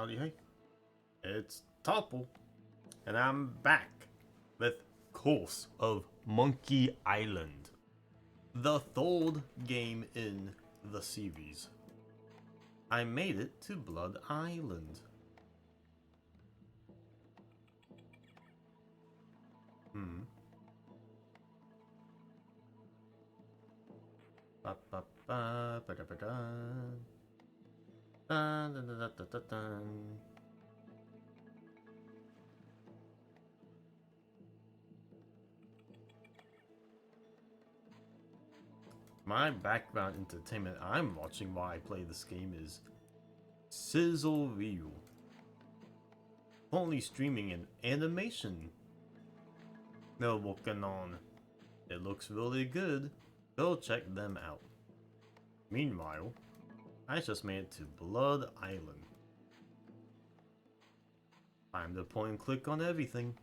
Howdy hey, it's Topple, and I'm back with Course of Monkey Island, the third game in the series. I made it to Blood Island. Ba ba ba ba da ba da. Dun, dun, dun, dun, dun, dun, dun. My background entertainment I'm watching while I play this game is Sizzle Reel. Currently streaming an animation they're working on. It looks really good. Go check them out. Meanwhile, I just made it to Blood Island. Time to point and click on everything.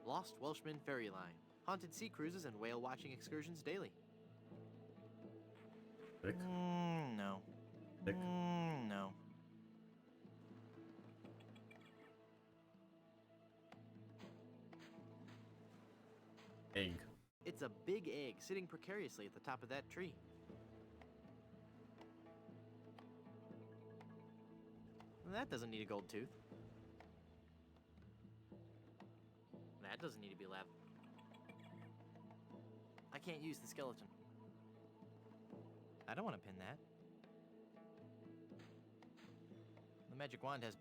Lost Welshman Ferry Line. Haunted sea cruises and whale watching excursions daily. Click, No. click. No. Egg. It's a big egg sitting precariously at the top of that tree. That doesn't need a gold tooth. That doesn't need to be lab. I can't use the skeleton. I don't want to pin that. The magic wand has...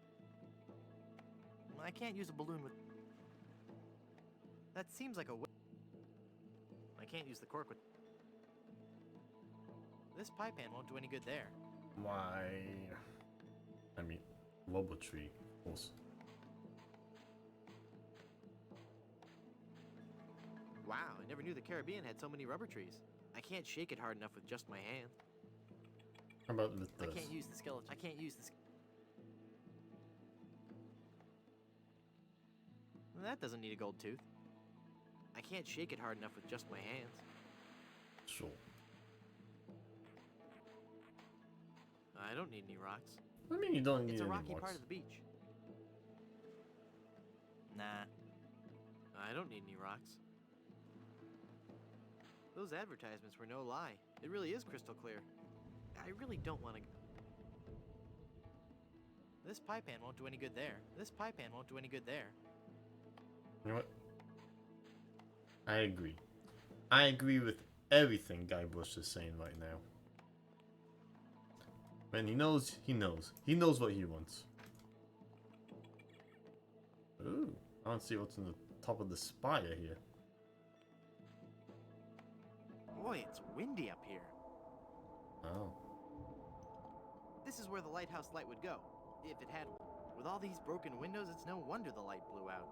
I can't use a balloon with... That seems like a... I can't use the cork with... This pie pan won't do any good there. Why? I mean, Lobo Tree, of course. Wow, I never knew the Caribbean had so many rubber trees. I can't shake it hard enough with just my hand. How about with I this? can't use the skeleton. I can't use the... That doesn't need a gold tooth. I can't shake it hard enough with just my hands. Sure. I don't need any rocks. I mean, you don't need It's a any rocky blocks. part of the beach. Nah. I don't need any rocks. Those advertisements were no lie. It really is crystal clear. I really don't want to... This pie pan won't do any good there. This pie pan won't do any good there. You know what? I agree. I agree with everything Guy Bush is saying right now. When he knows, he knows. He knows what he wants. Ooh, I don't see what's on the top of the spire here. Boy, it's windy up here. Oh. This is where the lighthouse light would go, if it had one. With all these broken windows, it's no wonder the light blew out.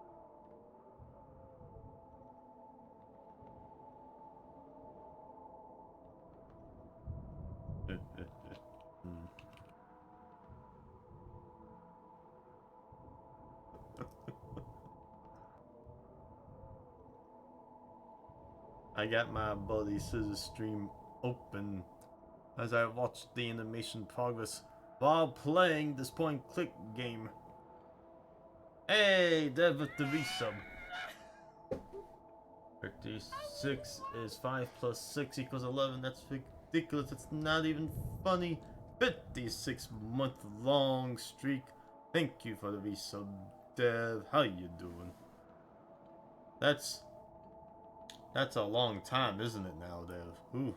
Hmm. I got my buddy Scissor Stream open as I watch the animation progress while playing this point and click game. Hey, Dev with the resub. 56 is 5 plus 6 equals 11. That's ridiculous. It's not even funny. 56-month long streak. Thank you for the resub, Dev. How you doing? That's a long time, isn't it now, Dev? Ooh,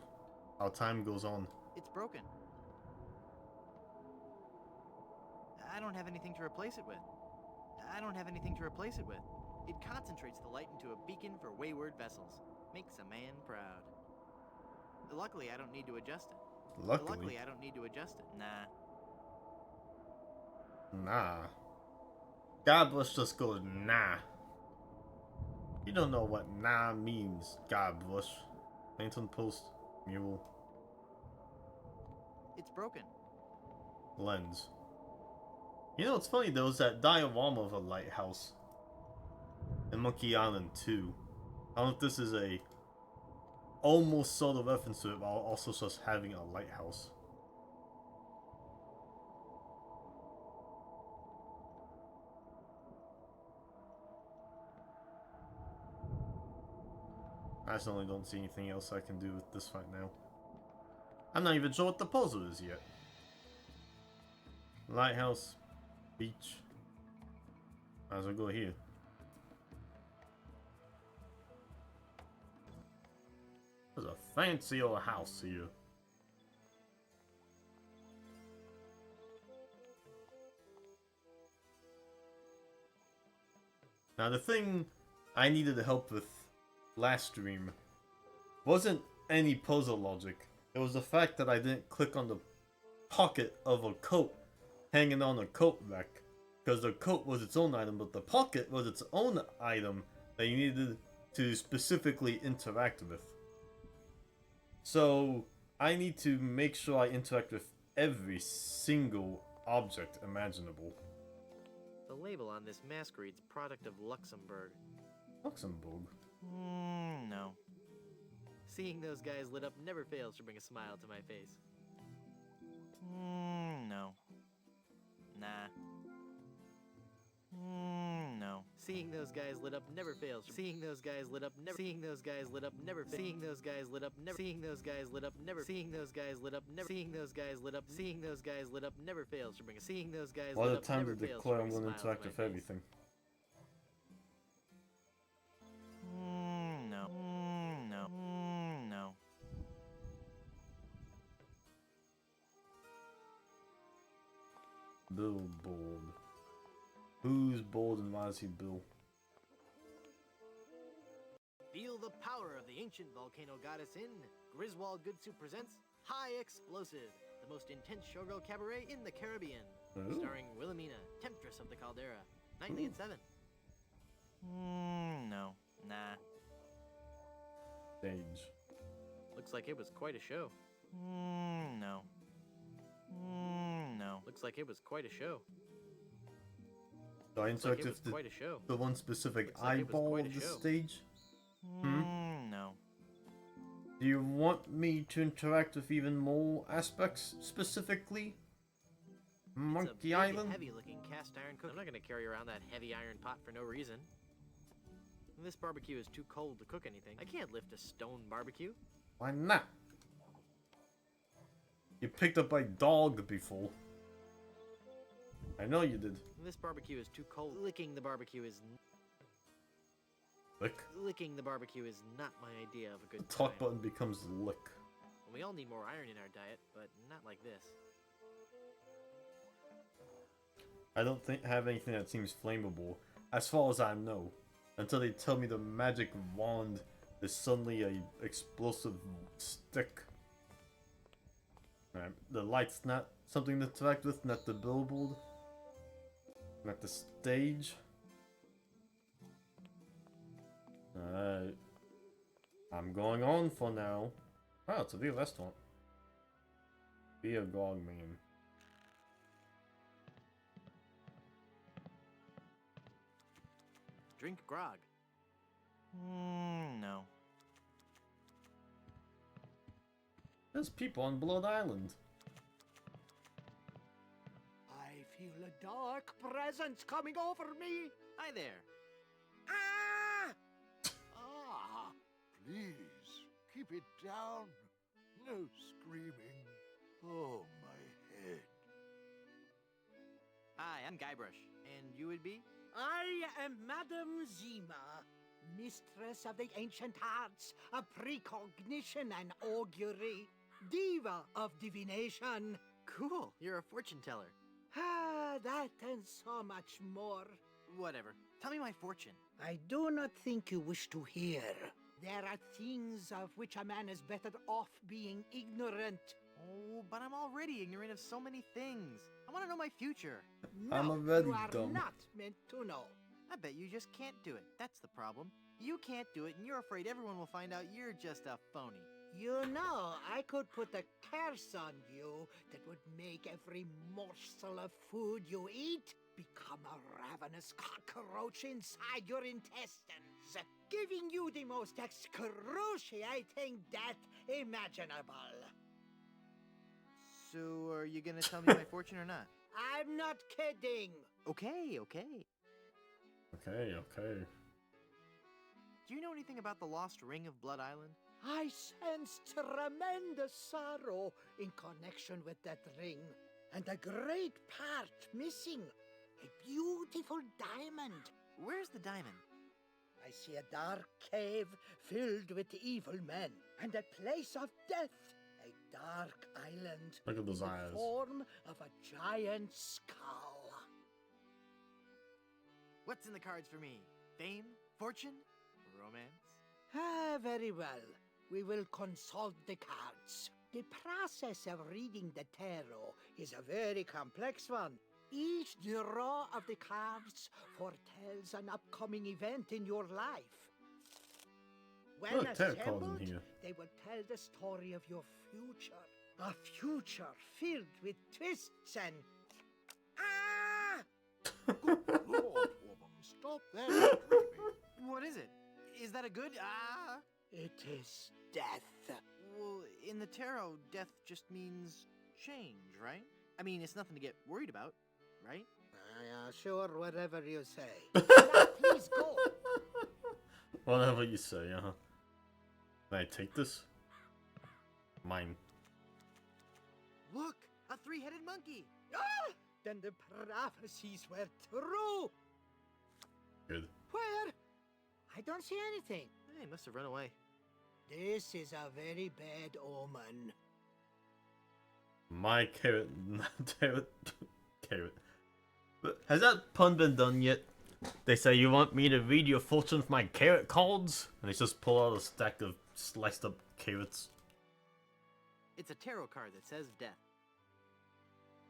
how time goes on. It's broken. I don't have anything to replace it with. I don't have anything to replace it with. It concentrates the light into a beacon for wayward vessels. Makes a man proud. Luckily, I don't need to adjust it. Luckily, I don't need to adjust it. Nah. nah. God Bush just goes nah. You don't know what nah means, God Bush. Plankton Post, Mule, It's broken. Lens. You know what's funny though is that diorama of a lighthouse in Monkey Island 2. I don't know if this is a almost sort of reference to it while also just having a lighthouse. I certainly don't see anything else I can do with this right now. I'm not even sure what the puzzle is yet. Lighthouse, beach. Might as well go here. There's a fancy old house here. Now the thing I needed help with last stream wasn't any puzzle logic. It was the fact that I didn't click on the pocket of a coat hanging on a coat rack. Because the coat was its own item, but the pocket was its own item that you needed to specifically interact with. So I need to make sure I interact with every single object imaginable. The label on this mask reads product of Luxembourg. Luxembourg? No. Seeing those guys lit up never fails to bring a smile to my face. No. Nah. No. Seeing those guys lit up never fails. Seeing those guys lit up never. Seeing those guys lit up never. Seeing those guys lit up never. Seeing those guys lit up never. Seeing those guys lit up never. Seeing those guys lit up. Seeing those guys lit up never fails to bring a. Seeing those guys What lit a up time never to fails to declare I'm bring a going to smile interact to with my face. everything. No. No. No. Billboard. Who's bold and why is he Bill? Feel the power of the ancient volcano goddess in Griswold Goodsu presents High Explosive, the most intense showgirl cabaret in the Caribbean. Ooh. Starring Wilhelmina, Temptress of the Caldera. Nightly at 7. No. Nah. Stage. Looks like it was quite a show. No. No. Looks like it was quite a show. Do I Looks like interact it was with quite a show. the one specific Looks like it was eyeball quite a of the show. stage? No. Do you want me to interact with even more aspects specifically? It's a Monkey big, Island? heavy-looking cast iron cook. I'm not gonna carry around that heavy iron pot for no reason. This barbecue is too cold to cook anything. I can't lift a stone barbecue. Why not? You picked up my dog before. I know you did. This barbecue is too cold. Licking the barbecue is Lick. licking the barbecue is not my idea of a The good talk time. button becomes lick. We all need more iron in our diet, but not like this. I don't have anything that seems flammable, as far as I know, until they tell me the magic wand is suddenly a explosive stick. Alright, the light's not something to interact with, not the billboard, not the stage. Alright, I'm going on for now. Oh, it's a big restaurant. Be a gog man. Drink grog. No. There's people on Blood Island. I feel a dark presence coming over me. Hi there. Ah! Ah! Please, keep it down. No screaming. Oh, my head. Hi, I'm Guybrush. And you would be? I am Madame Zima, mistress of the ancient arts of precognition and augury, diva of divination. Cool. You're a fortune teller. Ah, that and so much more. Whatever. Tell me my fortune. I do not think you wish to hear. There are things of which a man is better off being ignorant. Oh, but I'm already ignorant of so many things. I want to know my future. No, I'm already you are dumb. not meant to know. I bet you just can't do it. That's the problem. You can't do it, and you're afraid everyone will find out you're just a phony. You know, I could put a curse on you that would make every morsel of food you eat become a ravenous cockroach inside your intestines, giving you the most excruciating death imaginable. So, are you gonna tell me my fortune or not? I'm not kidding. Okay. Okay. Do you know anything about the lost ring of Blood Island? I sense tremendous sorrow in connection with that ring, and a great part missing. A beautiful diamond. Where's the diamond? I see a dark cave filled with evil men, and a place of death. A dark island Look at those in the eyes. form of a giant skull. What's in the cards for me? Fame? Fortune? Romance? Ah, very well. We will consult the cards. The process of reading the tarot is a very complex one. Each draw of the cards foretells an upcoming event in your life. When Look, tarot cards assembled, in here. they will tell the story of your future. A future filled with twists and... Ah! Good Lord, woman, stop that. What is it? Is that a good? It is death. Well, in the tarot, death just means change, right? I mean, it's nothing to get worried about, right? Sure, whatever you say. Now, please go. Whatever you say, Can I take this? Mine. Look, a three-headed monkey. Ah! Then the prophecies were true. Good. Where? I don't see anything. Hey, must have run away. This is a very bad omen. My carrot. Carrot. But has that pun been done yet? They say, you want me to read your fortune with my carrot cards? And they just pull out a stack of sliced up carrots. It's a tarot card that says death.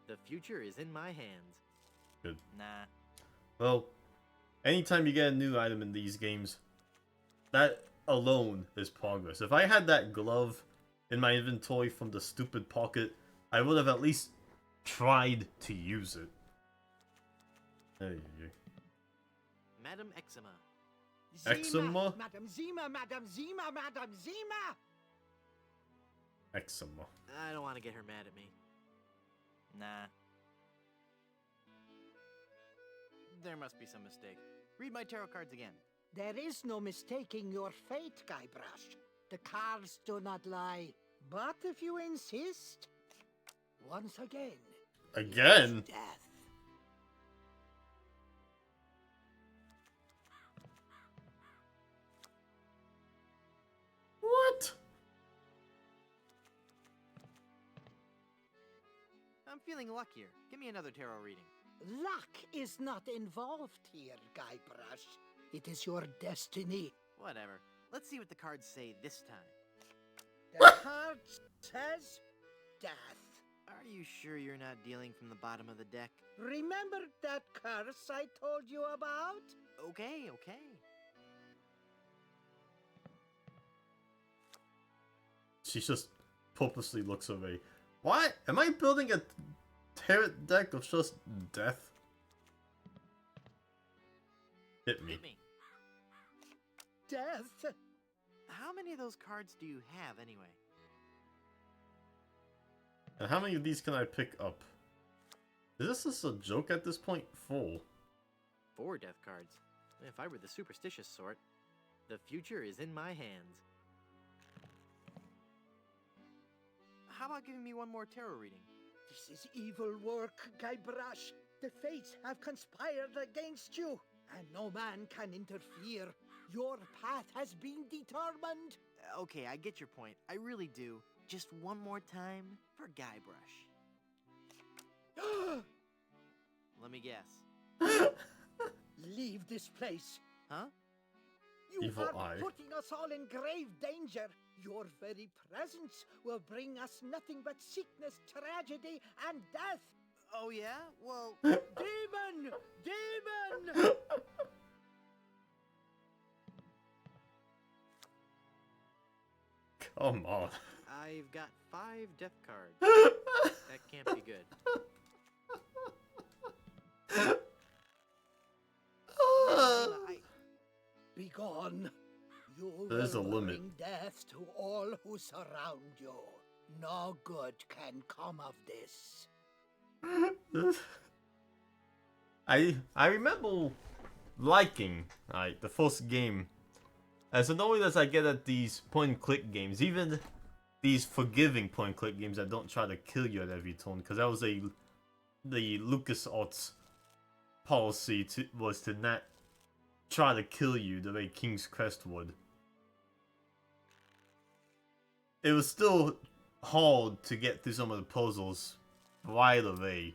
The future is in my hands. Good. Nah. Well, anytime you get a new item in these games, that alone is progress. If I had that glove in my inventory from the stupid pocket, I would have at least tried to use it. Hey. Madam Eczema. Eczema? Madam Zima, Madam Zima, Madam Zima! Eczema. I don't want to get her mad at me. Nah. There must be some mistake. Read my tarot cards again. There is no mistaking your fate, Guybrush. The cards do not lie. But if you insist, once again. Again? It's death. What? I'm feeling luckier. Give me another tarot reading. Luck is not involved here, Guybrush. It is your destiny. Whatever. Let's see what the cards say this time. The card says death. Are you sure you're not dealing from the bottom of the deck? Remember that curse I told you about? Okay. She just purposely looks away. What? Am I building a tarot deck of just death? Hit me. Hit me. Death? How many of those cards do you have anyway? And how many of these can I pick up? Is this just a joke at this point? 4. 4 death cards. If I were the superstitious sort. The future is in my hands. How about giving me one more tarot reading? This is evil work, Guybrush. The fates have conspired against you, and no man can interfere. Your path has been determined. Okay, I get your point. I really do. Just one more time for Guybrush. Let me guess. Leave this place. Huh? You Evil are eye. putting us all in grave danger. Your very presence will bring us nothing but sickness, tragedy, and death. Oh yeah? Well, Demon! Demon! Come on. I've got 5 death cards. That can't be good. I... Begone. You There's a will limit. bring death to all who surround you. No good can come of this. I remember liking the first game. As annoyed as I get at these point-and-click games, even these forgiving point-and-click games that don't try to kill you at every turn, because that was the LucasArts policy was to not try to kill you the way King's Quest would. It was still hard to get through some of the puzzles right away.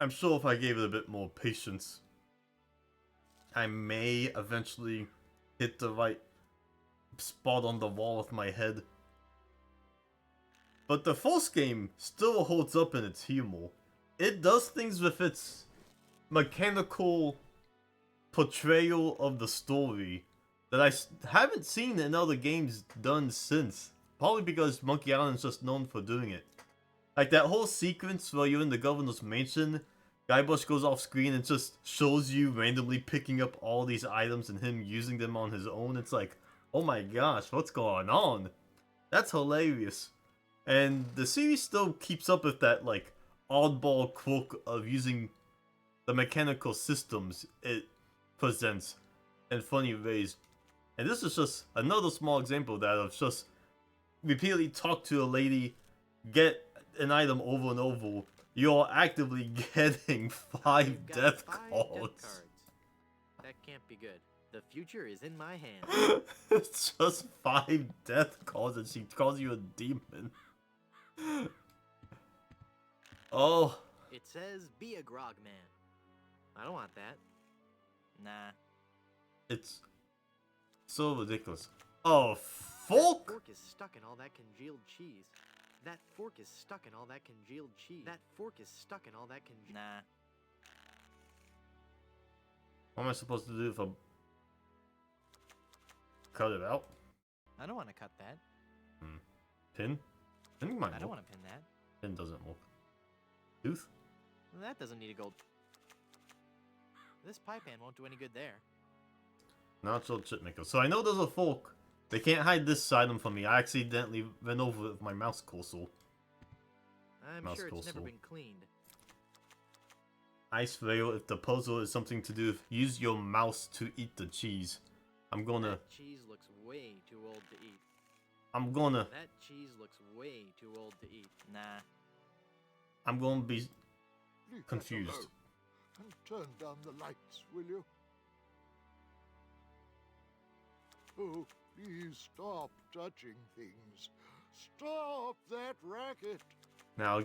I'm sure if I gave it a bit more patience, I may eventually hit the right spot on the wall with my head. But the first game still holds up in its humor. It does things with its mechanical portrayal of the story that I haven't seen in other games done since. Probably because Monkey Island's just known for doing it. Like that whole sequence where you're in the governor's mansion, Guybrush goes off screen and just shows you randomly picking up all these items and him using them on his own. It's like, oh my gosh, what's going on? That's hilarious. And the series still keeps up with that like oddball quirk of using the mechanical systems it presents in funny ways. And this is just another small example of that, of just repeatedly talk to a lady, get an item over and over. You're actively getting 5 I've got death 5 cards. That can't be good. The future is in my hands. It's just 5 death cards and she calls you a demon. Oh. It says be a grog man. I don't want that. Nah. It's so ridiculous. Oh, That fork? fork is stuck in all that congealed cheese. That fork is stuck in all that congealed cheese. That fork is stuck in all that congealed... Nah. What am I supposed to do if I cut it out? I don't want to cut that. Pin? Pin might I don't work. want to pin that. Pin doesn't work. Tooth? That doesn't need a gold... This pie pan won't do any good there. Natural chip maker. So I know there's a fork. They can't hide this item from me. I accidentally went over it with my mouse cursor. I'm Mouse sure it's cursor. never been cleaned. Ice Rail, if the puzzle is something to do with use your mouse to eat the cheese. I'm gonna... That cheese looks way too old to eat. I'm gonna... That cheese looks way too old to eat. Nah. I'm gonna be Leave that confused. alone and turn down the lights, will you? Oh, please stop touching things. Stop that racket. Now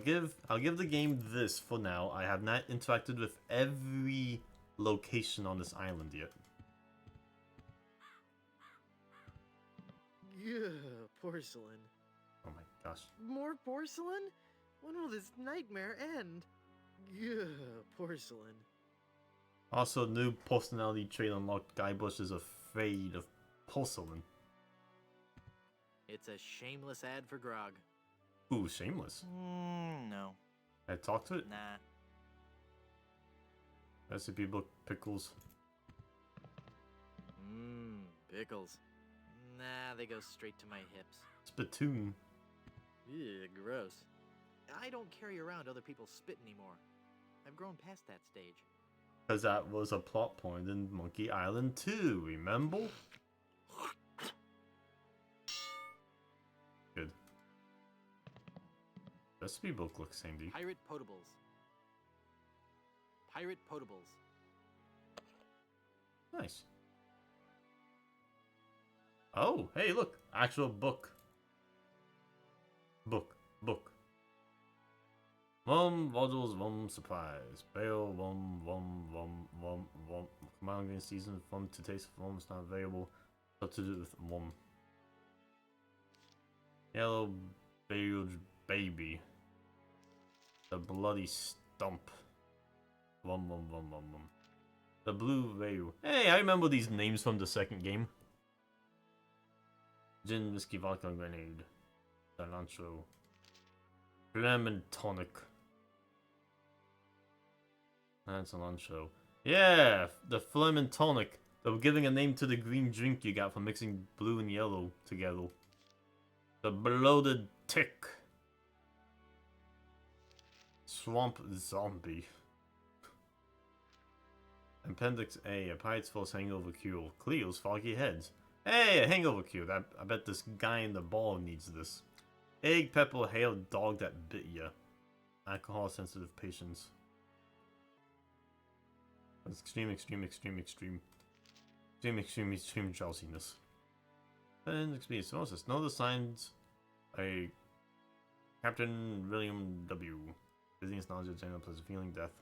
I'll give the game this for now. I have not interacted with every location on this island yet. Yeah, porcelain. Oh my gosh. More porcelain? When will this nightmare end? Yeah, porcelain. Also, new personality trait unlocked. Guybrush is afraid of porcelain. It's a shameless ad for grog. Ooh, shameless. No. I talked to it. Nah. Recipe book, pickles. Pickles. Nah, they go straight to my hips. Spittoon. Ew, gross. I don't carry around other people's spit anymore. I've grown past that stage. Because that was a plot point in Monkey Island 2, remember? Good. Recipe book looks handy. Pirate potables. Pirate potables. Nice. Oh, hey, look. Actual book. Book. Modules, supplies. Bale, Command green season, to taste, is not available. Substitute with Yellow Bilge Baby. The Bloody Stump. The Blue Veil. Hey, I remember these names from the second game. Gin, whiskey, vodka, grenade. Cilantro. Lemon tonic. And cilantro. Yeah! The lemon tonic. They were giving a name to the green drink you got for mixing blue and yellow together. The bloated tick. Swamp zombie. Appendix A, a pirate's false hangover cure. Cleo's foggy heads. Hey, a hangover cure. I bet this guy in the bar needs this. Egg, pepper, hail, dog that bit ya. Alcohol sensitive patients. Extreme, extreme, extreme, extreme. Extreme, extreme, extreme drowsiness. Appendix B, osmosis. Know the signs. A Captain William W. Business knowledge of general plus feeling death.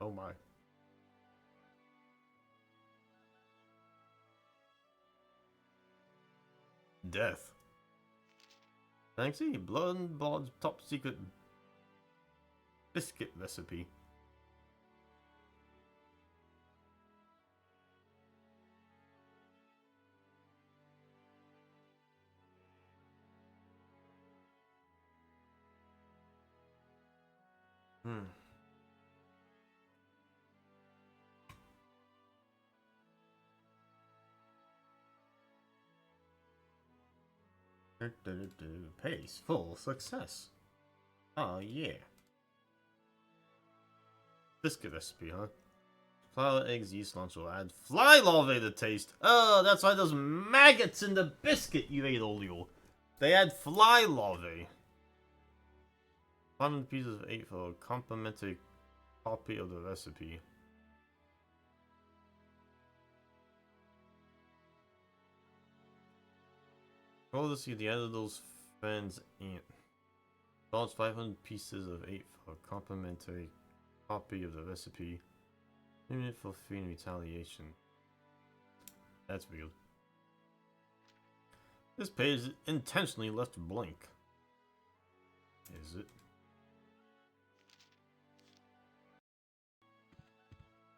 Oh my. Death. Thanks, Blood and Blood's top secret biscuit recipe. Pace full success. Oh yeah. Biscuit recipe, huh? Flour, eggs, yeast, lunch will add fly larvae to taste. Oh, that's why those maggots in the biscuit you ate earlier. They add fly larvae. 11 pieces of 8 for a complimentary copy of the recipe. Roll to see the editor's friend's aunt. Launch 500 pieces of 8 for a complimentary copy of the recipe. Limited for free in retaliation. That's weird. This page is intentionally left blank. Is it?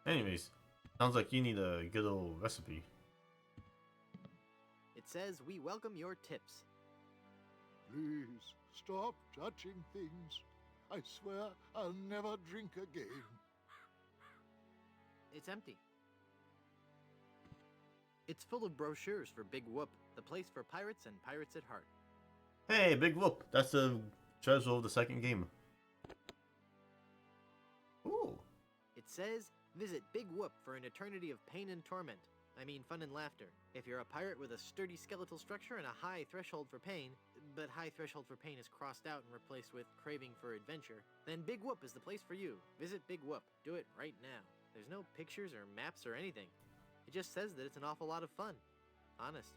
Anyways, sounds like you need a good old recipe. It says we welcome your tips. Please, stop touching things. I swear I'll never drink again. It's empty. It's full of brochures for Big Whoop, the place for pirates and pirates at heart. Hey, Big Whoop! That's the treasure of the second game. Ooh. It says, visit Big Whoop for an eternity of pain and torment. I mean fun and laughter. If you're a pirate with a sturdy skeletal structure and a high threshold for pain, but high threshold for pain is crossed out and replaced with craving for adventure, then Big Whoop is the place for you. Visit Big Whoop. Do it right now. There's no pictures or maps or anything. It just says that it's an awful lot of fun. Honest.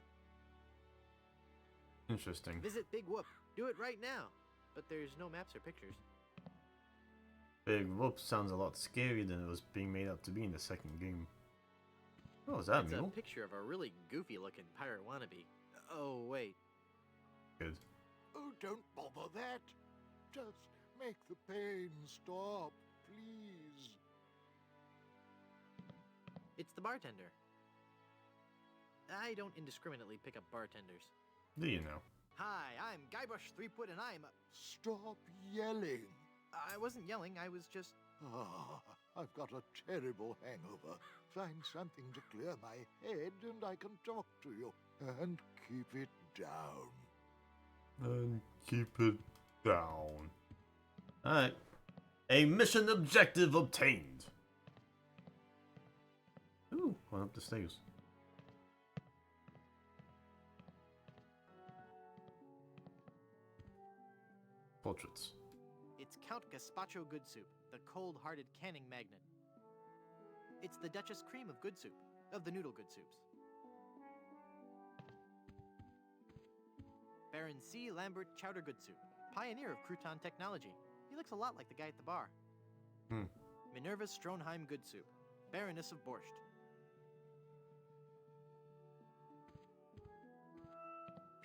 Interesting. Visit Big Whoop. Do it right now. But there's no maps or pictures. Big Whoop sounds a lot scarier than it was being made out to be in the second game. Oh, is that It's Mule? a picture of a really goofy-looking pirate wannabe. Oh, wait. Good. Oh, don't bother that. Just make the pain stop, please. It's the bartender. I don't indiscriminately pick up bartenders. Do you know? Hi, I'm Guybrush Threepwood, and I'm... Stop yelling. I wasn't yelling, I was just... Ah, I've got a terrible hangover. Find something to clear my head and I can talk to you. And keep it down. And keep it down. Alright. A mission objective obtained. Ooh, went up the stairs. Portraits. It's Count Gazpacho Good Soup, the cold-hearted canning magnate. It's the Duchess Cream of Good Soup, of the Noodle Good Soups. Baron C. Lambert Chowder Good Soup, pioneer of crouton technology. He looks a lot like the guy at the bar. Minerva Stronheim Good Soup, Baroness of Borscht.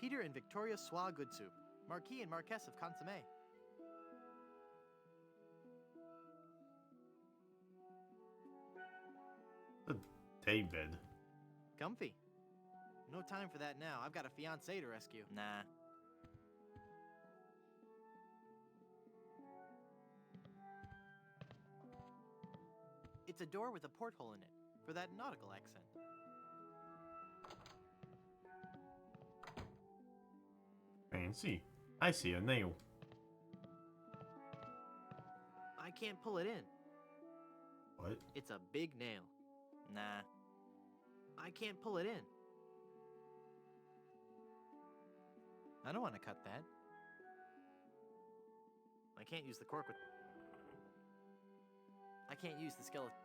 Peter and Victoria Soie Good Soup, Marquis and Marquess of Consommé. A daybed. Comfy. No time for that now. I've got a fiancé to rescue. Nah. It's a door with a porthole in it, for that nautical accent. Fancy. I see a nail. I can't pull it in. What? It's a big nail. Nah. I can't pull it in. I don't want to cut that. I can't use the cork with... I can't use the skeleton.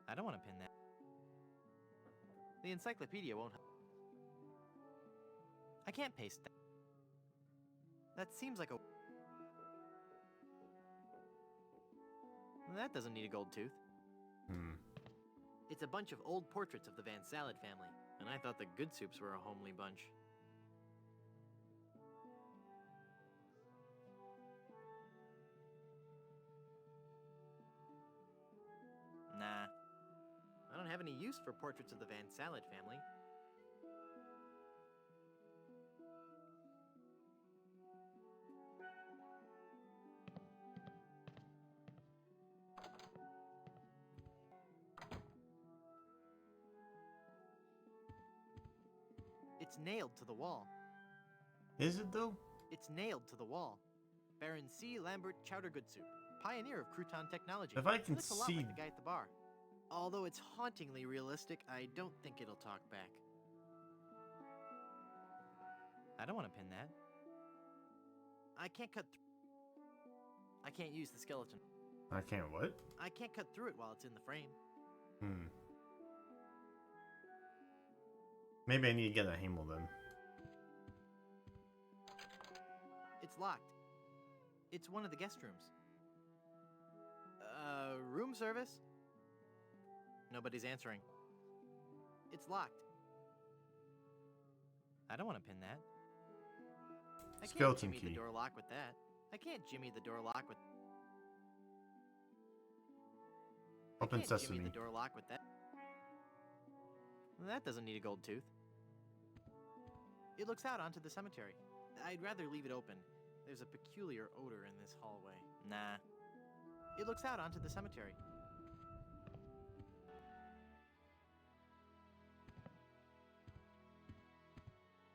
I don't want to pin that. The encyclopedia won't help. I can't paste that. That seems like a... That doesn't need a gold tooth. It's a bunch of old portraits of the Van Salad family, and I thought the Good Soups were a homely bunch. Nah. I don't have any use for portraits of the Van Salad family. It's nailed to the wall. Is it though? It's nailed to the wall. Baron C. Lambert Chowder Good Soup, pioneer of crouton technology. If I He can looks a lot see... like the guy at the bar. Although it's hauntingly realistic, I don't think it'll talk back. I don't want to pin that. I can't cut I can't use the skeleton. I can't what? I can't cut through it while it's in the frame. Maybe I need to get a Hamel then. It's locked. It's one of the guest rooms. Room service? Nobody's answering. It's locked. I don't want to pin that. I can't Skeleton jimmy key. the door lock with that. I can't jimmy the door lock with... Open I can't sesame. jimmy the door lock with that. That doesn't need a gold tooth. It looks out onto the cemetery. I'd rather leave it open. There's a peculiar odor in this hallway. Nah. It looks out onto the cemetery.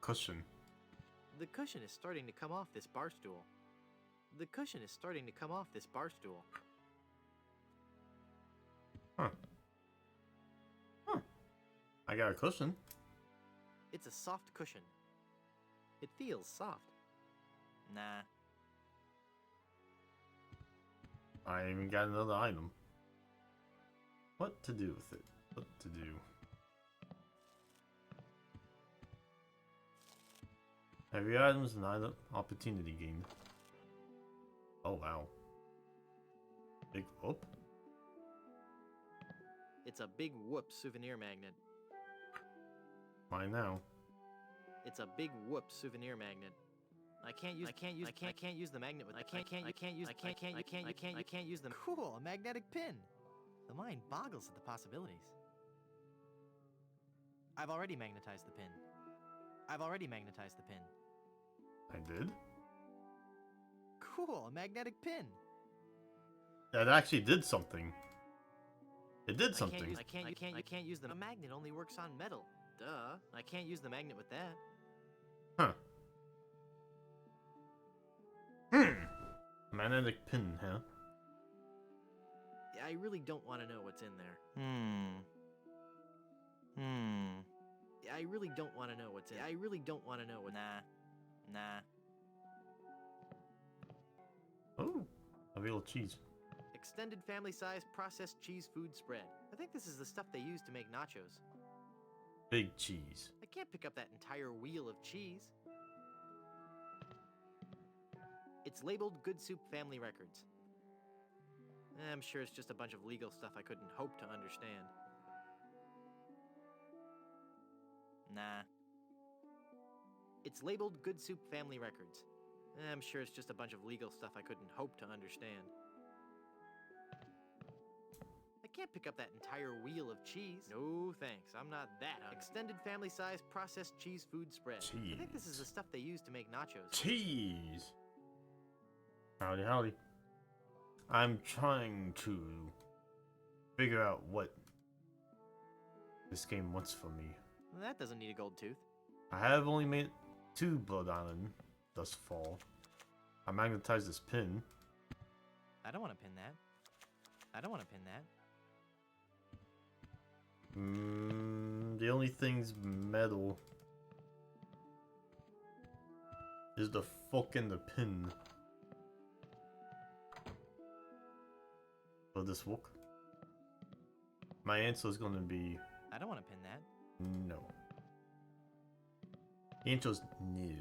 Cushion. The cushion is starting to come off this bar stool. The cushion is starting to come off this bar stool. Huh. Huh. I got a cushion. It's a soft cushion. It feels soft. Nah. I even got another item. What to do with it? What to do? Every item is an item opportunity gained. Oh wow. Big whoop. It's a big whoop souvenir magnet. Mine now. It's a big whoop souvenir magnet. I can't use the magnet with you can't use the cool, a magnetic pin. The mind boggles at the possibilities. I've already magnetized the pin. I've already magnetized the pin. I did? Cool, a magnetic pin. That actually did something. It did something. I can't use the magnet only works on metal. Duh. I can't use the magnet with that. Huh. Magnetic pin, huh? I really don't want to know what's in there. I really don't want to know what's in. I really don't want to know what. Nah. Oh, a real cheese. Extended family size processed cheese food spread. I think this is the stuff they use to make nachos. Big cheese. I can't pick up that entire wheel of cheese. It's labeled Good Soup Family Records. I'm sure it's just a bunch of legal stuff I couldn't hope to understand. Nah. It's labeled Good Soup Family Records. I'm sure it's just a bunch of legal stuff I couldn't hope to understand. I can't pick up that entire wheel of cheese. No thanks, I'm not that hungry. Extended family-size processed cheese food spread. I think this is the stuff they use to make nachos. Cheese! Howdy, howdy. I'm trying to figure out what this game wants from me. Well, that doesn't need a gold tooth. I have only made 2 Blood Island thus far. I magnetized this pin. I don't want to pin that. I don't want to pin that. The only thing's metal is the fucking the pin. Will this work? My answer is gonna be I don't want to pin that. no. The answer's no.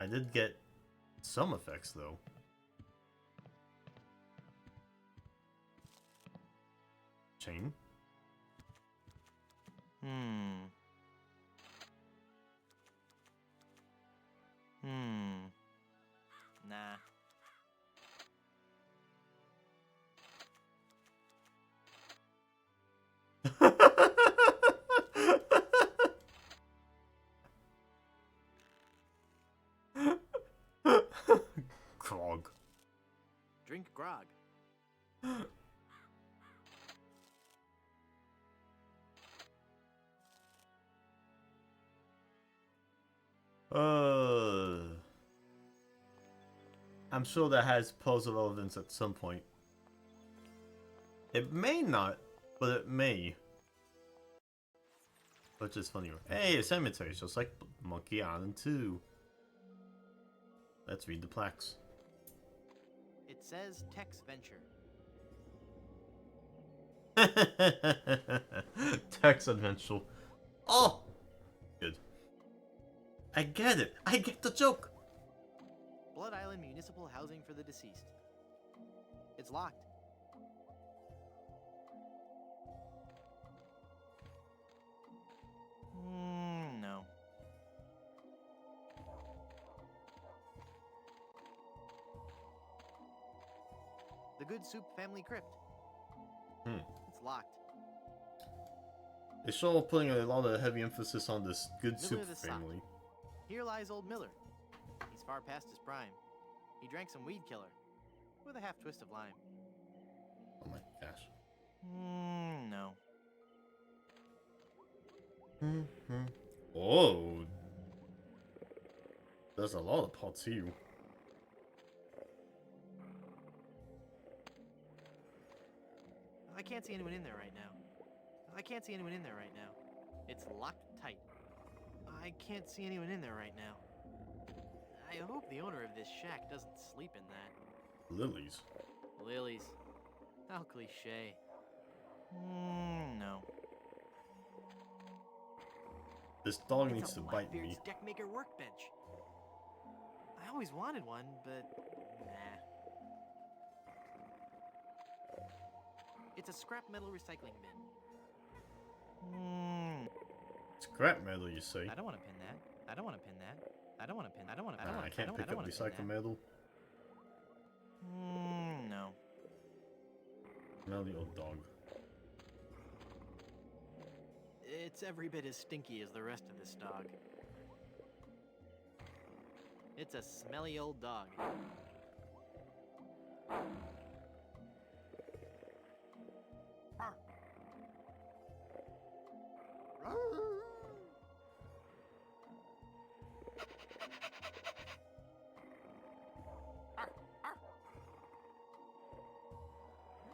I did get some effects though. Chain. Nah. Krog. Drink grog. I'm sure that has puzzle relevance at some point. It may not, but it may. Which is funny. Hey, a cemetery, just like Monkey Island 2. Let's read the plaques. It says Tex Venture. Text Adventure. Oh! Good. I get it. I get the joke. Blood Island Municipal Housing for the Deceased. It's locked. No. The Good Soup Family Crypt. It's locked. They sure are putting a lot of heavy emphasis on this Good Miller Soup the Sock. family. Here lies old Miller. He's far past his prime. He drank some weed killer with a half twist of lime. Oh my gosh. No. Oh. There's a lot of pots here. I can't see anyone in there right now. I can't see anyone in there right now. It's locked tight. I can't see anyone in there right now. I hope the owner of this shack doesn't sleep in that. Lilies. Lilies. How cliche. No. This dog It's needs a to bite me. Blackbeard's Deckmaker workbench. I always wanted one, but nah. It's a scrap metal recycling bin. Scrap metal, you say? I don't want to pin that. I don't want to pin that. I don't want to pin. I don't want to. I can't pick up recycled metal. No. Smell the old dog. It's every bit as stinky as the rest of this dog. It's a smelly old dog.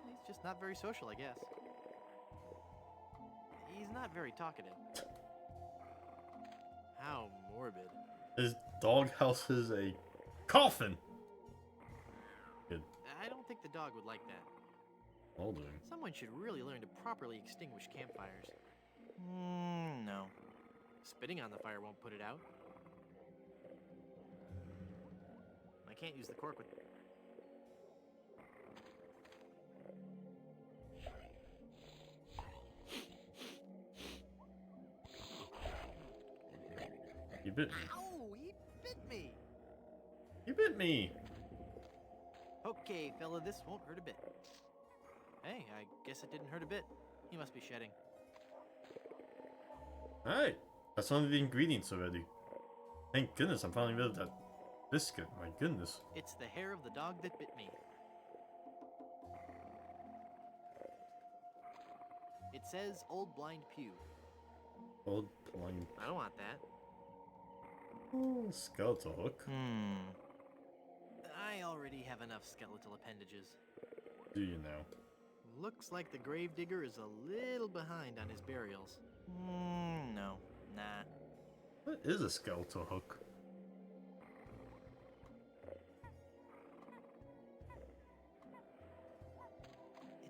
He's just not very social, I guess. He's not very talkative. How morbid. His doghouse is a coffin! Good. I don't think the dog would like that. Well done. Someone should really learn to properly extinguish campfires. No. Spitting on the fire won't put it out. I can't use the cork with... You bit me. Ow! He bit me! You bit me! Okay, fella, this won't hurt a bit. Hey, I guess it didn't hurt a bit. He must be shedding. Alright, that's one of the ingredients already. Thank goodness I'm finally rid of that biscuit. My goodness. It's the hair of the dog that bit me. It says Old Blind Pew. Old blind I don't want that. skeletal hook. I already have enough skeletal appendages. Do you now? Looks like the gravedigger is a little behind on his burials. No. Nah. What is a skeletal hook?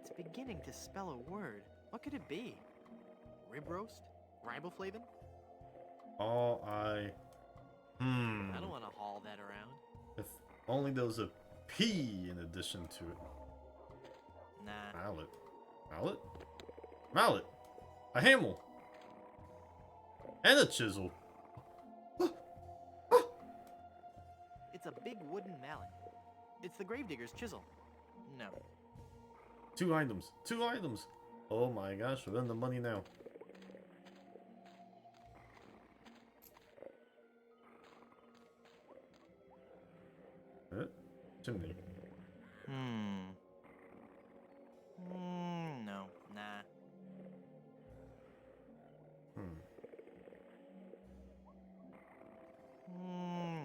It's beginning to spell a word. What could it be? Rib roast? Riboflavin? All I I don't want to haul that around. If only there was a P in addition to it. Nah. Mallet. Mallet? Mallet! A hammer! And a chisel! It's a big wooden mallet. It's the gravedigger's chisel. No. 2 items! 2 items! Oh my gosh, we're in the money now. Chimney. No. Nah.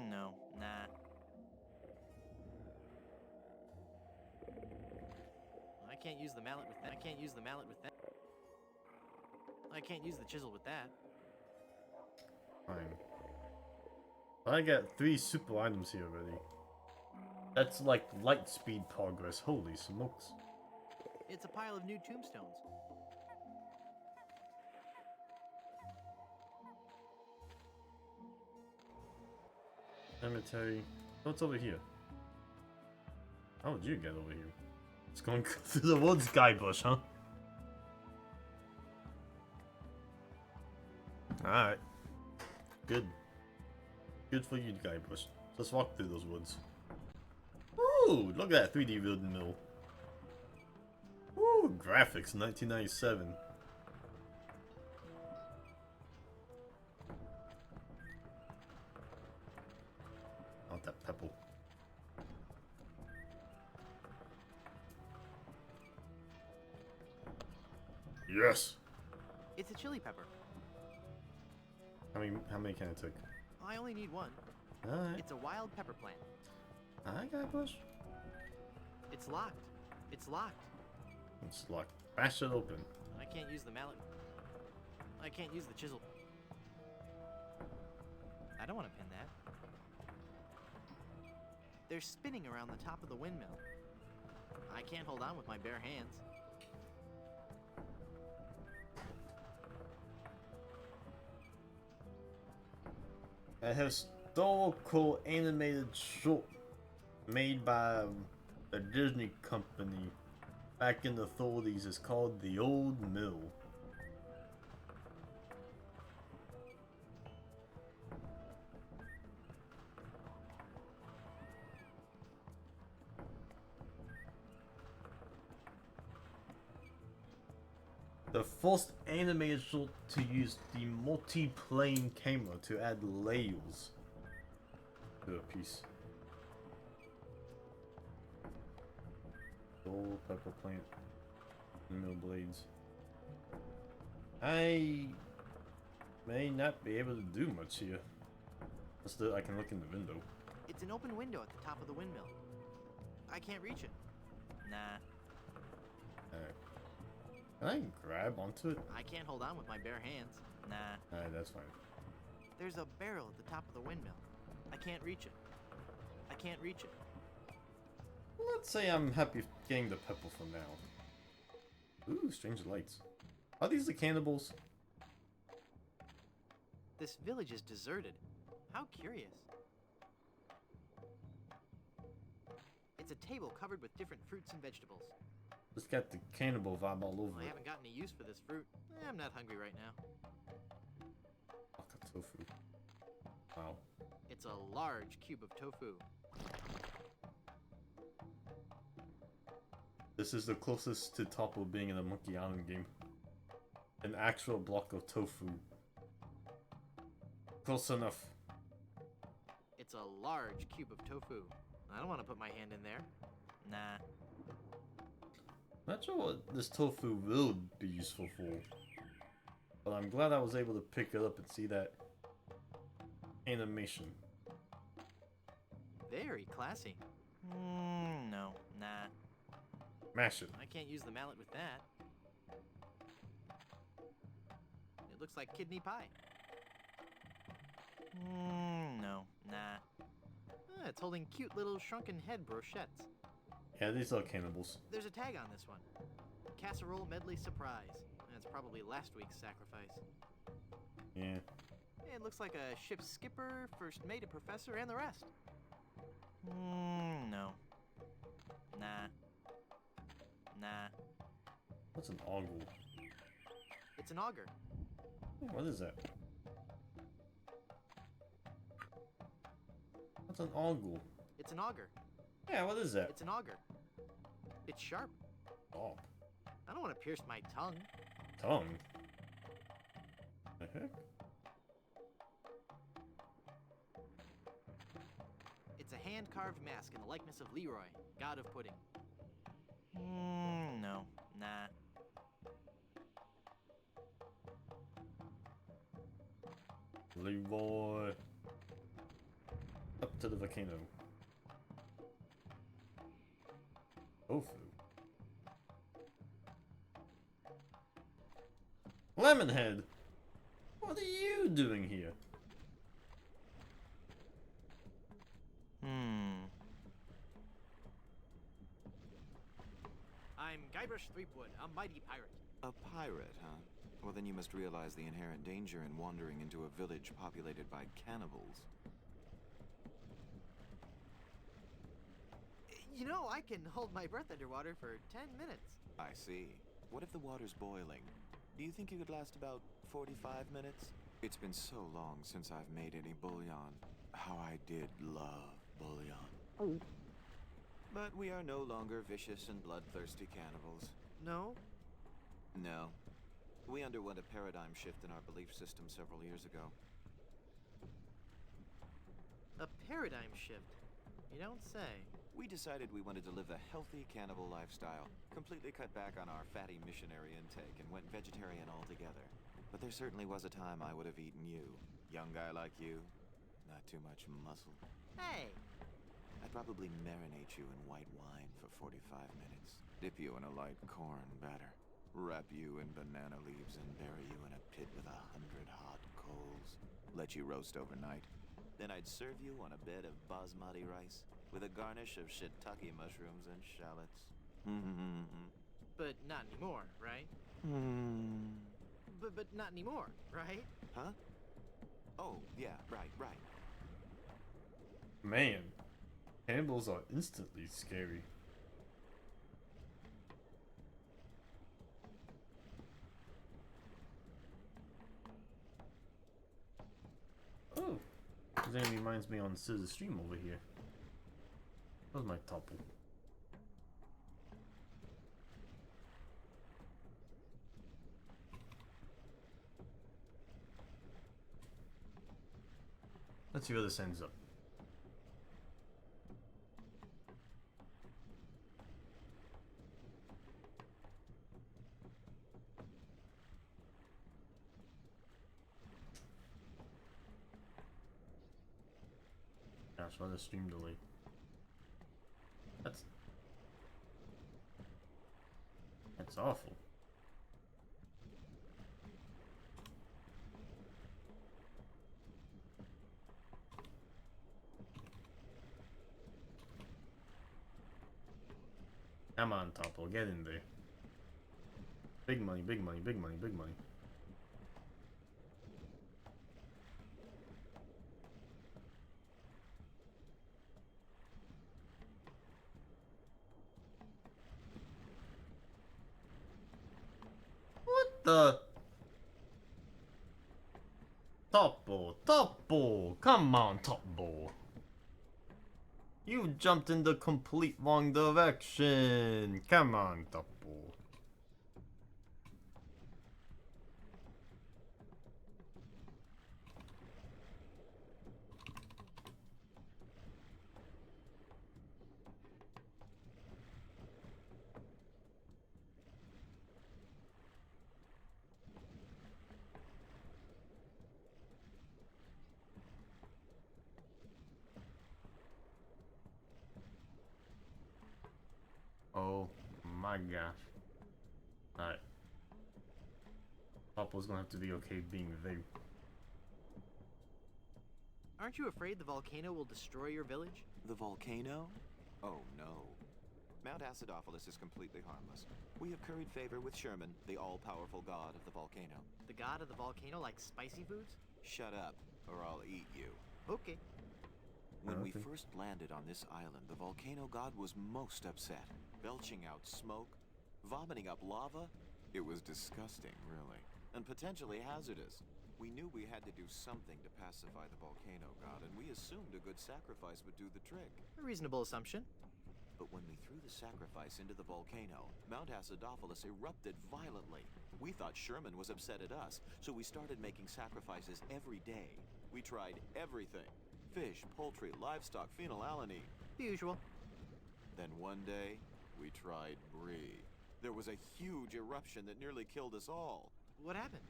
No. Nah. I can't use the mallet with that. I can't use the mallet with that. I can't use the chisel with that. Fine. I got 3 super items here already. That's like light speed progress. Holy smokes. It's a pile of new tombstones. Cemetery. What's over here? How would you get over here? It's going through the woods, Guybrush, huh? Alright. Good. Good for you, Guybrush. Let's walk through those woods. Ooh, look at that 3D wooden mill. Ooh, graphics, 1997. I want that pebble. Yes! It's a chili pepper. How many can I take? I only need one. Alright. It's a wild pepper plant. Alright, Guybrush. It's locked. It's locked. It's locked. Bash it open. I can't use the mallet. I can't use the chisel. I don't want to pin that. They're spinning around the top of the windmill. I can't hold on with my bare hands. A historical animated short made by the Disney company back in the 30s is called The Old Mill. The first animated short to use the multi-plane camera to add layers to a piece. Gold, pepper plant, mill blades. I may not be able to do much here. I can look in the window. It's an open window at the top of the windmill. I can't reach it. Nah, Alright. Can I grab onto it? I can't hold on with my bare hands. Nah. Alright, that's fine. There's a barrel at the top of the windmill. I can't reach it. I can't reach it. Let's say I'm happy getting the pepper for now. Ooh, strange lights. Are these the cannibals? This village is deserted. How curious. It's a table covered with different fruits and vegetables. Just got the cannibal vibe all over I it. haven't got any use for this fruit. I'm not hungry right now. Fuck, tofu. Wow. It's a large cube of tofu. This is the closest to Topple being in a Monkey Island game. An actual block of tofu. Close enough. It's a large cube of tofu. I don't want to put my hand in there. Nah. Not sure what this tofu will be useful for. But I'm glad I was able to pick it up and see that animation. Very classy. No. Nah. Mash it. I can't use the mallet with that. It looks like kidney pie. No. Nah. It's holding cute little shrunken head brochettes. Yeah, these are cannibals. There's a tag on this one. Casserole medley surprise. That's probably last week's sacrifice. Yeah. It looks like a ship's skipper, first mate, a professor, and the rest. No. Nah. Nah. What's an ogle? It's an auger. What is that? What's an ogle? It's an auger. Yeah, what is that? It's an auger. It's sharp. Oh, I don't want to pierce my tongue. tongue. The heck? It's a hand-carved mask in the likeness of Leroy, god of pudding. No. Nah. Leroy. Up to the volcano. Tofu. Lemonhead! What are you doing here? I'm Guybrush Threepwood, a mighty pirate. A pirate, huh? Well, then you must realize the inherent danger in wandering into a village populated by cannibals. You know, I can hold my breath underwater for 10 minutes. I see. What if the water's boiling? Do you think you could last about 45 minutes? It's been so long since I've made any bouillon. How I did love bouillon. But we are no longer vicious and bloodthirsty cannibals. No? No. We underwent a paradigm shift in our belief system several years ago. A paradigm shift? You don't say. We decided we wanted to live a healthy cannibal lifestyle, completely cut back on our fatty missionary intake, and went vegetarian altogether. But there certainly was a time I would have eaten you. Young guy like you, not too much muscle. Hey! I'd probably marinate you in white wine for 45 minutes, dip you in a light corn batter, wrap you in banana leaves and bury you in a pit with 100 hot coals, let you roast overnight. Then I'd serve you on a bed of basmati rice, with a garnish of shiitake mushrooms and shallots. But not anymore, right? But not anymore, right? Huh? Oh, yeah, right. Man, cannibals are instantly scary. Oh, that reminds me on Scissor Stream over here. That was my topple. Let's see where this ends up. Gosh, why the stream delay? That's awful. Come on, Topple, get in there. Big money, big money, big money, big money. What the? Topple, Topple, come on, Topple. You jumped in the complete wrong direction. Come on, Double. Oh my gosh. Alright. Papa's gonna have to be okay being vague. Aren't you afraid the volcano will destroy your village? The volcano? Oh no. Mount Acidophilus is completely harmless. We have curried favor with Sherman, the all-powerful god of the volcano. The god of the volcano likes spicy foods? Shut up, or I'll eat you. Okay. When we Okay. first landed on this island, the volcano god was most upset, belching out smoke, vomiting up lava. It was disgusting, really, and potentially hazardous. We knew we had to do something to pacify the volcano god, and we assumed a good sacrifice would do the trick. A reasonable assumption. But when we threw the sacrifice into the volcano, Mount Acidophilus erupted violently. We thought Sherman was upset at us, so we started making sacrifices every day. We tried everything. Fish, poultry, livestock, phenylalanine. The usual. Then one day, we tried brie. There was a huge eruption that nearly killed us all. What happened?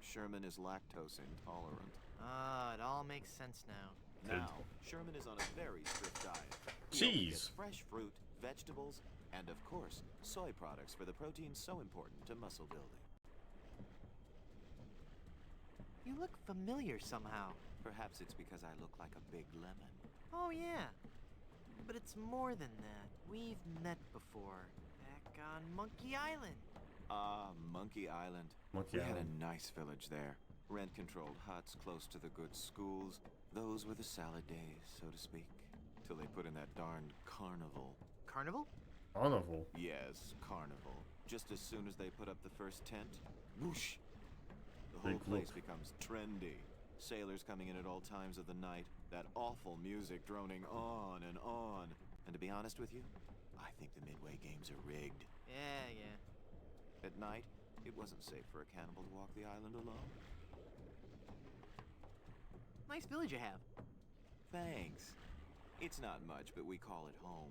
Sherman is lactose intolerant. Ah, it all makes sense now. Good. Now, Sherman is on a very strict diet. He only gets Jeez. fresh fruit, vegetables, and of course, soy products for the protein so important to muscle building. You look familiar somehow. Perhaps it's because I look like a big lemon. Oh, yeah. But it's more than that. We've met before. Back on Monkey Island. Ah, Monkey Island. Monkey We had Island. a nice village there. Rent-controlled huts close to the good schools. Those were the salad days, so to speak. Till they put in that darned carnival. Carnival? Carnival. Yes, carnival. Just as soon as they put up the first tent, whoosh! The whole Big place look. becomes trendy. Sailors coming in at all times of the night. That awful music droning on and on. And to be honest with you, I think the Midway games are rigged. Yeah. At night, it wasn't safe for a cannibal to walk the island alone. Nice village you have. Thanks. It's not much, but we call it home.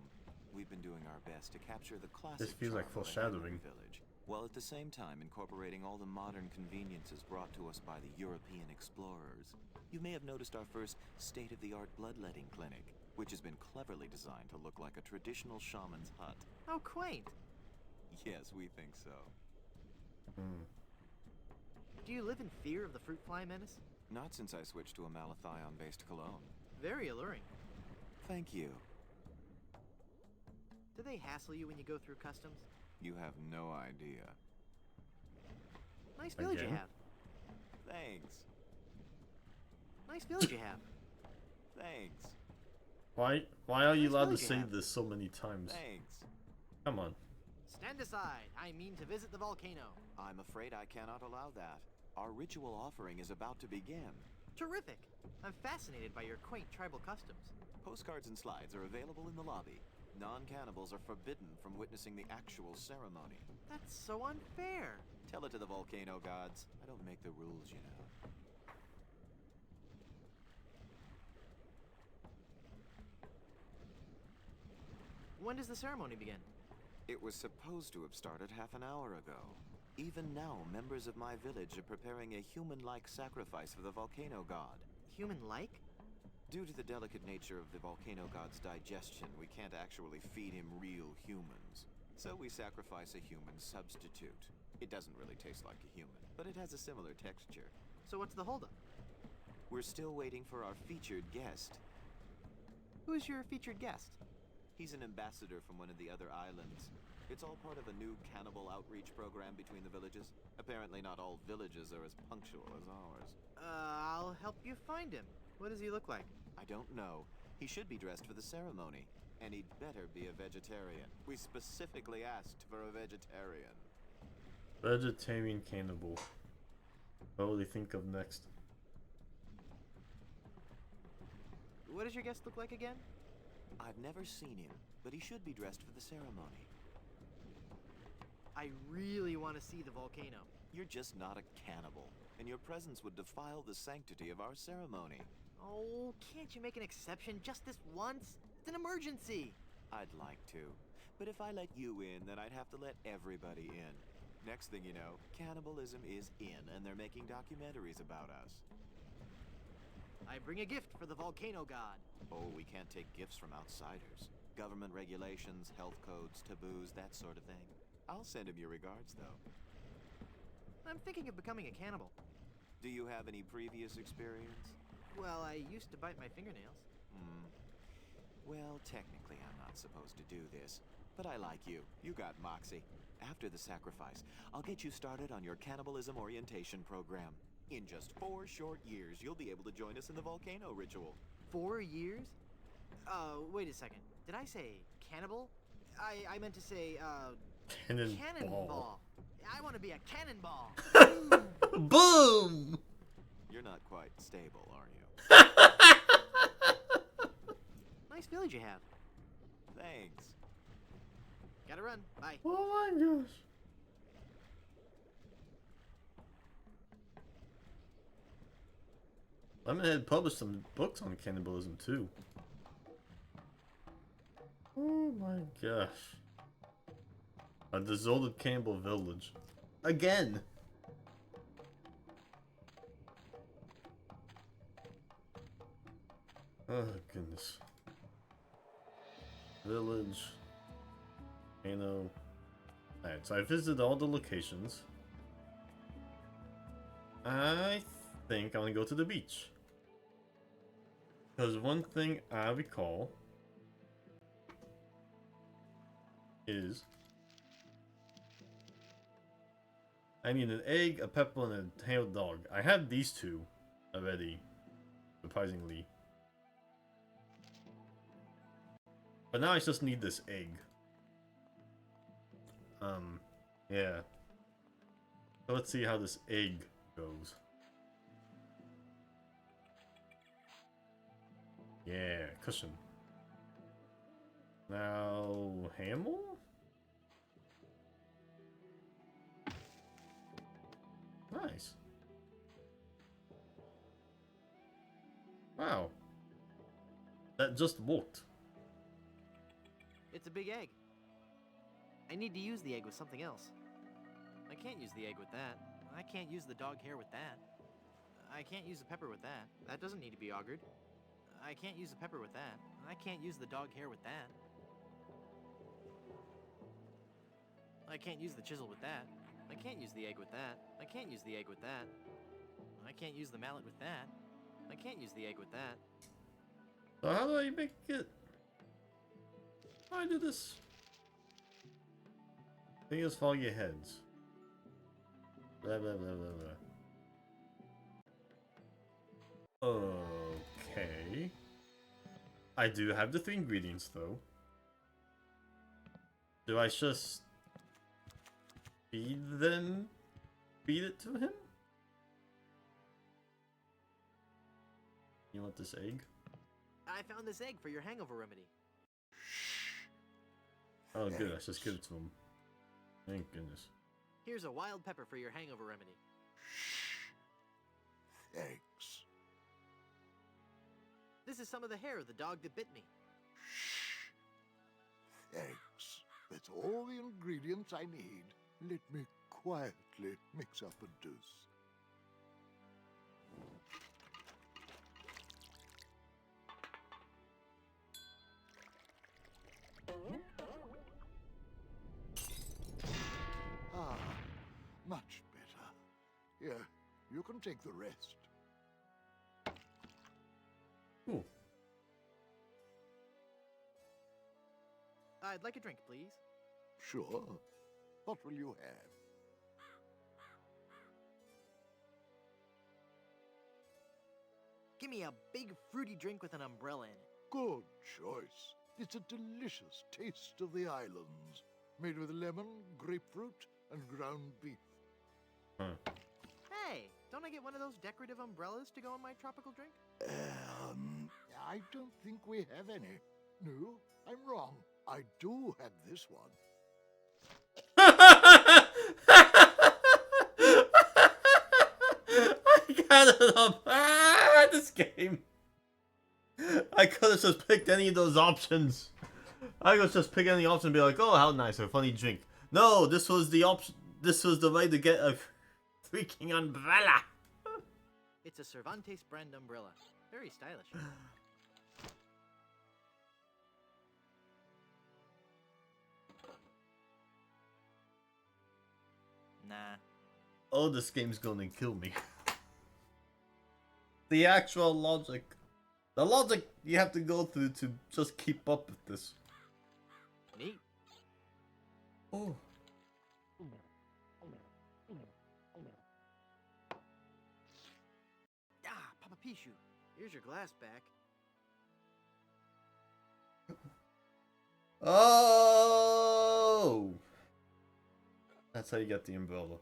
We've been doing our best to capture the classic feels like charm of a foreshadowing. Highland village, while at the same time incorporating all the modern conveniences brought to us by the European explorers. You may have noticed our first state-of-the-art bloodletting clinic, which has been cleverly designed to look like a traditional shaman's hut. How quaint. Yes, we think so. Hmm. Do you live in fear of the fruit fly menace? Not since I switched to a malathion-based cologne. Very alluring. Thank you. Do they hassle you when you go through customs? You have no idea. Nice village you Again? have. Thanks. Nice village you have. Thanks. Why are you Nice allowed to village you say have. this so many times? Thanks. Come on. Stand aside. I mean to visit the volcano. I'm afraid I cannot allow that. Our ritual offering is about to begin. Terrific. I'm fascinated by your quaint tribal customs. Postcards and slides are available in the lobby. Non-cannibals are forbidden from witnessing the actual ceremony. That's so unfair. Tell it to the volcano gods. I don't make the rules, you know. When does the ceremony begin? It was supposed to have started half an hour ago. Even now, members of my village are preparing a human-like sacrifice for the volcano god. Human-like? Due to the delicate nature of the volcano god's digestion, we can't actually feed him real humans. So we sacrifice a human substitute. It doesn't really taste like a human, but it has a similar texture. So what's the holdup? We're still waiting for our featured guest. Who's your featured guest? He's an ambassador from one of the other islands. It's all part of a new cannibal outreach program between the villages. Apparently not all villages are as punctual as ours. I'll help you find him. What does he look like? I don't know. He should be dressed for the ceremony. And he'd better be a vegetarian. We specifically asked for a vegetarian. Vegetarian cannibal. What will they think of next? What does your guest look like again? I've never seen him, but he should be dressed for the ceremony. I really want to see the volcano. You're just not a cannibal, and your presence would defile the sanctity of our ceremony. Oh, can't you make an exception just this once? It's an emergency. I'd like to, but if I let you in, then I'd have to let everybody in. Next thing you know, cannibalism is in, and they're making documentaries about us. I bring a gift for the volcano god. Oh, we can't take gifts from outsiders. Government regulations, health codes, taboos, that sort of thing. I'll send him your regards, though. I'm thinking of becoming a cannibal. Do you have any previous experience? Well, I used to bite my fingernails. Well, technically I'm not supposed to do this, but I like you. You got moxie. After the sacrifice, I'll get you started on your cannibalism orientation program. In just 4 short years, you'll be able to join us in the volcano ritual. 4 years? Wait a second. Did I say cannibal? I meant to say, cannonball. I want to be a cannonball. Boom! You're not quite stable, are you? Nice village you have. Thanks. Gotta run. Bye. Oh my gosh. Lemonhead published some books on cannibalism too. Oh my gosh. A deserted cannibal village. Again! Oh goodness. Village. Volcano. Alright, so I visited all the locations. I think I want to go to the beach. Because one thing I recall is I need an egg, a pepper, and a tailed dog. I have these two already, surprisingly. But now I just need this egg. Yeah. So let's see how this egg goes. Yeah, cushion. Now, Hamel? Nice. Wow. That just worked. It's a big egg. I need to use the egg with something else. I can't use the egg with that. I can't use the dog hair with that. I can't use the pepper with that. That doesn't need to be augured. I can't use the pepper with that. I can't use the dog hair with that. I can't use the chisel with that. I can't use the egg with that. I can't use the egg with that. I can't use the mallet with that. I can't use the egg with that. So how do I make it? How do I do this? Fingers foggy heads. Blah blah blah blah blah. Okay. I do have the 3 ingredients though. Do I just feed it to him? You want this egg? I found this egg for your hangover remedy. Oh good, I just give it to him. Thank goodness. Here's a wild pepper for your hangover remedy. Thanks. This is some of the hair of the dog that bit me. Thanks. That's all the ingredients I need. Let me quietly mix up a deuce. Ah, much better. Here, you can take the rest. Cool. I'd like a drink, please. Sure. What will you have? Give me a big fruity drink with an umbrella in it. Good choice. It's a delicious taste of the islands, made with lemon, grapefruit, and ground beef. Huh. Hey, don't I get one of those decorative umbrellas to go in my tropical drink? I don't think we have any. No, I'm wrong. I do have this one. I got it up. This game. I could have just picked any of those options. I could just pick any option and be like, oh, how nice, a funny drink. No, this was the option. This was the way to get a freaking umbrella. It's a Cervantes brand umbrella. Very stylish. Nah. Oh, this game's gonna kill me. The actual logic. The logic you have to go through to just keep up with this. Neat. Oh. Ah, Papa Pichu. Here's your glass back. Oh! That's how you get the umbrella.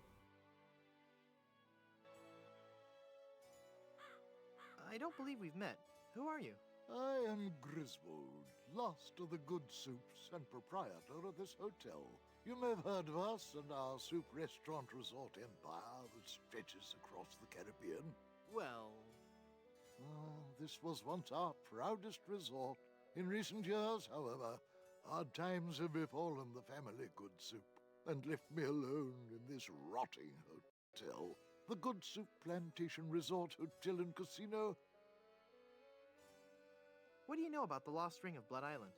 I don't believe we've met. Who are you? I am Griswold, last of the good soups and proprietor of this hotel. You may have heard of us and our soup restaurant resort empire that stretches across the Caribbean. Well, This was once our proudest resort. In recent years, however, hard times have befallen the family Good Soup and left me alone in this rotting hotel. The Good Soup Plantation Resort Hotel and Casino. what do you know about the lost ring of Blood Island?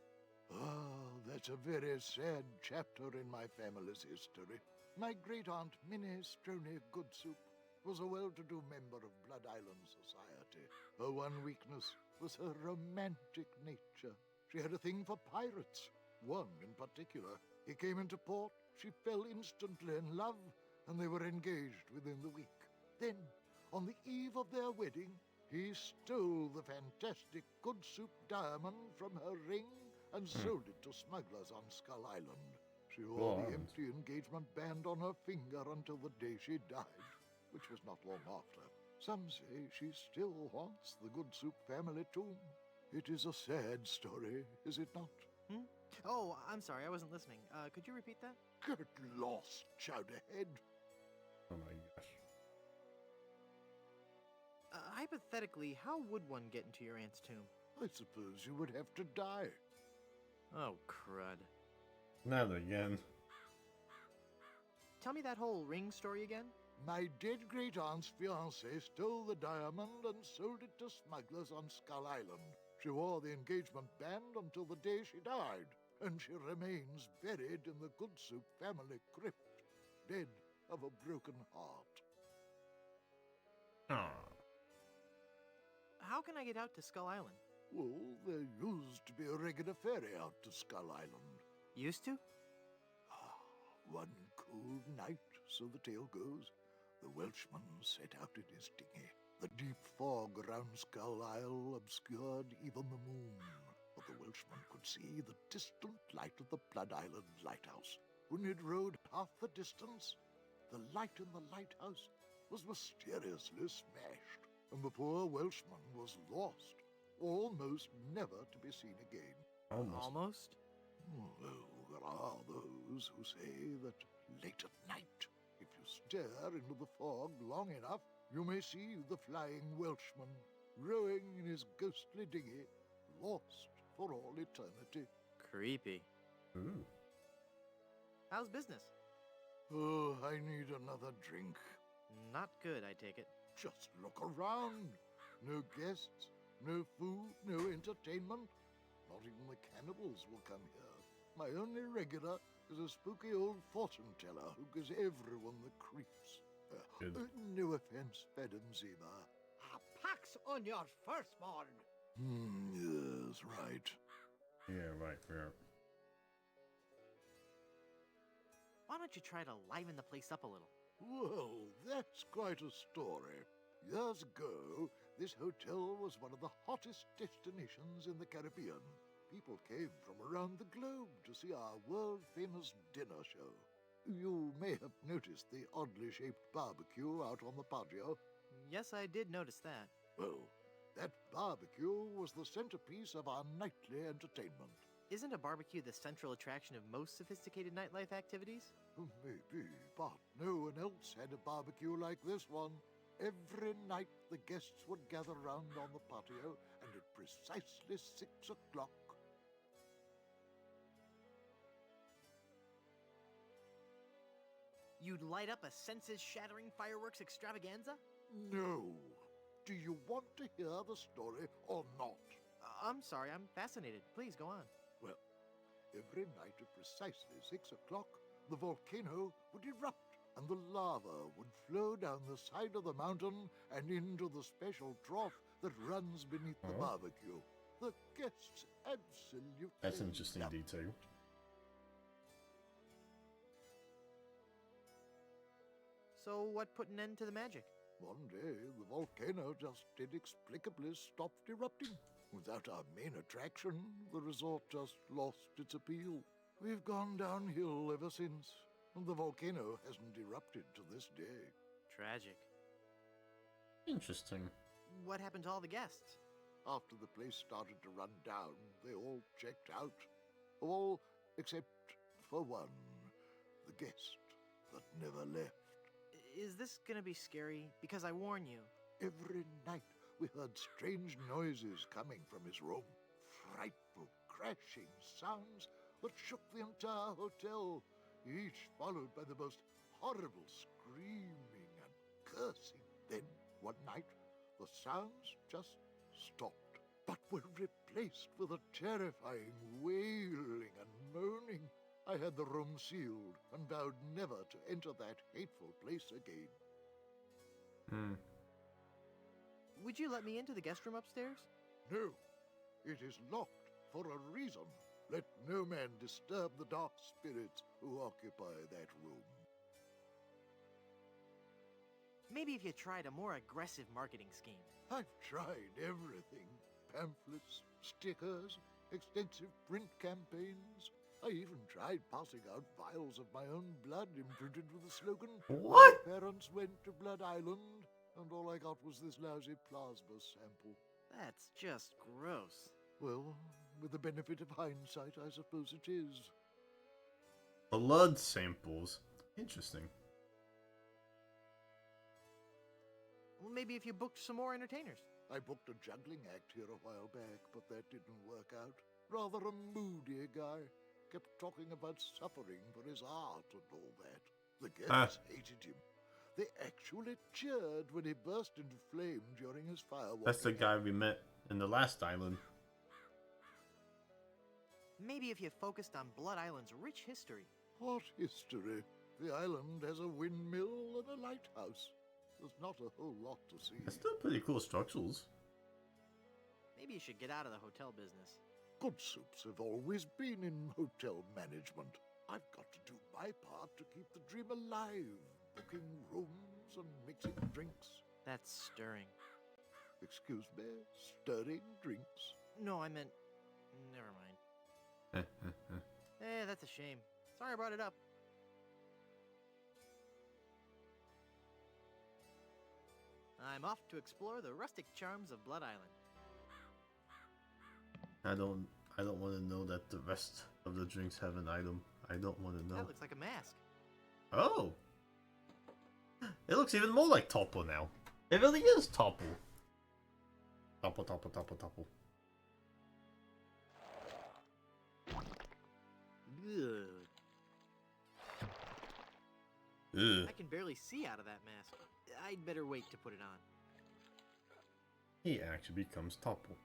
Oh, that's a very sad chapter in my family's history. My great-aunt Minnie Stroney Good Soup was a well-to-do member of Blood Island society. Her one weakness was her romantic nature. She had a thing for pirates, one in particular. He came into port, she fell instantly in love, and they were engaged within the week. Then, on the eve of their wedding, he stole the fantastic Good Soup diamond from her ring and sold it to smugglers on Skull Island. She wore the empty engagement band on her finger until the day she died, which was not long after. Some say she still haunts the Good Soup family tomb. It is a sad story, is it not? Oh, I'm sorry, I wasn't listening. Could you repeat that? Get lost, Chowderhead. Oh my gosh. Hypothetically, how would one get into your aunt's tomb? I suppose you would have to die. Oh, crud. Not again. Tell me that whole ring story again? My dead great-aunt's fiancé stole the diamond and sold it to smugglers on Skull Island. She wore the engagement band until the day she died, and she remains buried in the Good Soup family crypt, dead of a broken heart. Aw. How can I get out to Skull Island? Well, there used to be a regular ferry out to Skull Island. Used to? One cold night, so the tale goes, the Welshman set out in his dinghy. The deep fog around Skull Isle obscured even the moon, but the Welshman could see the distant light of the Blood Island lighthouse. When it rowed half the distance, the light in the lighthouse was mysteriously smashed, and the poor Welshman was lost, almost never to be seen again. Almost? Well, there are those who say that late at night, if you stare into the fog long enough, you may see the flying Welshman rowing in his ghostly dinghy, lost for all eternity. Creepy. Ooh. How's business? Oh, I need another drink. Not good, I take it. Just look around. No guests, no food, no entertainment. Not even the cannibals will come here. My only regular is a spooky old fortune teller who gives everyone the creeps. Good. No offense, Madam Zima. A pax on your firstborn. Yes, right. Yeah, right, yeah. Why don't you try to liven the place up a little? Well, that's quite a story. Years ago, this hotel was one of the hottest destinations in the Caribbean. People came from around the globe to see our world-famous dinner show. You may have noticed the oddly shaped barbecue out on the patio. Yes, I did notice that. Well, That barbecue was the centerpiece of our nightly entertainment. Isn't a barbecue the central attraction of most sophisticated nightlife activities? Maybe, but no one else had a barbecue like this one. Every night the guests would gather round on the patio, and at precisely 6 o'clock. You'd light up a senses-shattering fireworks extravaganza? No. Do you want to hear the story or not? I'm sorry, I'm fascinated. Please, go on. Well, every night at precisely 6 o'clock, the volcano would erupt, and the lava would flow down the side of the mountain and into the special trough that runs beneath the barbecue. The guests absolutely That's an interesting loved detail. So what put an end to the magic? One day, the volcano just inexplicably stopped erupting. Without our main attraction, the resort just lost its appeal. We've gone downhill ever since, and the volcano hasn't erupted to this day. Tragic. Interesting. What happened to all the guests? After the place started to run down, they all checked out. All except for one, the guest that never left. Is this gonna be scary? Because I warn you. Every night we heard strange noises coming from his room. Frightful, crashing sounds that shook the entire hotel, each followed by the most horrible screaming and cursing. Then, one night, the sounds just stopped, but were replaced with a terrifying wailing and moaning. I had the room sealed and vowed never to enter that hateful place again. Would you let me into the guest room upstairs? No, it is locked for a reason. Let no man disturb the dark spirits who occupy that room. Maybe if you tried a more aggressive marketing scheme. I've tried everything. Pamphlets, stickers, extensive print campaigns. I even tried passing out vials of my own blood imprinted with the slogan, What? "My parents went to Blood Island," and all I got was this lousy plasma sample. That's just gross. Well, with the benefit of hindsight, I suppose it is. Blood samples. Interesting. Well, maybe if you booked some more entertainers. I booked a juggling act here a while back, but that didn't work out. Rather a moody guy. Kept talking about suffering for his art and all that. The guests hated him. They actually cheered when he burst into flame during his fireworks. That's the guy we met in the last island. Maybe if you focused on Blood Island's rich history. What history? The island has a windmill and a lighthouse. There's not a whole lot to see. That's still pretty cool structures. Maybe you should get out of the hotel business. Good Soups have always been in hotel management. I've got to do my part to keep the dream alive, booking rooms and mixing drinks. That's stirring. Excuse me, stirring drinks. No, I meant... Never mind. That's a shame. Sorry I brought it up. I'm off to explore the rustic charms of Blood Island. I don't want to know that the rest of the drinks have an item. I don't want to know. That looks like a mask. Oh! It looks even more like Topple now. It really is Topple. Topple, Topple, Topple, Topple. Ugh. Ugh. I can barely see out of that mask. I'd better wait to put it on. He actually becomes Topple.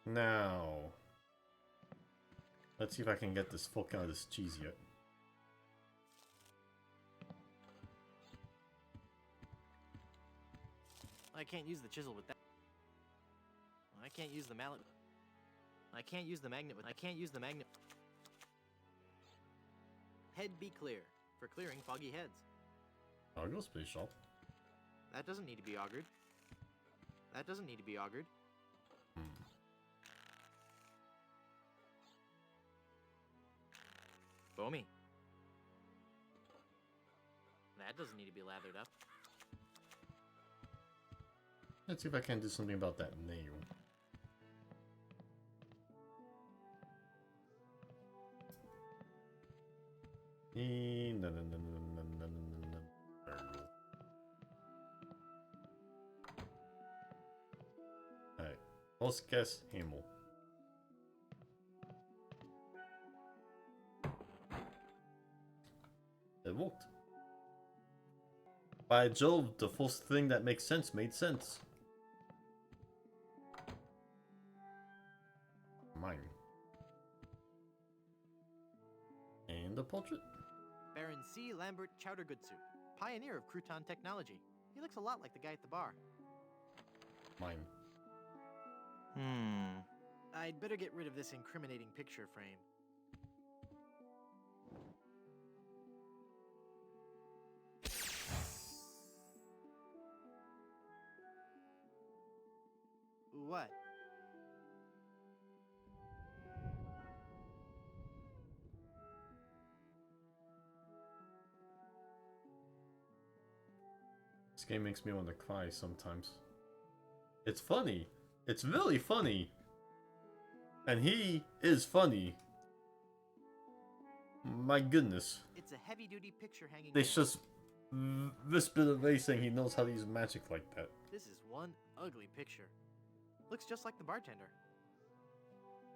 Now, let's see if I can get this fuck out of this cheese yet. I can't use the chisel with that. I can't use the mallet. I can't use the magnet with. I can't use the magnet. Head be clear for clearing foggy heads. I'll go space shop. That doesn't need to be augured. That doesn't need to be augured. Foamy. That doesn't need to be lathered up. Let's see if I can do something about that nail. No, no, no, no, no, no, no, no, no. There we go. Alright. Oscas Himmel. It worked. By Jove, the first thing that makes sense made sense. Mine. And the portrait. Baron C. Lambert Chowdergoodsup, pioneer of crouton technology. He looks a lot like the guy at the bar. Mine. I'd better get rid of this incriminating picture frame. What? This game makes me want to cry sometimes. It's funny. It's really funny. And he is funny. My goodness. It's a heavy-duty picture hanging. It's there. just this bit of racing, he knows how to use magic like that. This is one ugly picture. Looks just like the bartender.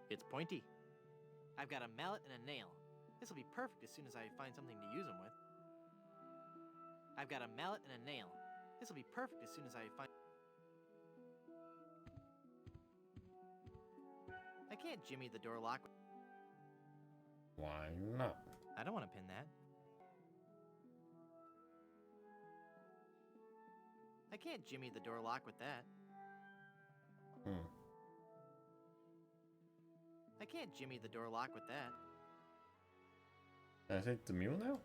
It's pointy. I've got a mallet and a nail. This will be perfect as soon as I find something to use them with. I've got a mallet and a nail. This will be perfect as soon as I find... I can't jimmy the door lock. Why not? I don't want to pin that. I can't jimmy the door lock with that. I can't jimmy the door lock with that. Can I take the mule now?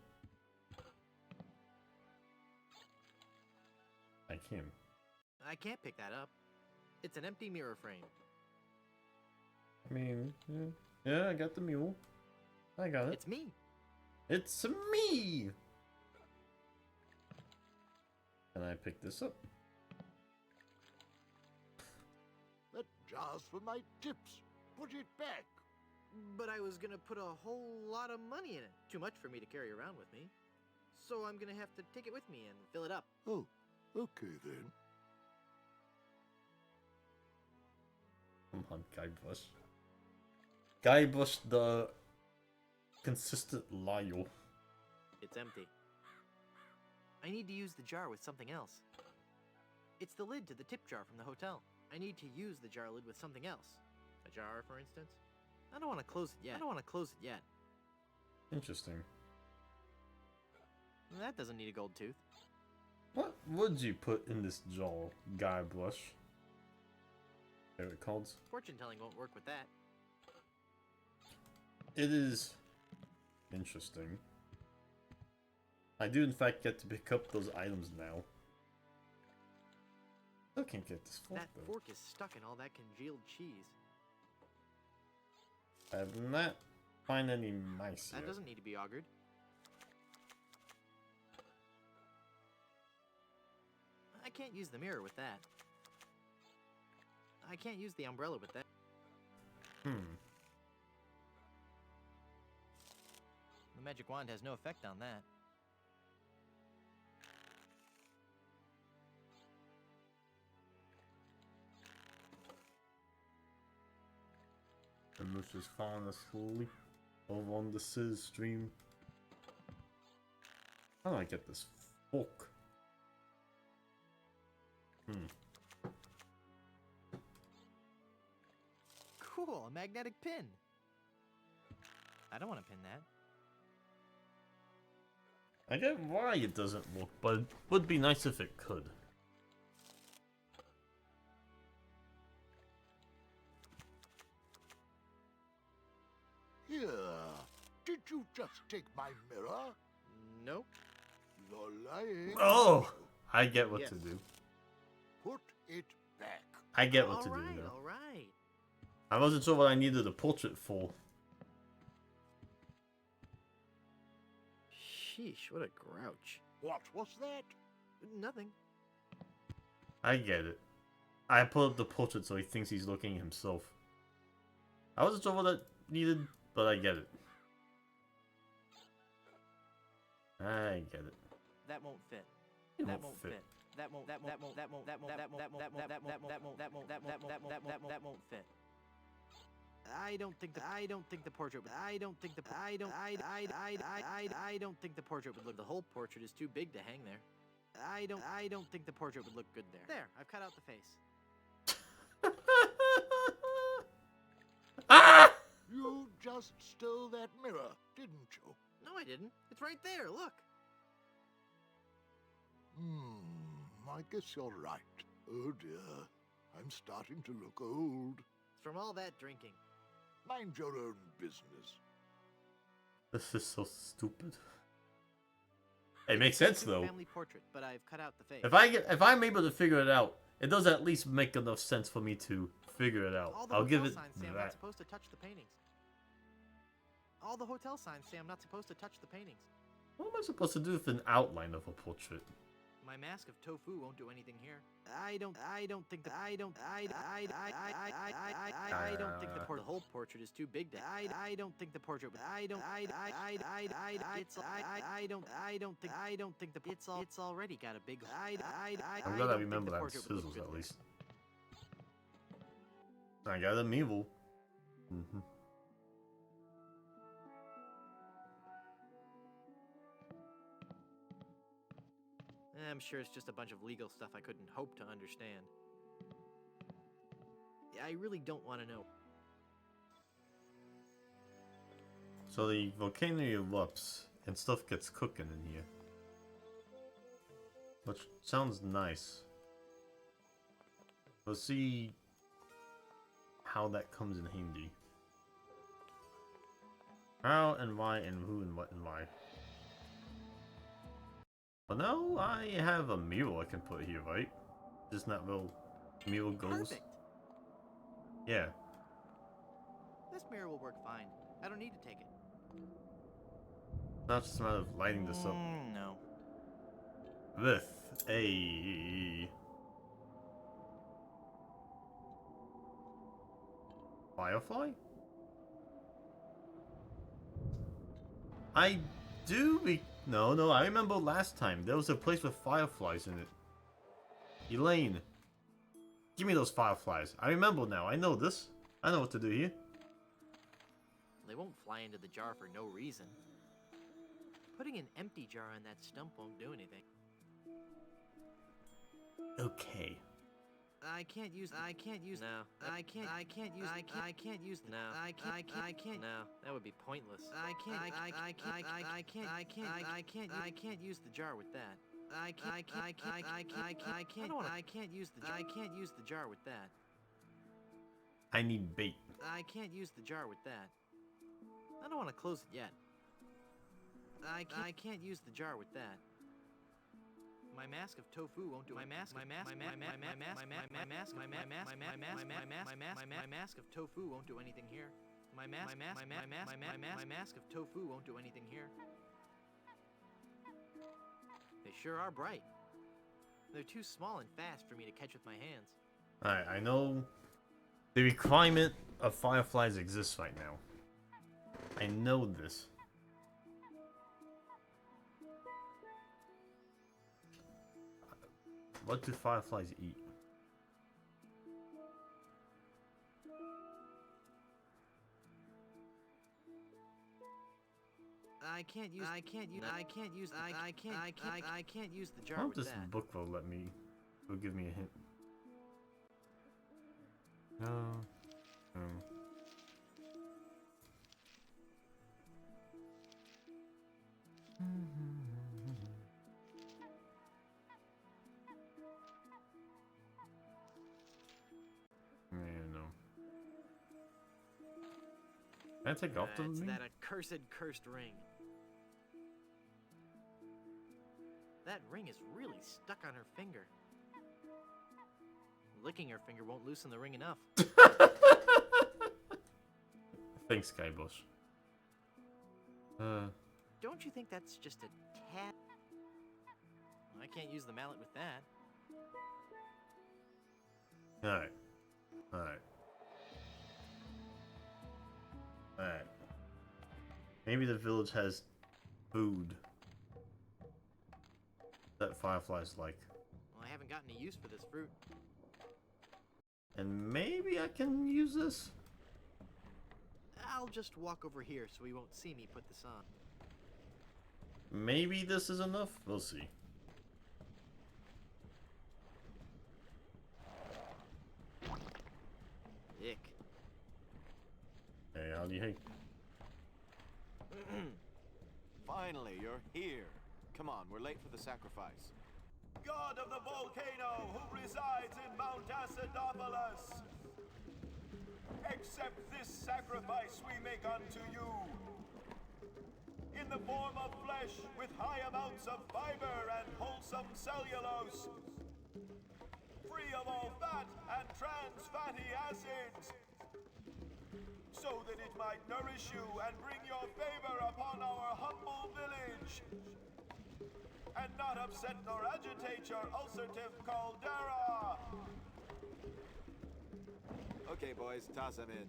I can. I can't pick that up. It's an empty mirror frame. I mean, yeah, I got the mule. I got it. It's me. It's me! Can I pick this up? That jar's for my tips. Put it back. But I was gonna put a whole lot of money in it. Too much for me to carry around with me. So I'm gonna have to take it with me and fill it up. Oh, okay then. Come on, Guybrush. Guybrush the consistent liar. It's empty. I need to use the jar with something else. It's the lid to the tip jar from the hotel. I need to use the jar lid with something else. A jar, for instance. I don't want to close it yet. Interesting. That doesn't need a gold tooth. What would you put in this jar, Guybrush? Favorite cards? Fortune telling won't work with that. It is interesting. I do in fact get to pick up those items now. Still can't get this fork That though. fork is stuck in all that congealed cheese. I have not find any mice That yet. doesn't need to be augured. I can't use the mirror with that. I can't use the umbrella with that. Hmm. The magic wand has no effect on that. The moose is falling asleep over on the Sizz stream. How do I get this fork? Cool, a magnetic pin. I don't want to pin that. I get why it doesn't work, but it would be nice if it could. Here, did you just take my mirror? Nope. You're lying. Oh! I get what Yes. to do. Put it back. I get what to Alright, do now. alright. I wasn't sure what I needed a portrait for. Sheesh, what a grouch. What was that? Nothing. I get it. I put up the portrait so he thinks he's looking at himself. I wasn't sure what that needed, but I get it. I get it. That won't fit. It That won't won't fit. fit. That won't fit. I don't think the portrait would look. The whole portrait is too big to hang there. I don't think the portrait would look good there. There, I've cut out the face. Ah! You just stole that mirror, didn't you? No, I didn't. It's right there. Look. I guess you're right. Oh dear, I'm starting to look old. It's from all that drinking. Mind your own business. This is so stupid. It makes sense though. Family portrait, but I've cut out the face. If I'm able to figure it out, it does at least make enough sense for me to figure it out. All the I'll give hotel it signs say I'm not that. supposed to touch the paintings. All the hotel signs say I'm not supposed to touch the paintings. What am I supposed to do with an outline of a portrait? My mask of tofu won't do anything here. I don't think the whole portrait is too big to. I don't think the portrait. It's already got a big. I'm glad I remember that sizzles at least. I got an evil. I'm sure it's just a bunch of legal stuff I couldn't hope to understand. I really don't want to know. So the volcano erupts and stuff gets cooking in here. Which sounds nice. Let's see how that comes in handy. How and why and who and what and why. Well, now I have a mural I can put here, right? Just that little mural goes. Perfect. Yeah. This mirror will work fine. I don't need to take it. Not just a matter of lighting this up No. with a firefly. I do. No, I remember last time there was a place with fireflies in it. Elaine, give me those fireflies. I remember now. I know this. I know what to do here. They won't fly into the jar for no reason. Putting an empty jar on that stump won't do anything. Okay. I can't use. No. I can't use. No. That would be pointless. I can't use the jar with that. I can't use the jar with that. I need bait. I can't use the jar with that. I don't want to close it yet. I can't use the jar with that. My mask of tofu won't do. My mask of tofu won't do anything here. My mask of tofu won't do anything here. They sure are bright. They're too small and fast for me to catch with my hands. Alright, I know the requirement of fireflies exists right now. I know this. What do fireflies eat? I can't use the jar I hope with this that. book will give me a hint. No. No. Yeah, no. Can I take off the It's ring? that accursed cursed ring. That ring is really stuck on her finger. Licking her finger won't loosen the ring enough. Thanks, Skybush. Don't you think that's just a tad? I can't use the mallet with that. Alright. Alright. Alright. Maybe the village has food that fireflies like. Well, I haven't gotten any use for this fruit. And maybe I can use this? I'll just walk over here so he won't see me put this on. Maybe this is enough? We'll see. Ick. Hey, howdy, hey. Finally, you're here. Come on, we're late for the sacrifice. God of the volcano who resides in Mount Acidopolis, accept this sacrifice we make unto you. In the form of flesh with high amounts of fiber and wholesome cellulose, free of all fat and trans fatty acids, so that it might nourish you and bring your favor upon our humble village, and not upset nor agitate your ulcerative caldera. Okay, boys, toss him in.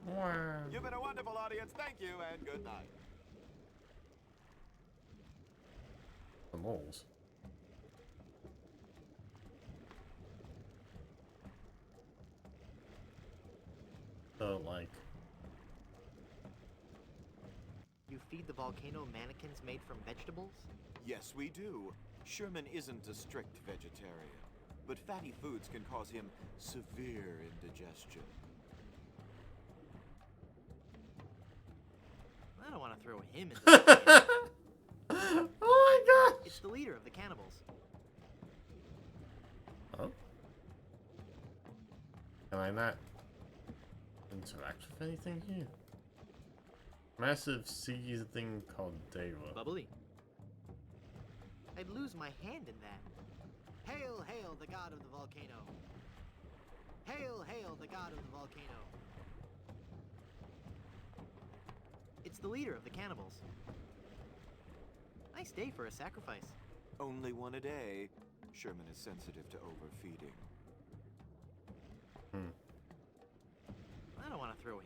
Wow. You've been a wonderful audience. Thank you, and good night. The moles. So, like, You feed the volcano mannequins made from vegetables? Yes, we do. Sherman isn't a strict vegetarian, but fatty foods can cause him severe indigestion. I don't want to throw him in the volcano. oh my It's the leader of the cannibals. gosh! Oh? Can I not interact with anything here? Massive sea thing called Deva. Bubbly. I'd lose my hand in that. Hail, hail, the god of the volcano. Hail, hail, the god of the volcano. It's the leader of the cannibals. Nice day for a sacrifice. Only one a day. Sherman is sensitive to overfeeding. I don't want to throw him.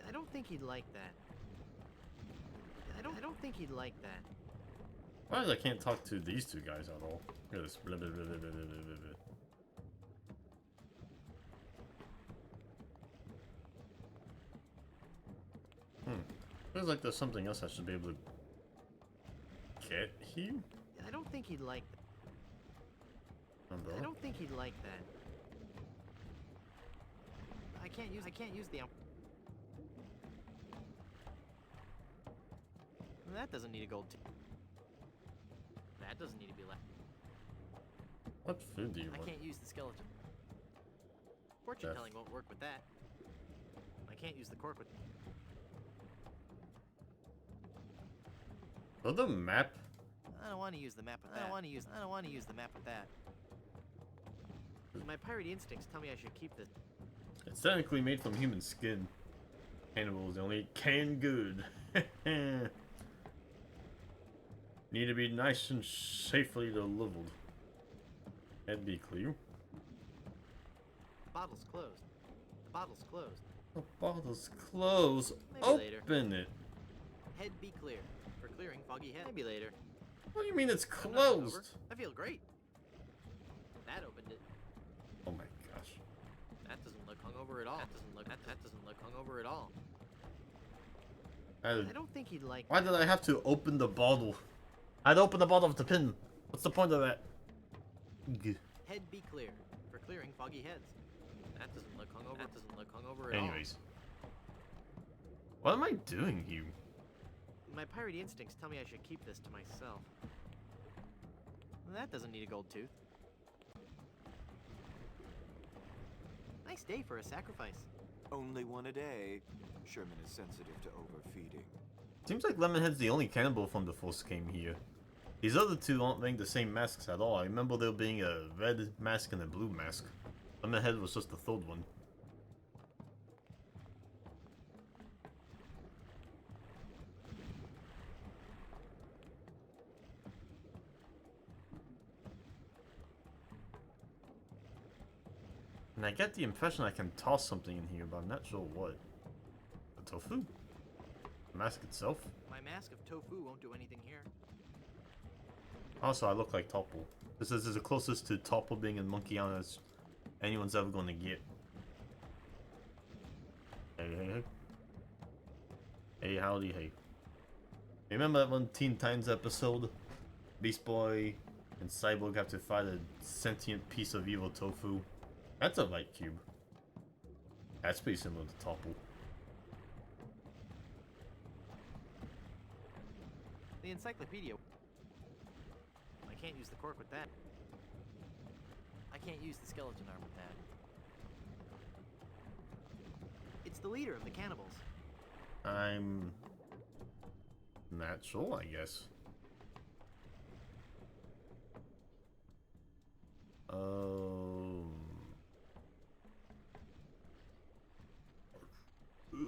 I don't think he'd like that. I don't think he'd like that. Why I can't talk to these two guys at all? Look at this. Blah, blah, blah, blah, blah, blah, blah. Feels like there's something else I should be able to get here. I don't think he'd like that. Umbrella? I don't think he'd like that. I can't use the That doesn't need a gold tooth. That doesn't need to be left. What food do you I want? can't use the skeleton. Fortune telling won't work with that. I can't use the cork with. Oh, the map? I don't want to use the map with that. I don't want to use the map with that. My pirate instincts tell me I should keep this. It's technically made from human skin. Cannibals only eat canned good. Need to be nice and safely delivered. That'd be clear. Bottle's closed. The bottle's closed. The bottle's closed. Maybe later. Open it. Head be clear. For clearing foggy head. Maybe later. What do you mean it's I'm not hungover. closed? I feel great. That opened it. Oh my gosh. That doesn't look hungover at all. That doesn't look hungover at all. I I don't think he'd like. Why did I have to open the bottle? I'd open the bottle of the pin. What's the point of that? Head be clear. For clearing foggy heads. That doesn't look hungover. That doesn't look hungover at all. Anyways. What am I doing here? My pirate instincts tell me I should keep this to myself. That doesn't need a gold tooth. Nice day for a sacrifice. Only one a day. Sherman is sensitive to overfeeding. Seems like Lemonhead's the only cannibal from the first game here. These other two aren't wearing the same masks at all. I remember there being a red mask and a blue mask. Lemonhead was just the third one. And I get the impression I can toss something in here, but I'm not sure what. The tofu? The mask itself? My mask of tofu won't do anything here. Also, I look like Topple. This is the closest to Topple being in Monkey Island as anyone's ever going to get. Hey, hey, hey. Hey, howdy, hey. Remember that one Teen Titans episode? Beast Boy and Cyborg have to fight a sentient piece of evil tofu. That's a light cube. That's pretty similar to Topple. The encyclopedia. I can't use the cork with that. I can't use the skeleton arm with that. It's the leader of the cannibals. I'm not sure, I guess.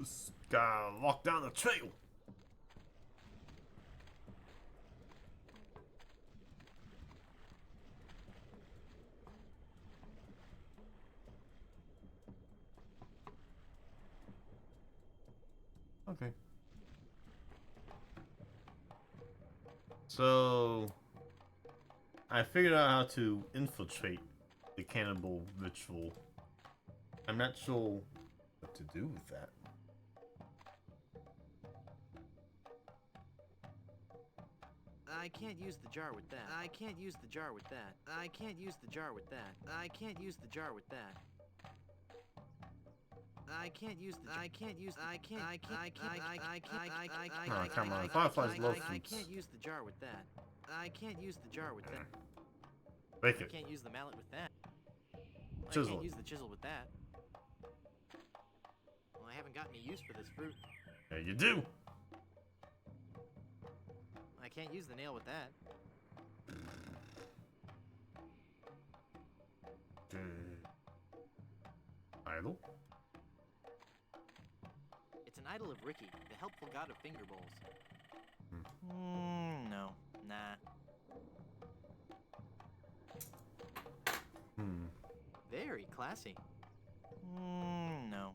This guy locked down the trail. Okay. So I figured out how to infiltrate the cannibal ritual. I'm not sure what to do with that. I can't use the jar with that. I can't use the jar with that. I can't use the jar with that. I can't use the jar with that. I can't use the I can't use I can't I can't I can't I can't Oh, come on, Fireflies love I fruits. can't use the jar with that. I can't use the jar with that. Break I it. can't use the mallet with that. I Chisel can't it. use the chisel with that. Well, I haven't got any use for this fruit. Yeah, you do. I can't use the nail with that. Idol. It's an idol of Ricky, the helpful god of finger bowls. No. Nah. Very classy. No.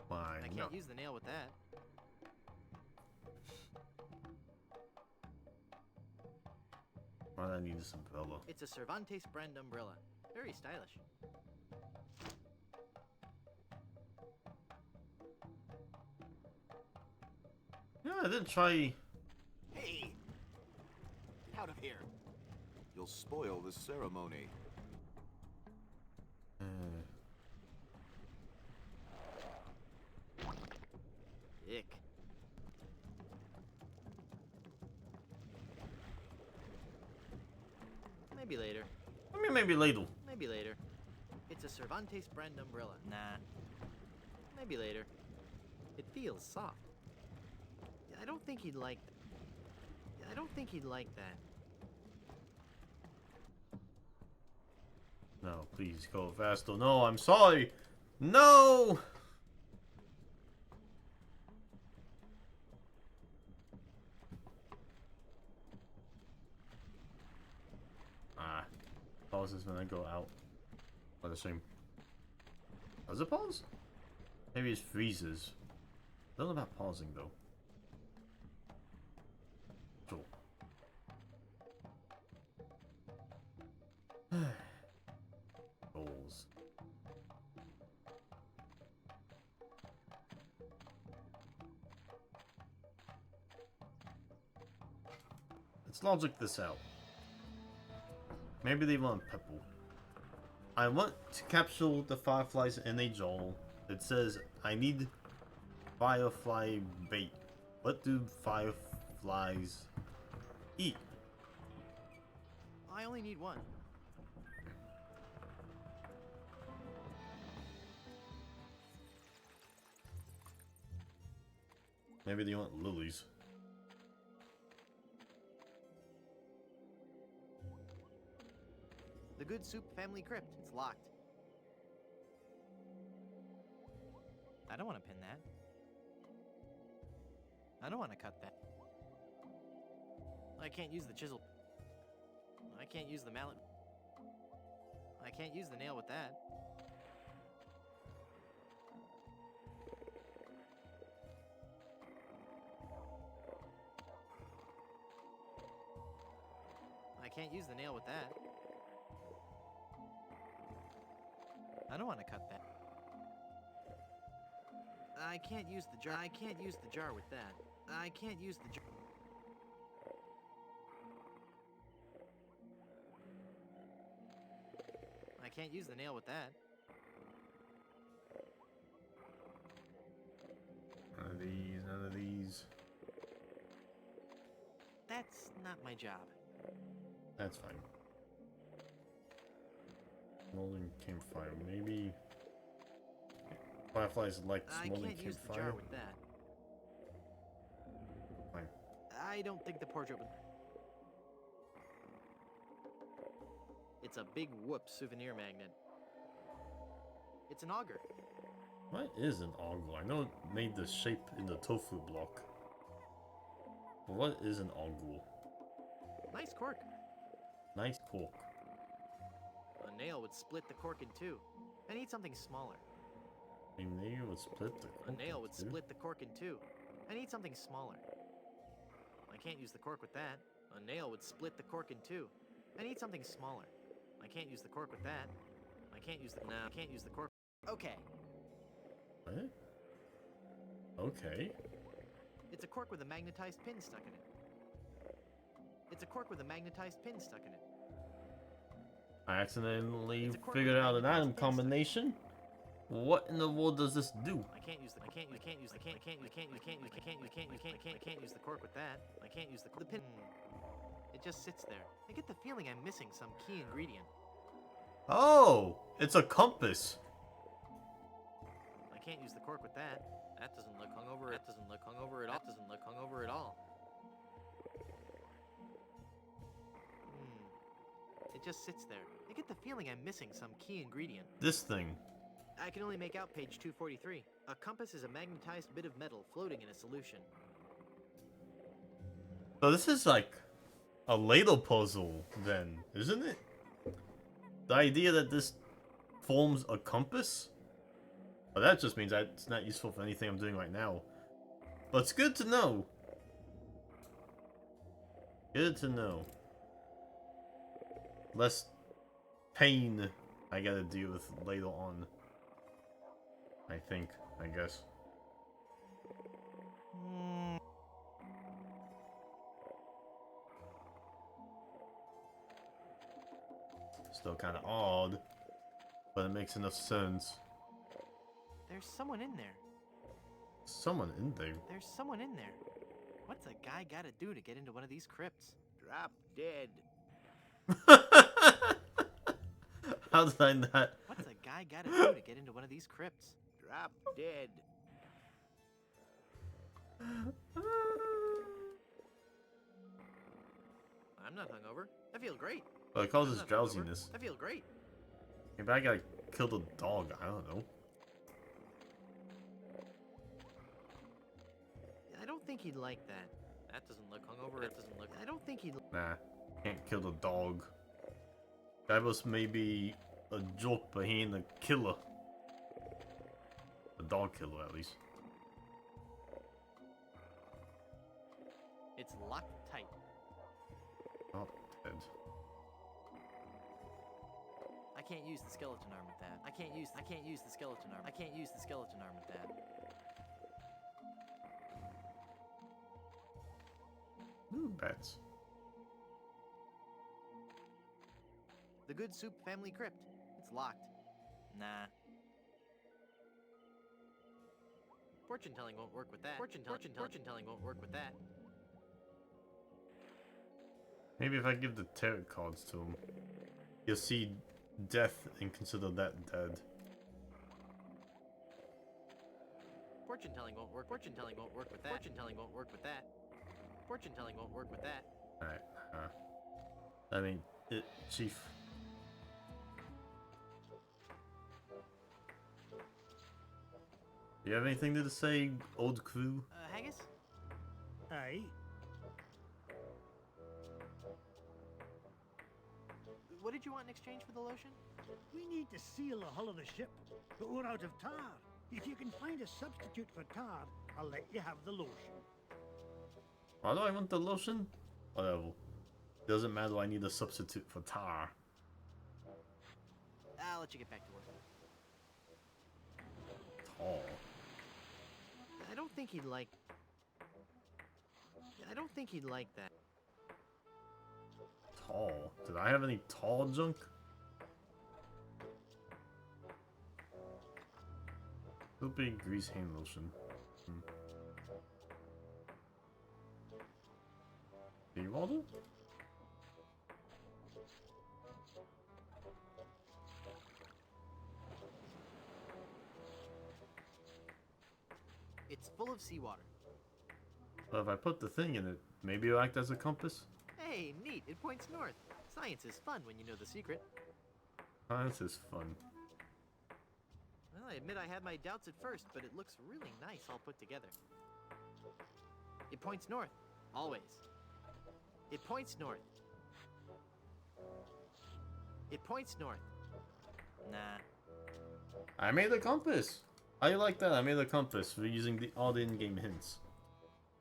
Why I no? can't use the nail with that. Why do I need this umbrella? It's a Cervantes brand umbrella. Very stylish. Yeah, I didn't try. Hey! Get out of here! You'll spoil the ceremony. Ick. Maybe later. I mean, maybe ladle. Maybe later. It's a Cervantes brand umbrella. Nah. Maybe later. It feels soft. I don't think he'd like I don't think he'd like that. No, please go faster. No, I'm sorry. No. Pauses when I go out. What a shame. Does it pause? Maybe it freezes. I don't know about pausing though. Cool. Goals. Let's logic this out. Maybe they want Pepple. I want to capture the fireflies in a jar. It says I need firefly bait. What do fireflies eat? I only need one. Maybe they want lilies. The Good Soup family crypt. It's locked. I don't want to pin that. I don't want to cut that. I can't use the chisel. I can't use the mallet. can't use the nail with that. I can't use the nail with that. I don't want to cut that. I can't use the jar. I can't use the jar with that. I can't use the jar. I can't use the nail with that. None of these, none of these. That's not my job. That's fine. Smoldering campfire, maybe. Fireflies like I smoldering can't use the campfire. jar with that. Fine. I don't think the portrait would. It's a big whoop souvenir magnet. It's an auger. What is an ogle? I know it made the shape in the tofu block. But what is an ogle? Nice cork. Nice cork. A nail would split the cork in two. I need something smaller. A nail would split the A cork. nail would in two? split the cork in two. I need something smaller. I can't use the cork with that. A nail would split the cork in two. I need something smaller. I can't use the cork with that. I can't use the. No, I can't use the cork. Okay. What? Okay. It's a cork with a magnetized pin stuck in it. It's a cork with a magnetized pin stuck in it. I accidentally It's a cork figured with out an magnetized item pin stuck in it. combination. What in the world does this do? I can't use the. I can't use. I can't use. I can't. I can't. I can't. I can't. I can't. I can't. I can't. I can't use the cork with that. I can't use the pin. It just sits there. I get the feeling I'm missing some key ingredient. Oh, it's a compass. I can't use the cork with that. That doesn't look hungover. That doesn't look hungover at all. That doesn't look hungover at all. It just sits there. I get the feeling I'm missing some key ingredient. This thing. I can only make out page 243. A compass is a magnetized bit of metal floating in a solution. So this is like a ladle puzzle then, isn't it? The idea that this forms a compass? Well, that just means that it's not useful for anything I'm doing right now. But it's good to know. Good to know. Less pain I gotta deal with later on. I think, I guess. Still kind of odd, but it makes enough sense. There's someone in there. Someone in there. There's someone in there. What's a guy gotta do to get into one of these crypts? Drop dead. How did I not? What's a guy gotta do to get into one of these crypts? Drop dead. I'm not hungover. I feel great. Well, it I'm causes not hungover. drowsiness. I feel great. Maybe I gotta kill the dog. I don't know. I don't think he'd like that. That doesn't look hungover. That doesn't look. I don't think he'd. Nah, can't kill the dog. That was maybe a joke, but he ain't a killer. A dog killer, at least. It's locked tight. Oh, dead. I can't use the skeleton arm with that. I can't use the skeleton arm. I can't use the skeleton arm with that. Ooh, bats. The Good Soup family crypt. It's locked. Nah. Fortune telling won't work with that. Fortune telling won't work with that. Maybe if I give the tarot cards to him, he'll see death and consider that dead. Fortune telling won't work. Fortune telling won't work with that. Fortune telling won't work with that. Fortune telling won't work with that. Alright, I mean, Chief. Do you have anything to say, old crew? Haggis? Aye. What did you want in exchange for the lotion? We need to seal the hull of the ship, but we're out of tar. If you can find a substitute for tar, I'll let you have the lotion. Why do I want the lotion? Whatever. Doesn't matter, I need a substitute for tar. I'll let you get back to work. Tar. I don't think he'd like... I don't think he'd like that. Tar. Did I have any tar junk? It'll be grease hand lotion. Seawater? It's full of seawater. But if I put the thing in it, maybe it'll act as a compass? Hey, neat. It points north. Science is fun when you know the secret. This is fun. Well, I admit I had my doubts at first, but it looks really nice all put together. It points north. Always. It points north. It points north. Nah. I made a compass! How you like that? I made a compass for using all the in-game hints.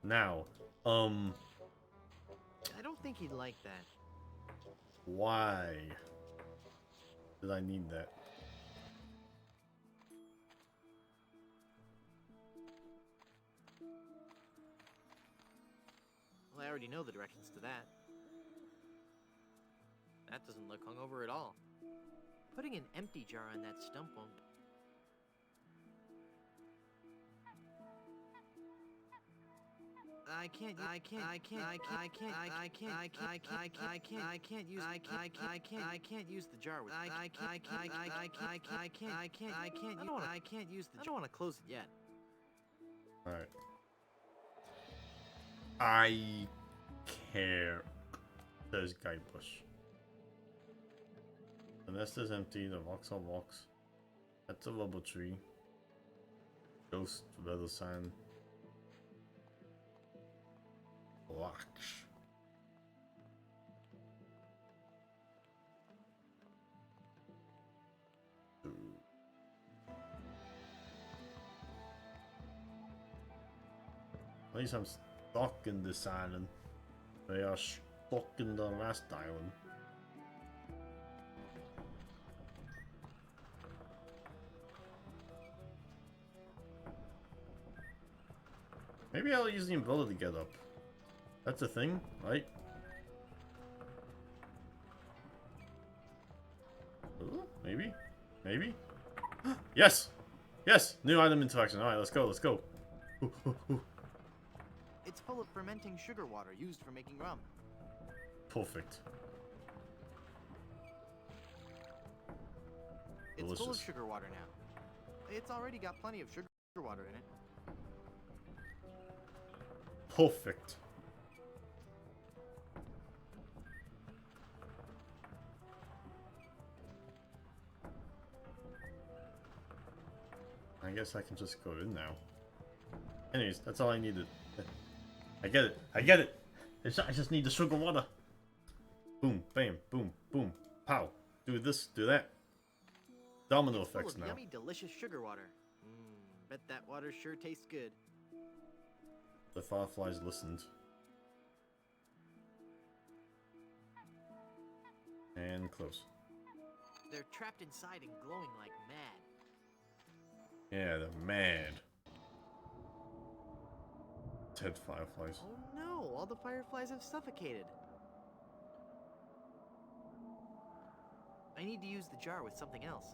Now, I don't think he'd like that. why did I need that? Well, I already know the directions to that. That doesn't look hungover at all. Putting an empty jar on that stump won't... I can't use the jar with... I don't want to close it yet. Alright. I care. Says Guidebush. The nest is empty, the rocks are rocks. That's a rubber tree. Ghost, weather sign. Rocks. At least I'm stuck in this island. They are stuck in the last island. Maybe I'll use the umbrella to get up. That's a thing, right? Ooh, maybe? Maybe? Yes! Yes! New item interaction. Alright, let's go, let's go. Ooh, ooh, ooh. It's full of fermenting sugar water used for making rum. Perfect. It's full of Delicious. sugar water now. It's already got plenty of sugar water in it. Perfect. I guess I can just go in now. Anyways, that's all I needed. I get it. I get it. I just need the sugar water. Boom, bam, boom, boom, pow. Do this, do that. Domino It's full effects of now. yummy, delicious sugar water. Bet that water sure tastes good. The fireflies listened. And close. They're trapped inside and glowing like mad. Yeah, they're mad. Dead fireflies. Oh no, all the fireflies have suffocated. I need to use the jar with something else.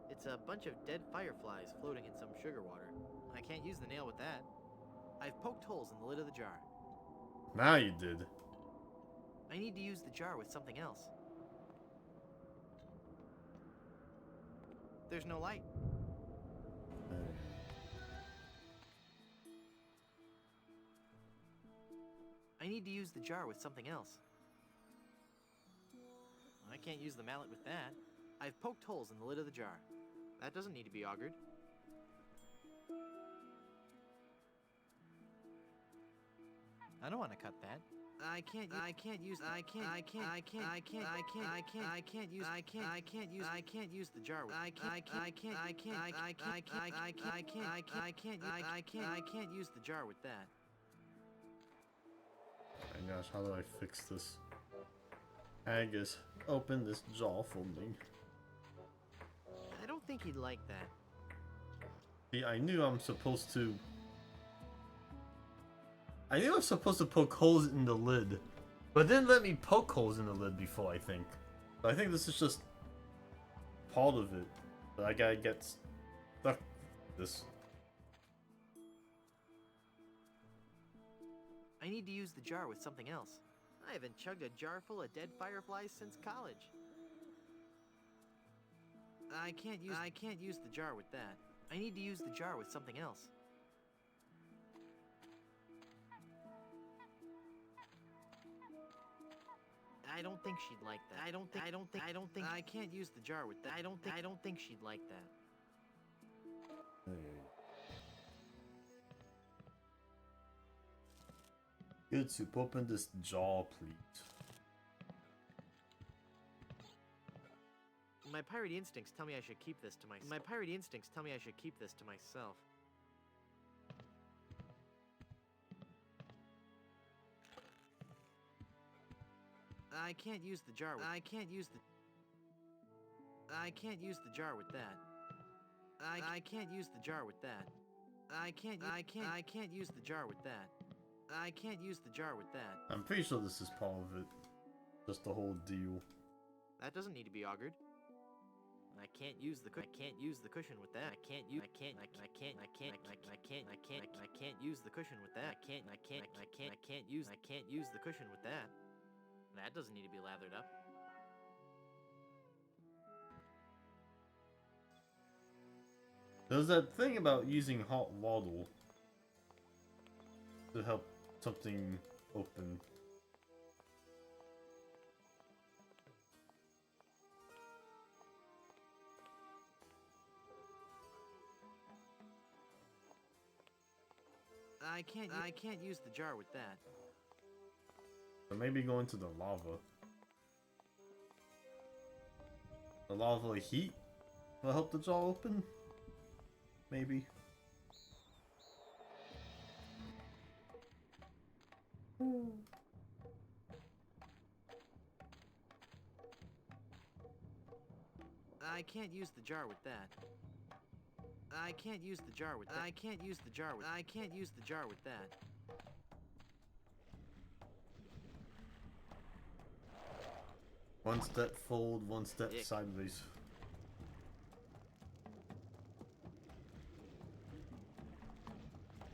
It's a bunch of dead fireflies floating in some sugar water. I can't use the nail with that. I've poked holes in the lid of the jar. Now you did. I need to use the jar with something else. There's no light. I need to use the jar with something else. I can't use the mallet with that. I've poked holes in the lid of the jar. That doesn't need to be augured. I don't want to cut that. I can't use the jar with I can't use the jar with that. Oh my gosh, how do I fix this? Angus, open this jar for me. I don't think he'd like that. See, I knew I'm supposed to poke holes in the lid, but it didn't let me poke holes in the lid before, I think. So I think this is just part of it, but I gotta get stuck with this. I need to use the jar with something else. I haven't chugged a jar full of dead fireflies since college. I can't use the jar with that. I need to use the jar with something else. I don't think she'd like that. I don't think I can't use the jar with that. I don't think she'd like that. Good soup, open this jar, please. My pirate instincts tell me I should keep this to myself. I can't use the jar with I can't use the jar with that. I can't use the jar with that. I can't use the jar with that. I can't use the jar with that. I'm pretty sure this is part of it. Just the whole deal. That doesn't need to be augured. I can't use the cushion with that. I can't use the cushion with that. I can't use the cushion with that. That doesn't need to be lathered up. There's that thing about using hot water to help something open. I can't use the jar with that. So maybe go into the lava. The lava heat will help the jar open? Maybe. I can't use the jar with that. I can't use the jar with that. I can't use the jar with that. One step forward, one step sideways.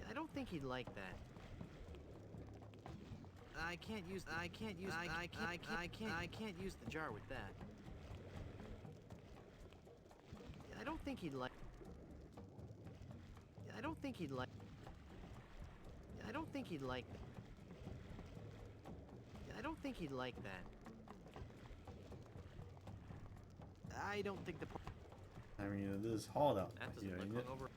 I don't think he'd like that. I can't use the jar with that. I don't think he'd like I don't think he'd like that. I don't think the I mean, it is hot out that here, doesn't ain't look it? over.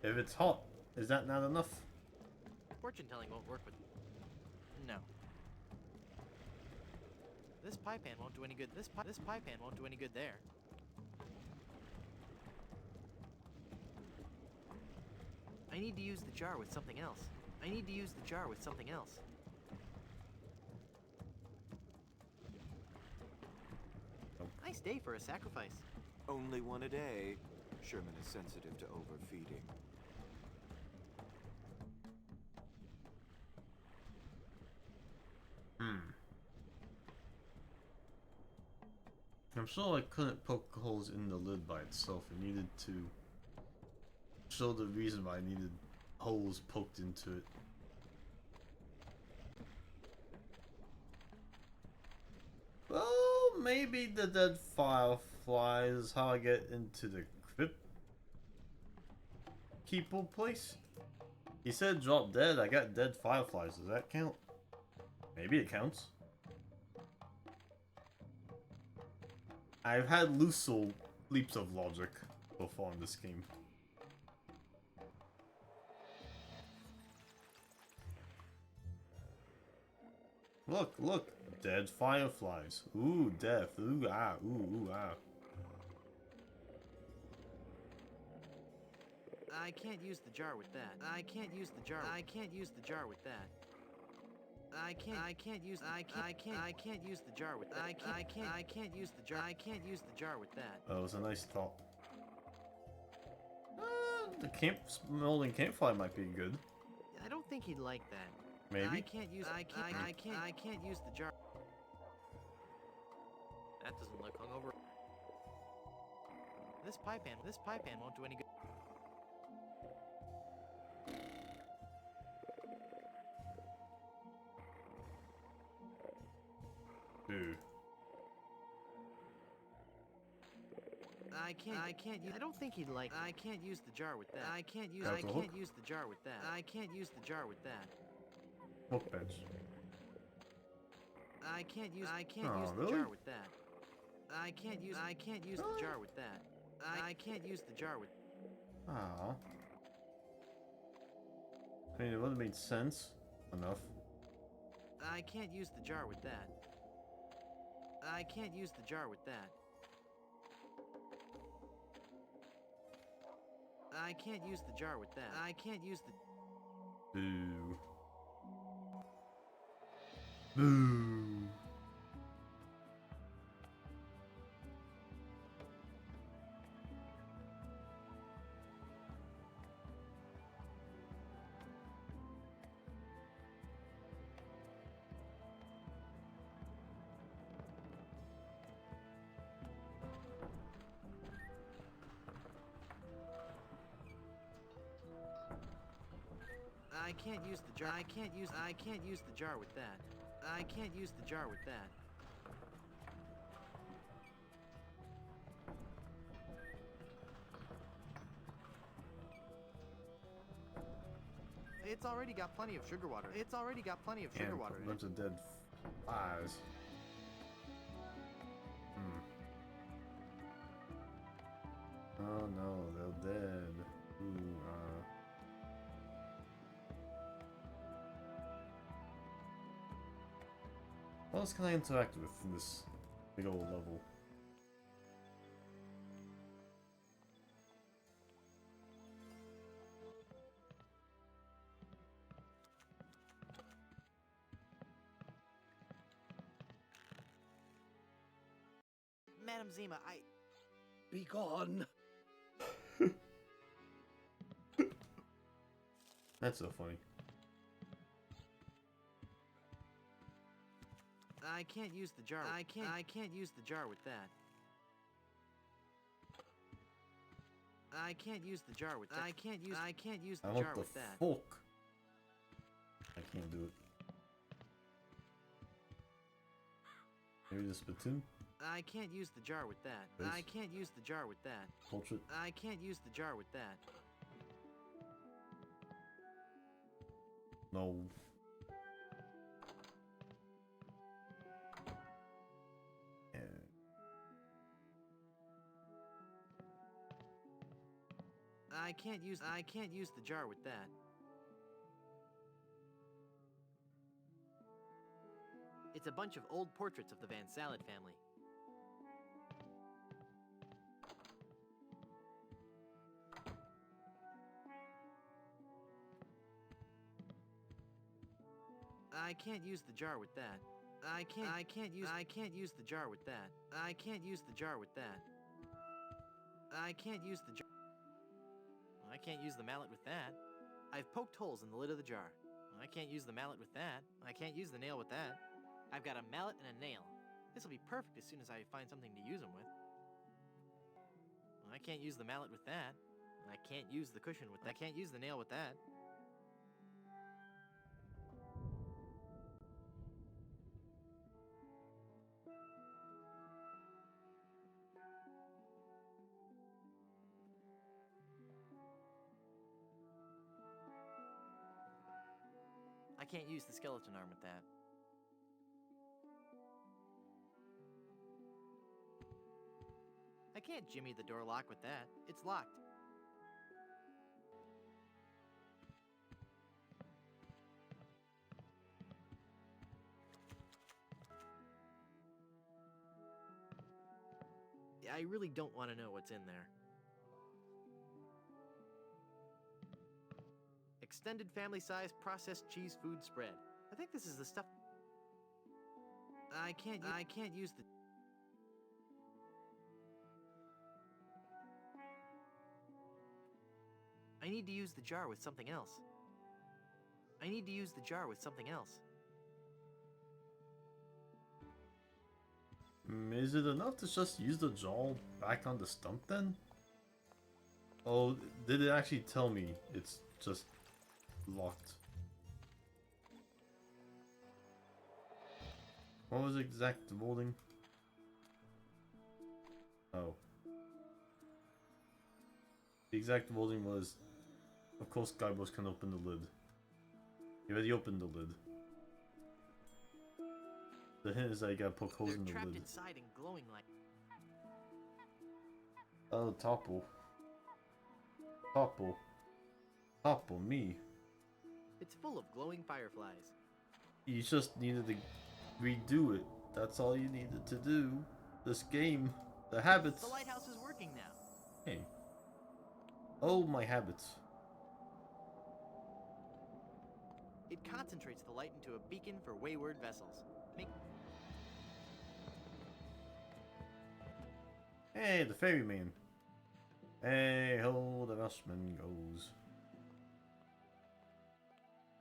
If it's hot, is that not enough? Fortune telling won't work with. No. This pie pan won't do any good. This pie pan won't do any good there. I need to use the jar with something else. Nice day for a sacrifice. Only one a day. Sherman is sensitive to overfeeding. I'm sure I couldn't poke holes in the lid by itself. It needed to show the reason why I needed holes poked into it. Well, maybe the dead firefly is how I get into the crypt keeper place. He said drop dead. I got dead fireflies. Does that count? Maybe it counts. I've had loose leaps of logic before in this game. Look, look. Dead fireflies. Ooh, death. Ooh, ah. Ooh, ooh, ah. I can't use the jar with that. I can't use the jar. I can't use the jar with that. I can't use the jar with that. I can't use the jar. I can't use the jar with that. That was a nice thought. The smoldering campfire might be good. I don't think he'd like that. Maybe. I can't use the jar. That doesn't look hungover. This pie pan won't do any good. Ooh. I don't think he'd like. I can't use the jar with that. I can't use the jar with that. I can't use the jar with that. Workbench. I can't use Oh, the really? jar with that. I can't use the jar with that. I can't use the jar with. Ah. I mean, it would have made sense enough. I can't use the jar with that. I can't use the jar with that. I can't use the jar with that. I can't use the. Boo. Boo. I can't use the jar. I can't use the jar with that. I can't use the jar with that. It's already got plenty of sugar water. It's already got plenty of sugar And water a in it. bunch of dead flies. Oh no, they're dead. Ooh, What else can I interact with in this big old level? Madam Zima, Be gone. That's so funny. I can't use the jar. I can't use the jar with that. I can't use the jar with that. I can't use I the want jar the with that. fork. I can't do it. Maybe the spittoon? I can't use the jar with that. Please. I can't use the jar with that. Portrait? I can't use the jar with that. No. Yeah. I can't use the jar with that. It's a bunch of old portraits of the Van Salad family. I can't use the jar with that. I can't use the jar with that. I can't use the jar with that. I can't use the jar. I can't use the mallet with that. I've poked holes in the lid of the jar. I can't use the mallet with that. I can't use the nail with that. I've got a mallet and a nail. This will be perfect as soon as I find something to use them with. I can't use the mallet with that. I can't use the cushion with that. I can't use the nail with that. I can't use the skeleton arm with that. I can't jimmy the door lock with that. It's locked. I really don't want to know what's in there. Extended family size processed cheese food spread. I think this is the stuff. I can't use the. I need to use the jar with something else. I need to use the jar with something else. Is it enough to just use the jar back on the stump then? Oh, did it actually tell me it's just locked? What was the exact wording? Oh. The exact wording was, of course Guybrush can open the lid. He already opened the lid. The hint is that you gotta poke holes in the They're trapped lid. inside and glowing like. Oh, Topple. Topple. Topple, me. It's full of glowing fireflies. You just needed to redo it. That's all you needed to do. This game. The habits. The lighthouse is working now. Hey. Oh, my habits. It concentrates the light into a beacon for wayward vessels. Hey, the ferryman. Hey, ho, the Welshman goes.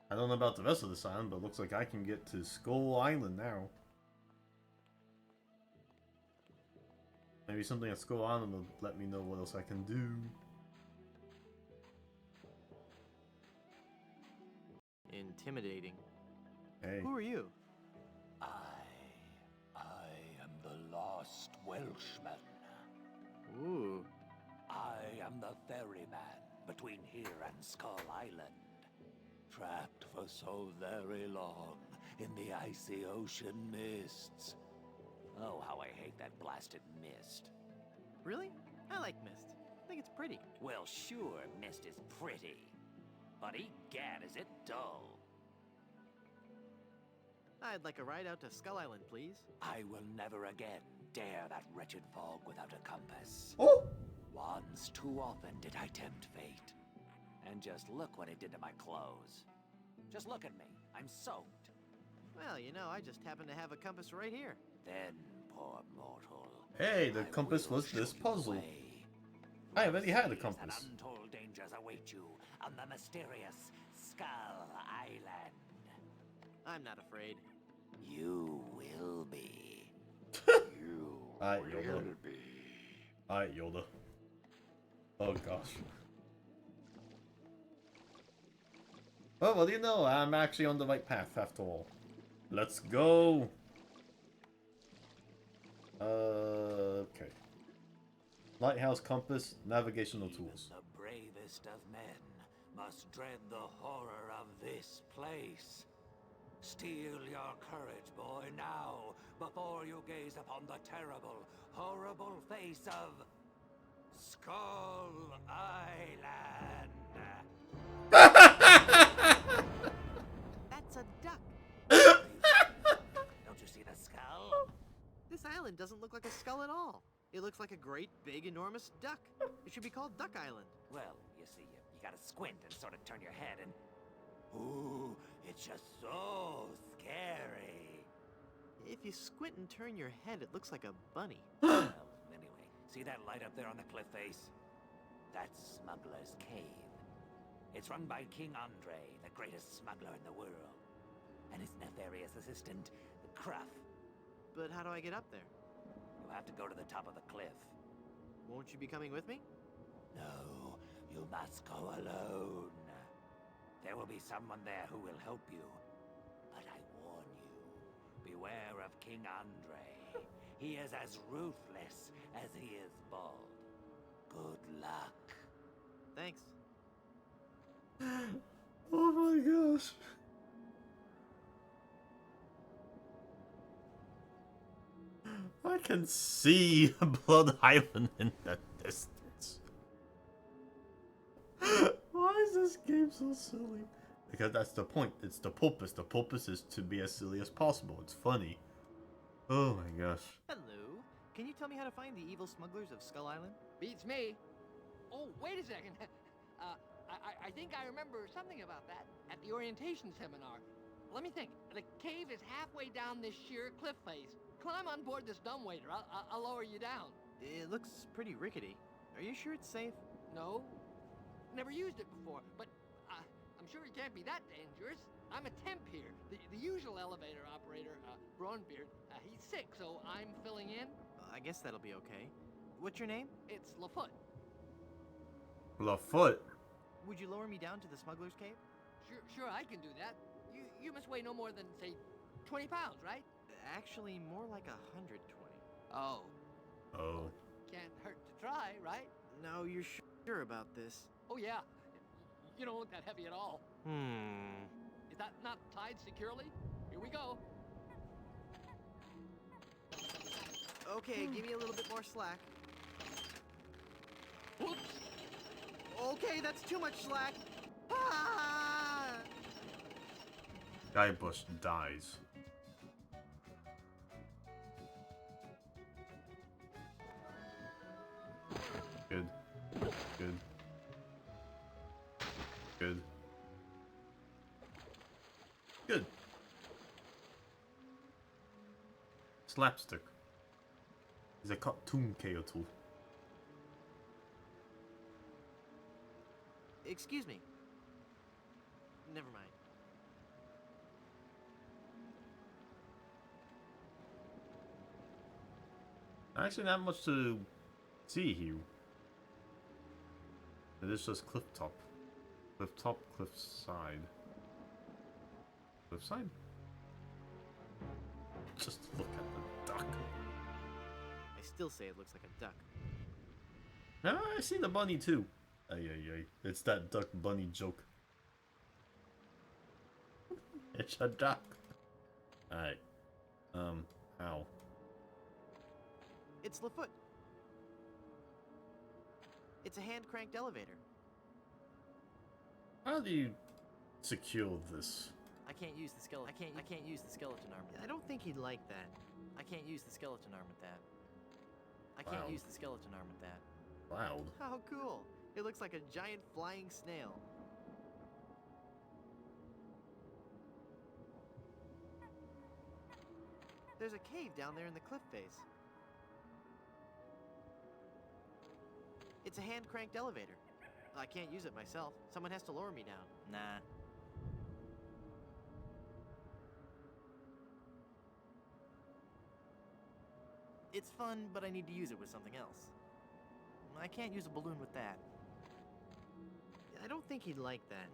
I don't know about the rest of this island, but it looks like I can get to Skull Island now. Maybe something at Skull Island will let me know what else I can do. Intimidating. Hey. Who are you? I am the lost Welshman. Ooh. I am the ferryman between here and Skull Island. Trapped for so very long in the icy ocean mists. Oh, how I hate that blasted mist. Really? I like mist. I think it's pretty. Well, sure, mist is pretty. But egad, is it dull. I'd like a ride out to Skull Island, please. I will never again dare that wretched fog without a compass. Oh! Once too often did I tempt fate. And just look what it did to my clothes. Just look at me. I'm soaked. Well, you know, I just happen to have a compass right here. Then, poor mortal. Hey, the I compass will was this show you puzzle. the way. I already had a Fears and compass. untold dangers await you on the mysterious Skull Island. I'm not afraid. You will be. You Alright, will Yoda. be. Alright, Yoda. Oh gosh. Well, what do you know? I'm actually on the right path after all. Let's go! Okay. Lighthouse compass, navigational tools. Even the bravest of men must dread the horror of this place. Steel your courage, boy, now, before you gaze upon the terrible, horrible face of Skull Island. That's a duck. Don't you see the skull? This island doesn't look like a skull at all. It looks like a great, big, enormous duck. It should be called Duck Island. Well, you see, you gotta squint and sort of turn your head and... Ooh, it's just so scary. If you squint and turn your head, it looks like a bunny. Well, anyway, see that light up there on the cliff face? That's Smuggler's Cave. It's run by King Andre, the greatest smuggler in the world. And his nefarious assistant, Cruff. But how do I get up there? You have to go to the top of the cliff. Won't you be coming with me? No, you must go alone. There will be someone there who will help you. But I warn you, beware of King Andre. He is as ruthless as he is bald. Good luck. Thanks. Oh my gosh. I can see Blood Island in the distance. Why is this game so silly? Because that's the point. It's the purpose. The purpose is to be as silly as possible. It's funny. Oh my gosh. Hello. can you tell me how to find the evil smugglers of Skull Island? Beats me. Oh, wait a second. I think I remember something about that at the orientation seminar. Let me think. The cave is halfway down this sheer cliff face. Climb on board this dumbwaiter. I'll lower you down. It looks pretty rickety. Are you sure it's safe? No. Never used it before, but I'm sure it can't be that dangerous. I'm a temp here. The usual elevator operator, Braunbeard, he's sick, so I'm filling in. I guess that'll be okay. What's your name? It's Lafoot. Lafoot. Would you lower me down to the smuggler's cave? Sure, I can do that. You must weigh no more than, say, 20 pounds, right? Actually, more like 120. Oh. Oh. Can't hurt to try, right? Now you're sure about this? Oh, yeah. You don't look that heavy at all. Is that not tied securely? Here we go. Okay, give me a little bit more slack. Whoops. Okay, that's too much slack. Ah! Guybrush dies. Good. Good. Good. Good. Slapstick. Is a cartoon KO tool. Excuse me. Never mind. Actually, not much to see here. It is just cliff top. Cliff top, cliff side. Cliff side? Just look at the duck. I still say it looks like a duck. Ah, I see the bunny too. Ay, ay, ay. It's that duck bunny joke. It's a duck. Alright. How? It's Lafoot. It's a hand-cranked elevator. How do you secure this? I can't use the skeleton. I can't use the skeleton arm. I don't think he'd like that. I can't use the skeleton arm with that. I can't Wow. use the skeleton arm with that. Loud. How cool! It looks like a giant flying snail. There's a cave down there in the cliff face. It's a hand-cranked elevator. I can't use it myself. Someone has to lower me down. Nah. It's fun, but I need to use it with something else. I can't use a balloon with that. I don't think he'd like that.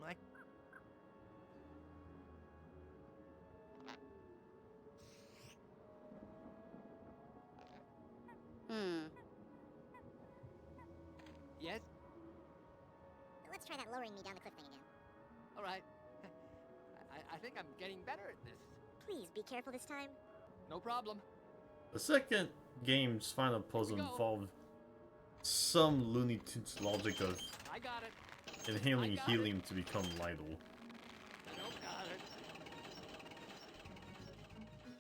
Yes? Let's try that lowering me down the cliff thing again. All right. I think I'm getting better at this. Please be careful this time. No problem. The second game's final puzzle Here we go. involved some Looney Tunes logic of I got it. inhaling I got helium to become Lidl. I don't got it.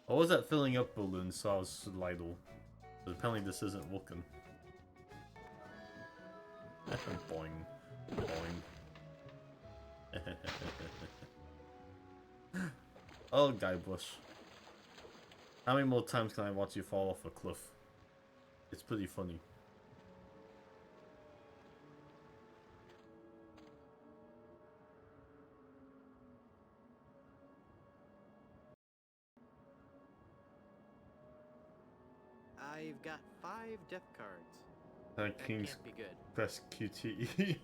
What was that filling up balloon saw was Lidl? But apparently this isn't working. Boing. Boing. Oh, Guybrush. How many more times can I watch you fall off a cliff? It's pretty funny. I've got 5 death cards. That That King's can't be good. press QTE.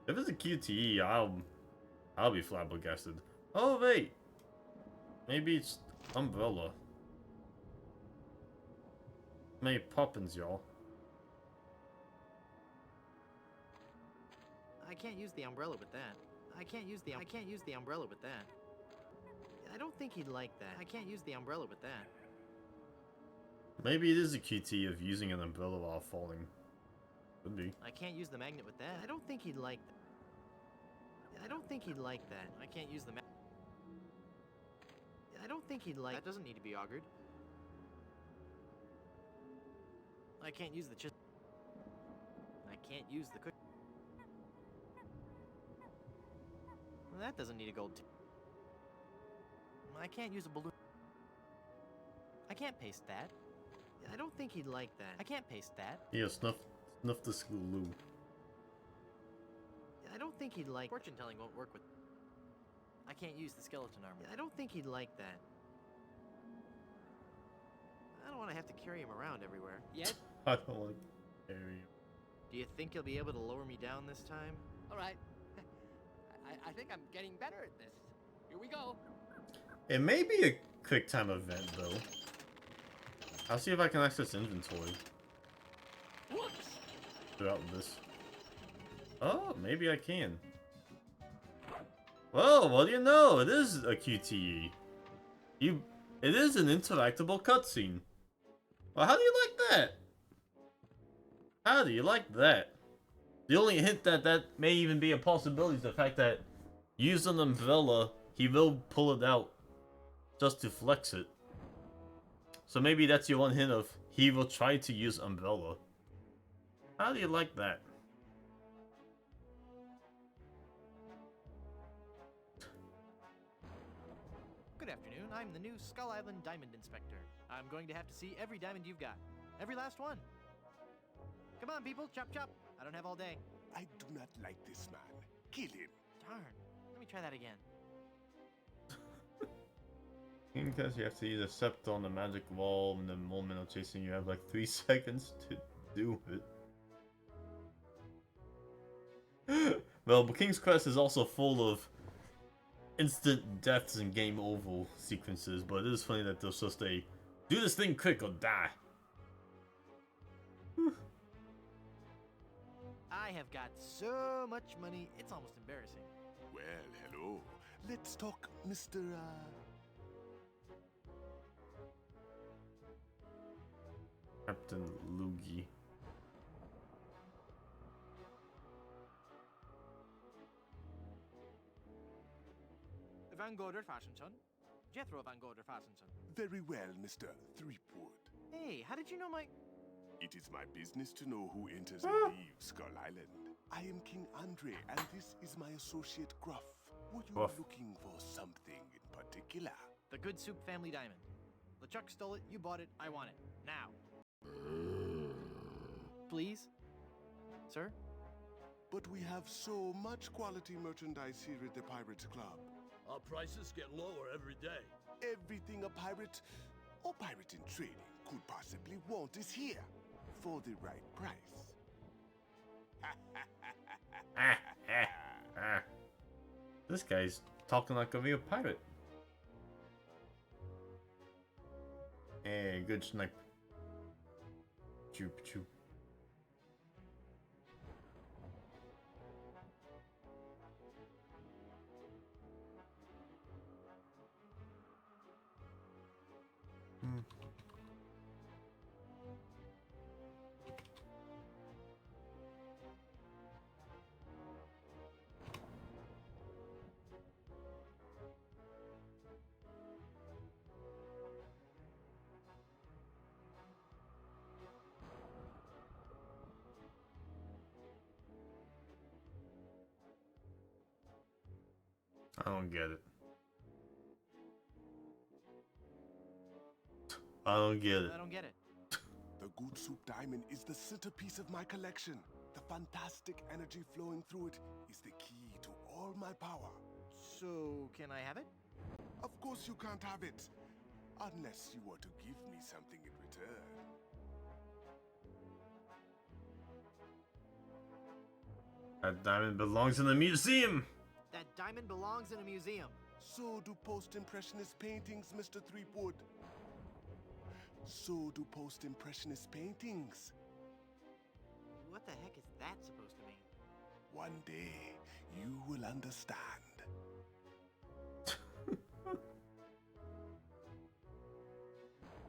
If it's a QTE, I'll be flabbergasted. Oh wait, maybe it's Umbrella. Mary Poppins, y'all. I can't use the umbrella with that. I can't use the umbrella with that. I don't think he'd like that. I can't use the umbrella with that. Maybe it is a QTE of using an umbrella while falling. Could be. I can't use the magnet with that. I don't think he'd like that. I don't think he'd like that. I can't use the I don't think he'd like that. Doesn't need to be augured. I can't use the chisel. I can't use the cook. Well, that doesn't need a gold tip. I can't use a balloon. I can't paste that. I don't think he'd like that. I can't paste that. Yeah, snuff the glue. I don't think he'd like. Fortune telling won't work with. I can't use the skeleton armor. I don't think he'd like that. I don't want to have to carry him around everywhere. Yet? I don't want to carry him. Do you think he'll be able to lower me down this time? All right. I think I'm getting better at this. Here we go. It may be a quick time event though. I'll see if I can access inventory Whoops! throughout this. Oh, maybe I can. Well, what do you know? It is a QTE. It is an interactable cutscene. Well, how do you like that? How do you like that? The only hint that may even be a possibility is the fact that use an umbrella, he will pull it out just to flex it. So maybe that's your one hint of he will try to use umbrella. How do you like that? Good afternoon. I'm the new Skull Island Diamond Inspector. I'm going to have to see every diamond you've got. Every last one. Come on, people. Chop, chop. I don't have all day. I do not like this man. Kill him. Darn. Let me try that again. Because you have to either accept on the magic wall in the moment of chasing, you have like 3 seconds to do it. Well, but King's Quest is also full of instant deaths and game over sequences, but it is funny that there's just a do this thing quick or die. I have got so much money, it's almost embarrassing. Well, hello. Let's talk, Mr. Captain Luigi. Van Gorder Fashionson. Jethro Van Gorder Fashionson. Very well, Mr. Threepwood. Hey, how did you know my... It is my business to know who enters and leaves Skull Island. I am King Andre, and this is my associate Gruff. Were you Gruff. looking for something in particular? The Good Soup Family Diamond. LeChuck stole it, you bought it, I want it. Now. Please? Sir? But we have so much quality merchandise here at the Pirates Club. Our prices get lower every day. Everything a pirate or pirate in training could possibly want is here for the right price. This guy's talking like a real pirate. Hey, good snipe. Choop choop. I don't get it. I don't get it. I don't get it. The Good Soup Diamond is the centerpiece of my collection. The fantastic energy flowing through it is the key to all my power. So, can I have it? Of course you can't have it, unless you were to give me something in return. That diamond belongs in the museum. That diamond belongs in a museum. So do post-impressionist paintings, Mr. Threepwood. So do post-impressionist paintings. What the heck is that supposed to mean? One day, you will understand.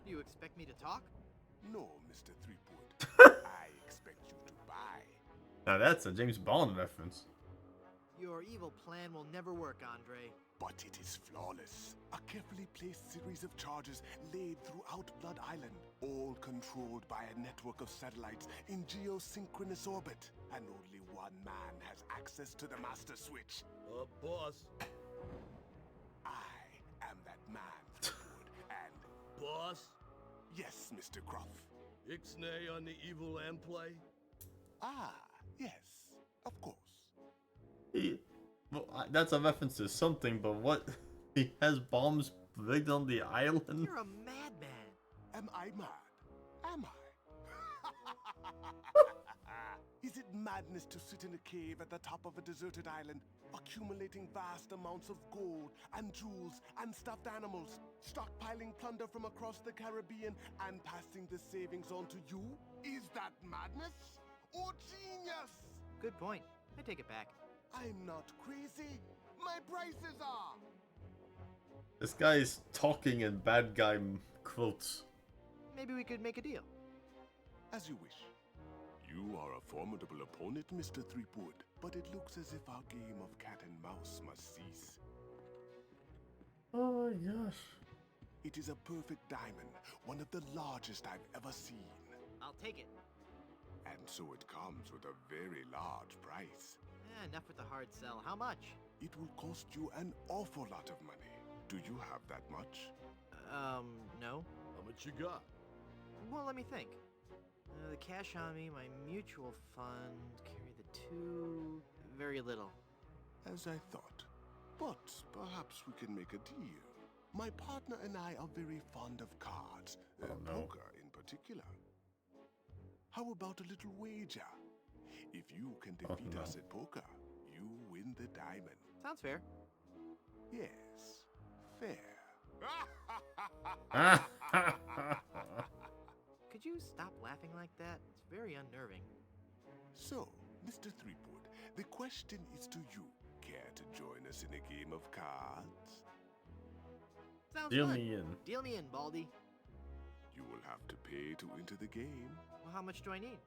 Do you expect me to talk? No, Mr. Threepwood. I expect you to buy. Now that's a James Bond reference. Your evil plan will never work, Andre. But it is flawless. A carefully placed series of charges laid throughout Blood Island, all controlled by a network of satellites in geosynchronous orbit. And only one man has access to the master switch. Boss. I am that man, Threepwood, and... Boss? Yes, Mr. Gruff. Ixnay on the evil and play? Ah, yes, of course. Well, that's a reference to something, but what? He has bombs rigged on the island? You're a madman. Am I mad? Am I? Is it madness to sit in a cave at the top of a deserted island, accumulating vast amounts of gold and jewels and stuffed animals, stockpiling plunder from across the Caribbean and passing the savings on to you? Is that madness or genius? Good point. I take it back. I'm not crazy. My prices are. This guy is talking in bad guy quotes. Maybe we could make a deal. As you wish. You are a formidable opponent, Mr. Threepwood, but it looks as if our game of cat and mouse must cease. Oh my gosh. It is a perfect diamond, one of the largest I've ever seen. I'll take it. And so it comes with a very large price. Enough with the hard sell. How much? It will cost you an awful lot of money. Do you have that much? No. How much you got? Well, let me think. The cash on me, my mutual fund, carry the two... Very little. As I thought. But perhaps we can make a deal. My partner and I are very fond of cards, poker in particular. How about a little wager? If you can defeat us at poker, you win the diamond. Sounds fair. Yes, fair. Could you stop laughing like that? It's very unnerving. So, Mr. Threepwood, the question is to you. Care to join us in a game of cards? Sounds Deal good. me in. Deal me in, Baldy. You will have to pay to enter the game. Well, how much do I need?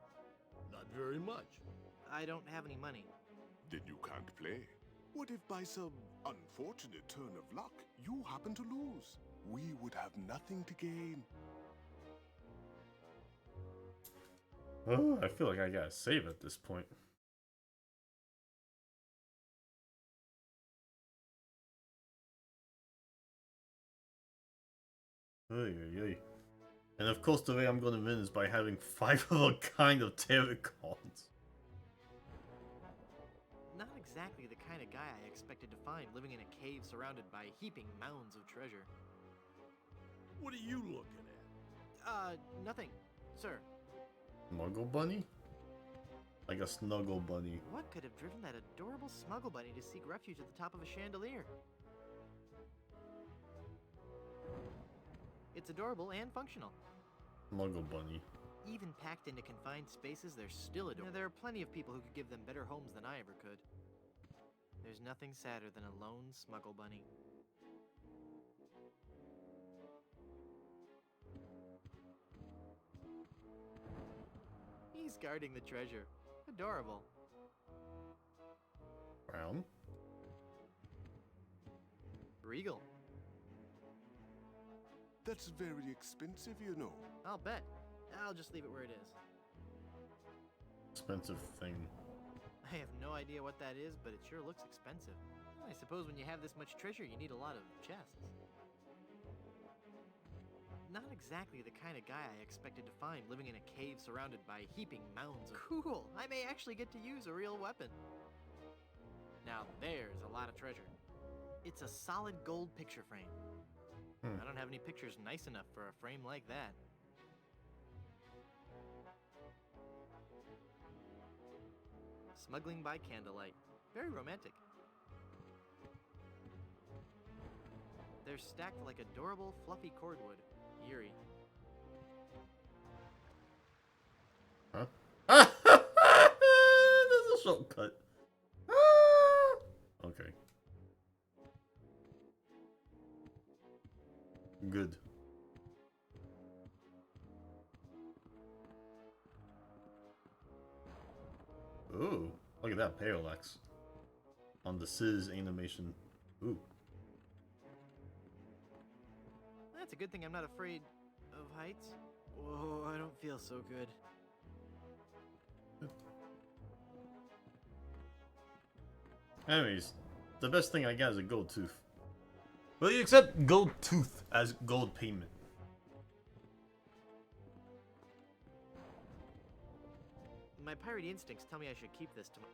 Not very much. I don't have any money. Then you can't play. What if by some unfortunate turn of luck, you happen to lose? We would have nothing to gain. Oh, I feel like I gotta save at this point. Oy, oy, oy. And of course the way I'm gonna win is by having 5 of a kind of tarot cards. Not exactly the kind of guy I expected to find living in a cave surrounded by heaping mounds of treasure. What are you looking at? Nothing, sir. Smuggle bunny? Like a snuggle bunny. What could have driven that adorable smuggle bunny to seek refuge at the top of a chandelier? It's adorable and functional. Smuggle bunny. Even packed into confined spaces, they're still adorable. There are plenty of people who could give them better homes than I ever could. There's nothing sadder than a lone smuggle bunny. He's guarding the treasure. Adorable. Brown. Regal. That's very expensive, you know. I'll bet. I'll just leave it where it is. Expensive thing. I have no idea what that is, but it sure looks expensive. I suppose when you have this much treasure, you need a lot of chests. Not exactly the kind of guy I expected to find living in a cave surrounded by heaping mounds of... Cool! I may actually get to use a real weapon. Now there's a lot of treasure. It's a solid gold picture frame. I don't have any pictures nice enough for a frame like that. Smuggling by candlelight. Very romantic. They're stacked like adorable, fluffy cordwood. Eerie. Huh? There's a shortcut. Okay. Good. Ooh, look at that parallax. on the Sizz animation. Ooh. That's a good thing I'm not afraid of heights. Whoa, I don't feel so good. Anyways, the best thing I got is a gold tooth. Well, you accept gold tooth as gold payment. My pirate instincts tell me I should keep this to my...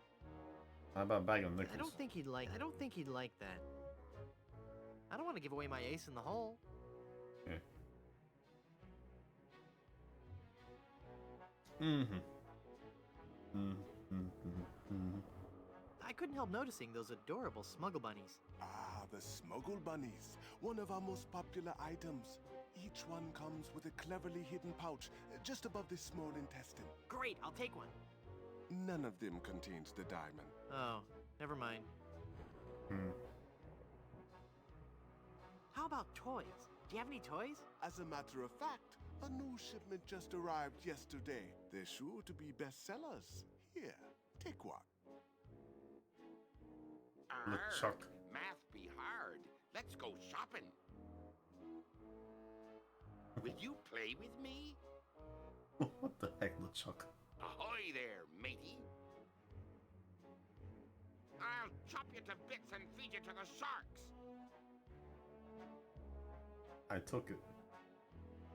How about bag of nickels? I don't think he'd like that. I don't want to give away my ace in the hole. Yeah. Mm-hmm. I couldn't help noticing those adorable smuggle bunnies. Ah, the smuggle bunnies. One of our most popular items. Each one comes with a cleverly hidden pouch just above the small intestine. Great, I'll take one. None of them contains the diamond. Oh, never mind. How about toys? Do you have any toys? As a matter of fact, a new shipment just arrived yesterday. They're sure to be bestsellers. Here, take one. LeChuck. Math be hard. Let's go shopping. Will you play with me? What the heck, LeChuck? Ahoy there, matey. I'll chop you to bits and feed you to the sharks. I took it.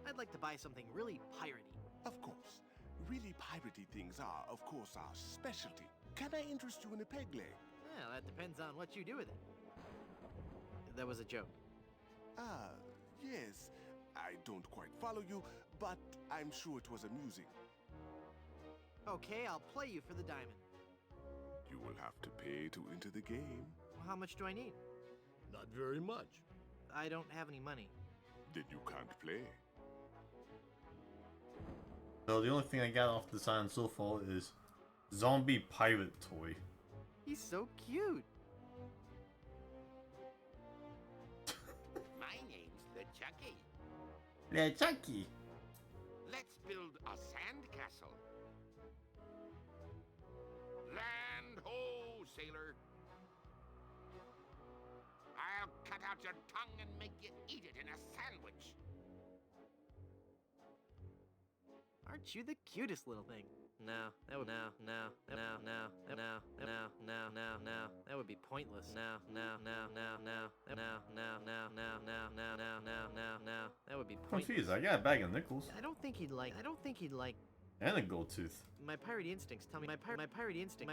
I'd like to buy something really piratey. Of course. Really piratey things are, of course, our specialty. Can I interest you in a peg leg? Well, that depends on what you do with it. That was a joke. Ah, yes. I don't quite follow you, but I'm sure it was amusing. Okay, I'll play you for the diamond. You will have to pay to enter the game. Well, how much do I need? Not very much. I don't have any money. Then you can't play. So the only thing I got off the sign so far is zombie pirate toy. He's so cute. My name's LeChucky. LeChucky. Let's build a sandcastle. Land ho, sailor. I'll cut out your tongue and make you eat it in a sandwich. Aren't you the cutest little thing? No, that would no. That would be pointless. No. That would be pointless. Confused. I got a bag of nickels I don't think he'd like. and a gold tooth. My pirate instincts tell me. My pirate instinct.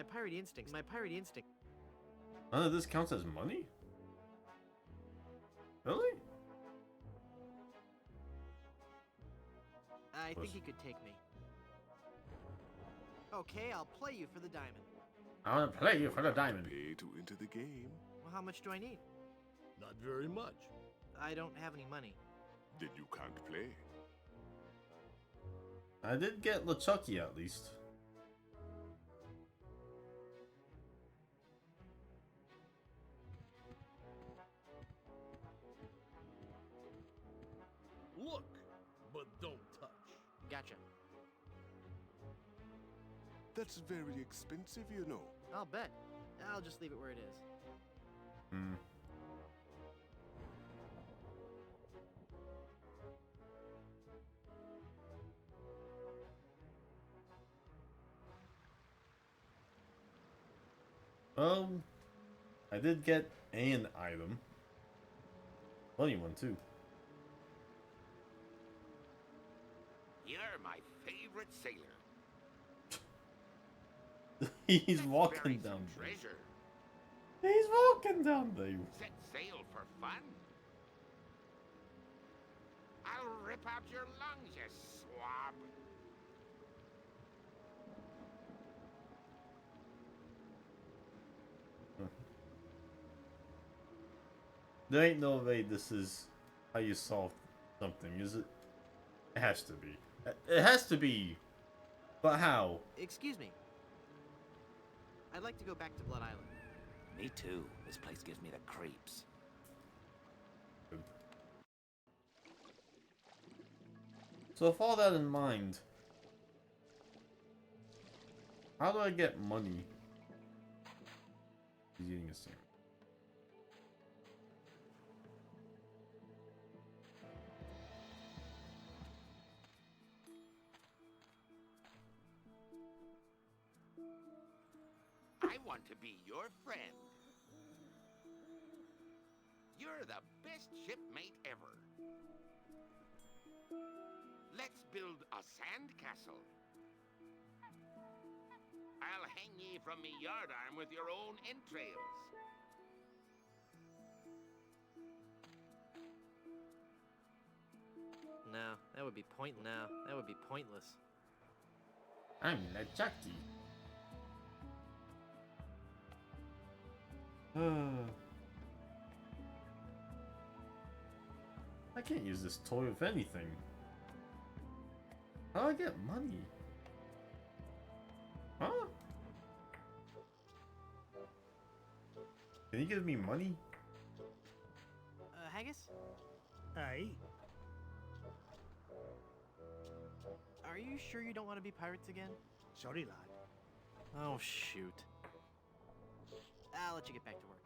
None of this counts as money? Really? I think he could take me. Okay, I'll play you for the diamond. I want to play you for the diamond. Pay to enter the game. Well, how much do I need? Not very much. I don't have any money. Then you can't play. I did get LeChucky at least. Look, but don't touch. Gotcha. That's very expensive, you know. I'll bet. I'll just leave it where it is. I did get an item. Funny one too. You're my favorite sailor. He's Let's walking bury down some there. treasure. He's walking down there. Set sail for fun. I'll rip out your lungs, you swab. There ain't no way this is how you solve something, is it? It has to be. It has to be. But how? Excuse me. I'd like to go back to Blood Island. Me too. This place gives me the creeps. So with all that in mind, how do I get money? He's eating a sandwich. I want to be your friend. You're the best shipmate ever. Let's build a sand castle. I'll hang ye from me yardarm with your own entrails. No, that would be pointless. No, that would be pointless. I'm LeChucky. I can't use this toy with anything. How do I get money? Huh? Can you give me money? Haggis? Aye. Are you sure you don't want to be pirates again? Sorry, lad. Oh, shoot. I'll let you get back to work.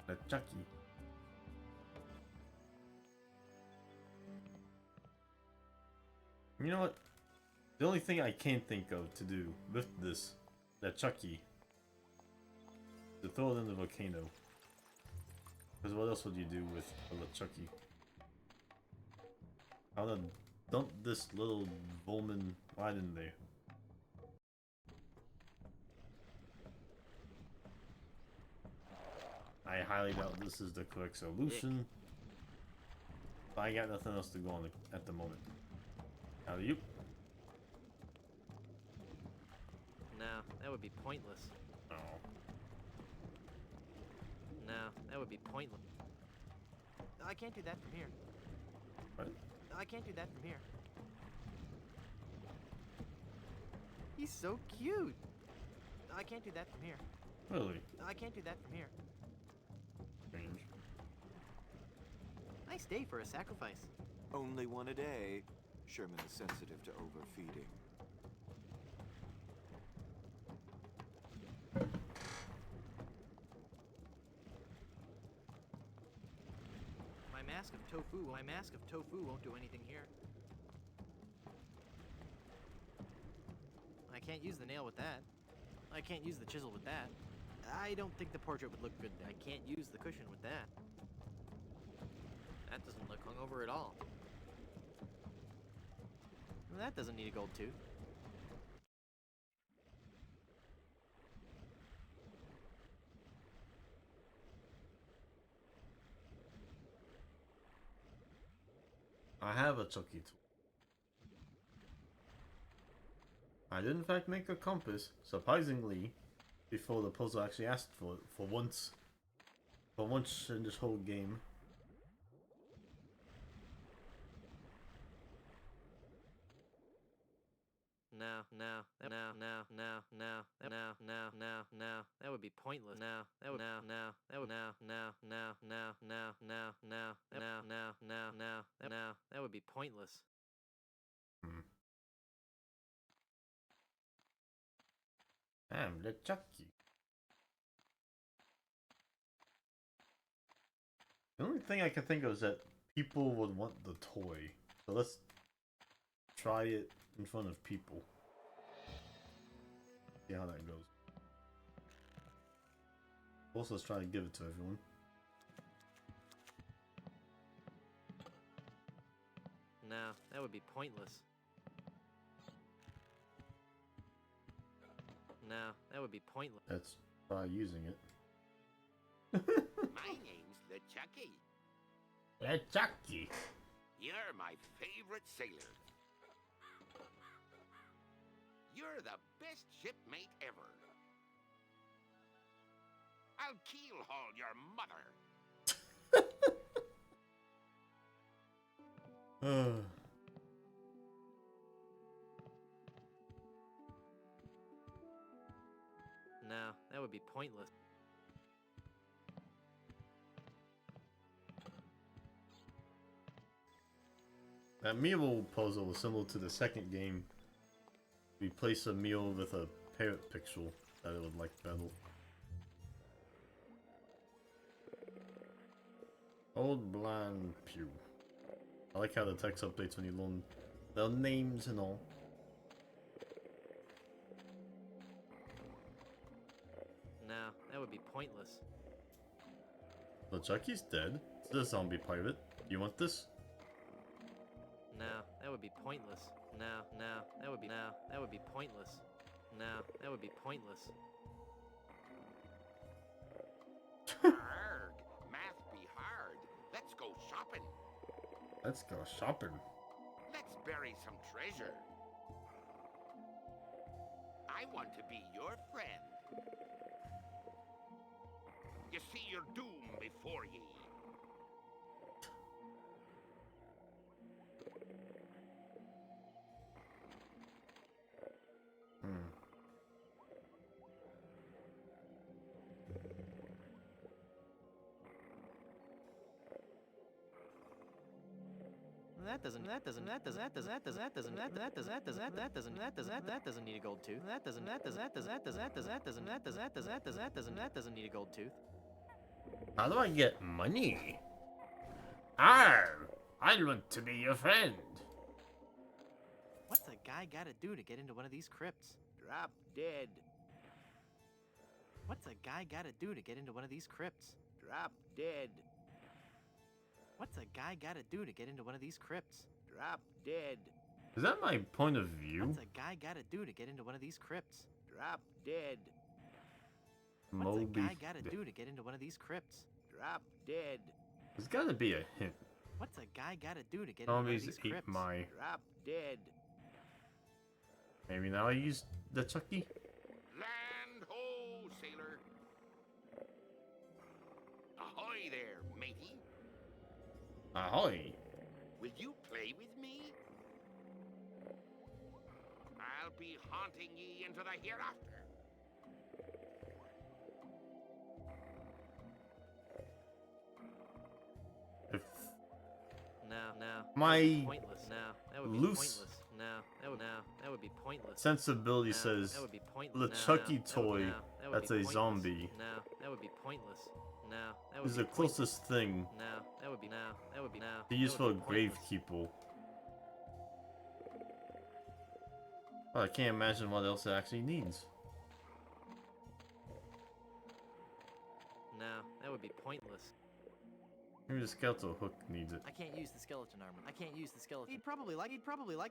LeChucky. You know what? The only thing I can think of to do with this LeChucky, to throw it in the volcano. Because what else would you do with a LeChucky? I'm gonna dump this little Volman right in there. I highly doubt this is the correct solution. But I got nothing else to go on at the moment. How are you? No, that would be pointless. Oh. No, that would be pointless. I can't do that from here. What? I can't do that from here. He's so cute. I can't do that from here. Really? I can't do that from here. Strange. Nice day for a sacrifice. Only one a day. Sherman is sensitive to overfeeding. My mask of tofu won't do anything here. I can't use the nail with that. I can't use the chisel with that. I don't think the portrait would look good. I can't use the cushion with that. That doesn't look hungover at all. That doesn't need a gold tooth. I have a Chucky tool. I did in fact make a compass, surprisingly, before the puzzle actually asked for it, for once in this whole game. No. That would be pointless. That would be pointless. Damn, the Chucky. The only thing I can think of is that people would want the toy. So let's try it in front of people. See how that goes. Also, let's try to give it to everyone. No, that would be pointless. No, that would be pointless. Let's try using it. My name's LeChucky. LeChucky. You're my favorite sailor. You're the best shipmate ever. I'll keel haul your mother. No, that would be pointless. That Meeble puzzle was similar to the second game Replace a meal with a parrot pixel that it would like better. Old Blind Pew. I like how the text updates when you learn their names and all. No, that would be pointless. The Chucky's dead. It's the zombie pirate. You want this? No, that would be pointless. No, that would be pointless. No, that would be pointless. Arg, math be hard. Let's go shopping. Let's go shopping. Let's bury some treasure. I want to be your friend. You see your doom before ye. That doesn't need a gold tooth. That doesn't need a gold tooth. How do I get money? Arr! I want to be your friend. What's a guy gotta do to get into one of these crypts? Drop dead. What's a guy gotta do to get into one of these crypts? Drop dead. What's a guy gotta do to get into one of these crypts? Drop dead. Is that my point of view? What's a guy gotta do to get into one of these crypts? Drop dead. What's a guy gotta do to get into one of these crypts? Drop dead. There's gotta be a hint. What's a guy gotta do to get into one of Zombies these ate crypts? my... Drop dead. Maybe now I use the Chucky? Land ho, sailor. Ahoy there, matey. Ahoy! Will you play with me? I'll be haunting ye into the hereafter. If No. my Pointless. No, that would be loose pointless. No, that would be pointless. sensibility No, says that would be the pointless. Chucky that would- toy no, that would that's be a pointless. zombie No, that would be pointless. No, that would is be the closest thing pointless. No, that would be no. to use that for would a be pointless. gravekeeper. Well, I can't imagine what else it actually needs. No, that would be pointless. Maybe the skeletal hook needs it. I can't use the skeleton armor. I can't use the skeleton. He'd probably like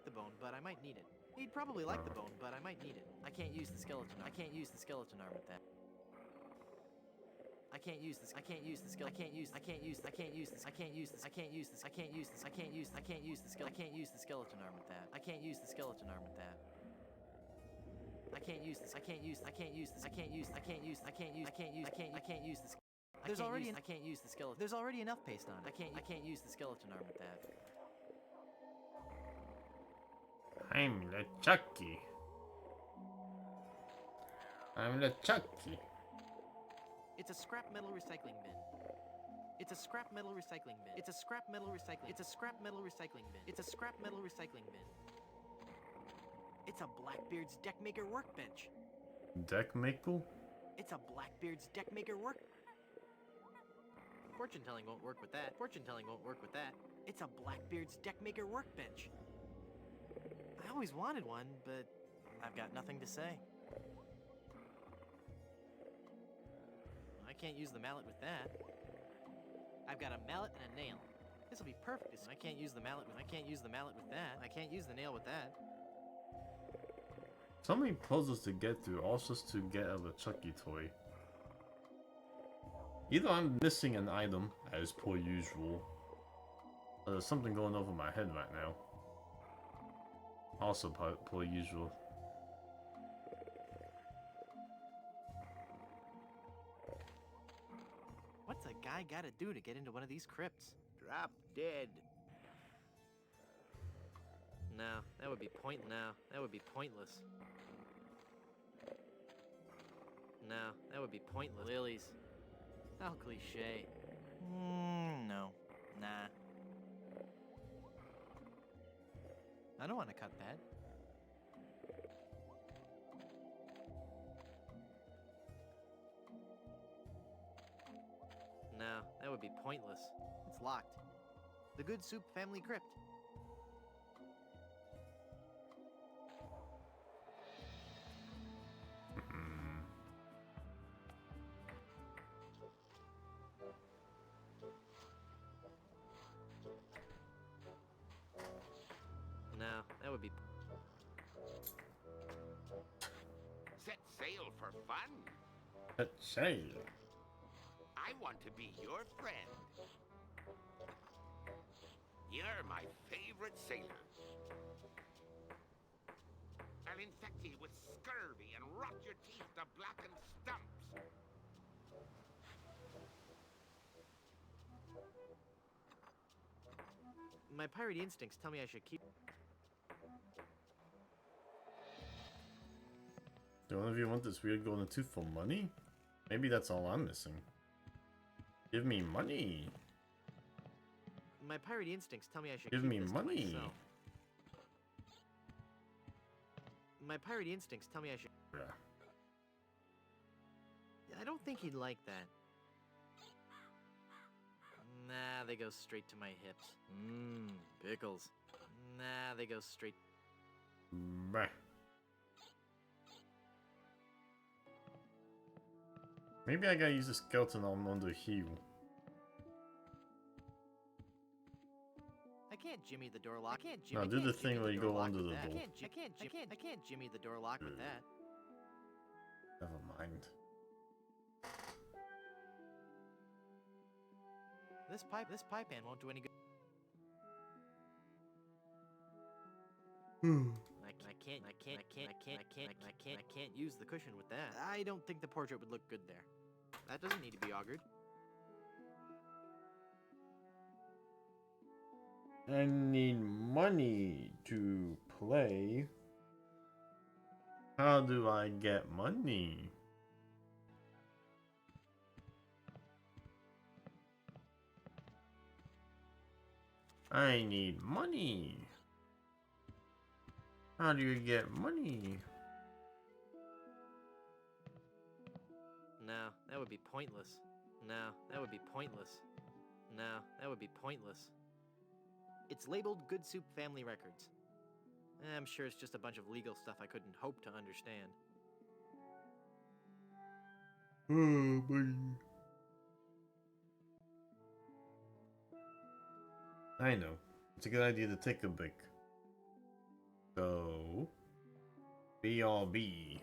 the bone, but I might need it. He'd probably like the bone, but I might need it. I can't use the skeleton. I can't use the skeleton armor with that. I can't use this. I can't use the skill. I can't use. I can't use. I can't use this. I can't use this. I can't use this. I can't use this. I can't use. I can't use the skill. I can't use the skeleton arm with that. I can't use the skeleton arm with that. I can't use this. I can't use. I can't use this. I can't use. I can't use. I can't use. I can't use. I can't use this. There's already. I can't use the skeleton. There's already enough paste on it. I can't use the skeleton arm with that. I'm the Chucky. I'm the Chucky. It's a scrap metal recycling bin. It's a scrap metal recycling bin. It's a scrap metal recycling. It's a scrap metal recycling bin. It's a scrap metal recycling bin. It's a Blackbeard's Deckmaker workbench. Deck maker? It's a Blackbeard's Deckmaker work. Fortune telling won't work with that. Fortune telling won't work with that. It's a Blackbeard's Deckmaker workbench. I always wanted one, but I've got nothing to say. I can't use the mallet with that. I've got a mallet and a nail. This will be perfect. I can't use the mallet with. I can't use the mallet with that. I can't use the nail with that. So many puzzles to get through, all just to get out of a Chucky toy. Either I'm missing an item, as per usual, or there's something going over my head right now. Also per usual. What's a guy gotta do to get into one of these crypts? Drop dead. No, that would be pointless. No, that would be pointless. No, that would be pointless. Lilies. How cliche. No. Nah. I don't want to cut that. No, that would be pointless. It's locked. The Good Soup family crypt. No, that would be... Set sail for fun? Set sail. I want to be your friend. You're my favorite sailor. I'll infect you with scurvy and rot your teeth to blackened stumps. My pirate instincts tell me I should keep... Do one of you want this weird golden tooth for money? Maybe that's all I'm missing. Give me money. My pirate instincts tell me I should Give keep me this to money. myself. My pirate instincts tell me I should... Yeah. I don't think he'd like that. Nah, they go straight to my hips. Mmm, pickles. Nah, they go straight... Bah. Maybe I gotta use a skeleton arm on the heel. I can't jimmy the door lock. I can't No, jimmy. do I can't the jimmy thing where you door go lock under with the that. door. I can't jimmy the door lock with that. Never mind. This pipe pan won't do any good. I can't use the cushion with that. I don't think the portrait would look good there. That doesn't need to be augured. I need money to play. How do I get money? I need money. How do you get money? No, that would be pointless. No, that would be pointless. No, that would be pointless. It's labeled Good Soup Family Records. I'm sure it's just a bunch of legal stuff I couldn't hope to understand. Oh, buddy. I know. It's a good idea to take a break. So, BRB.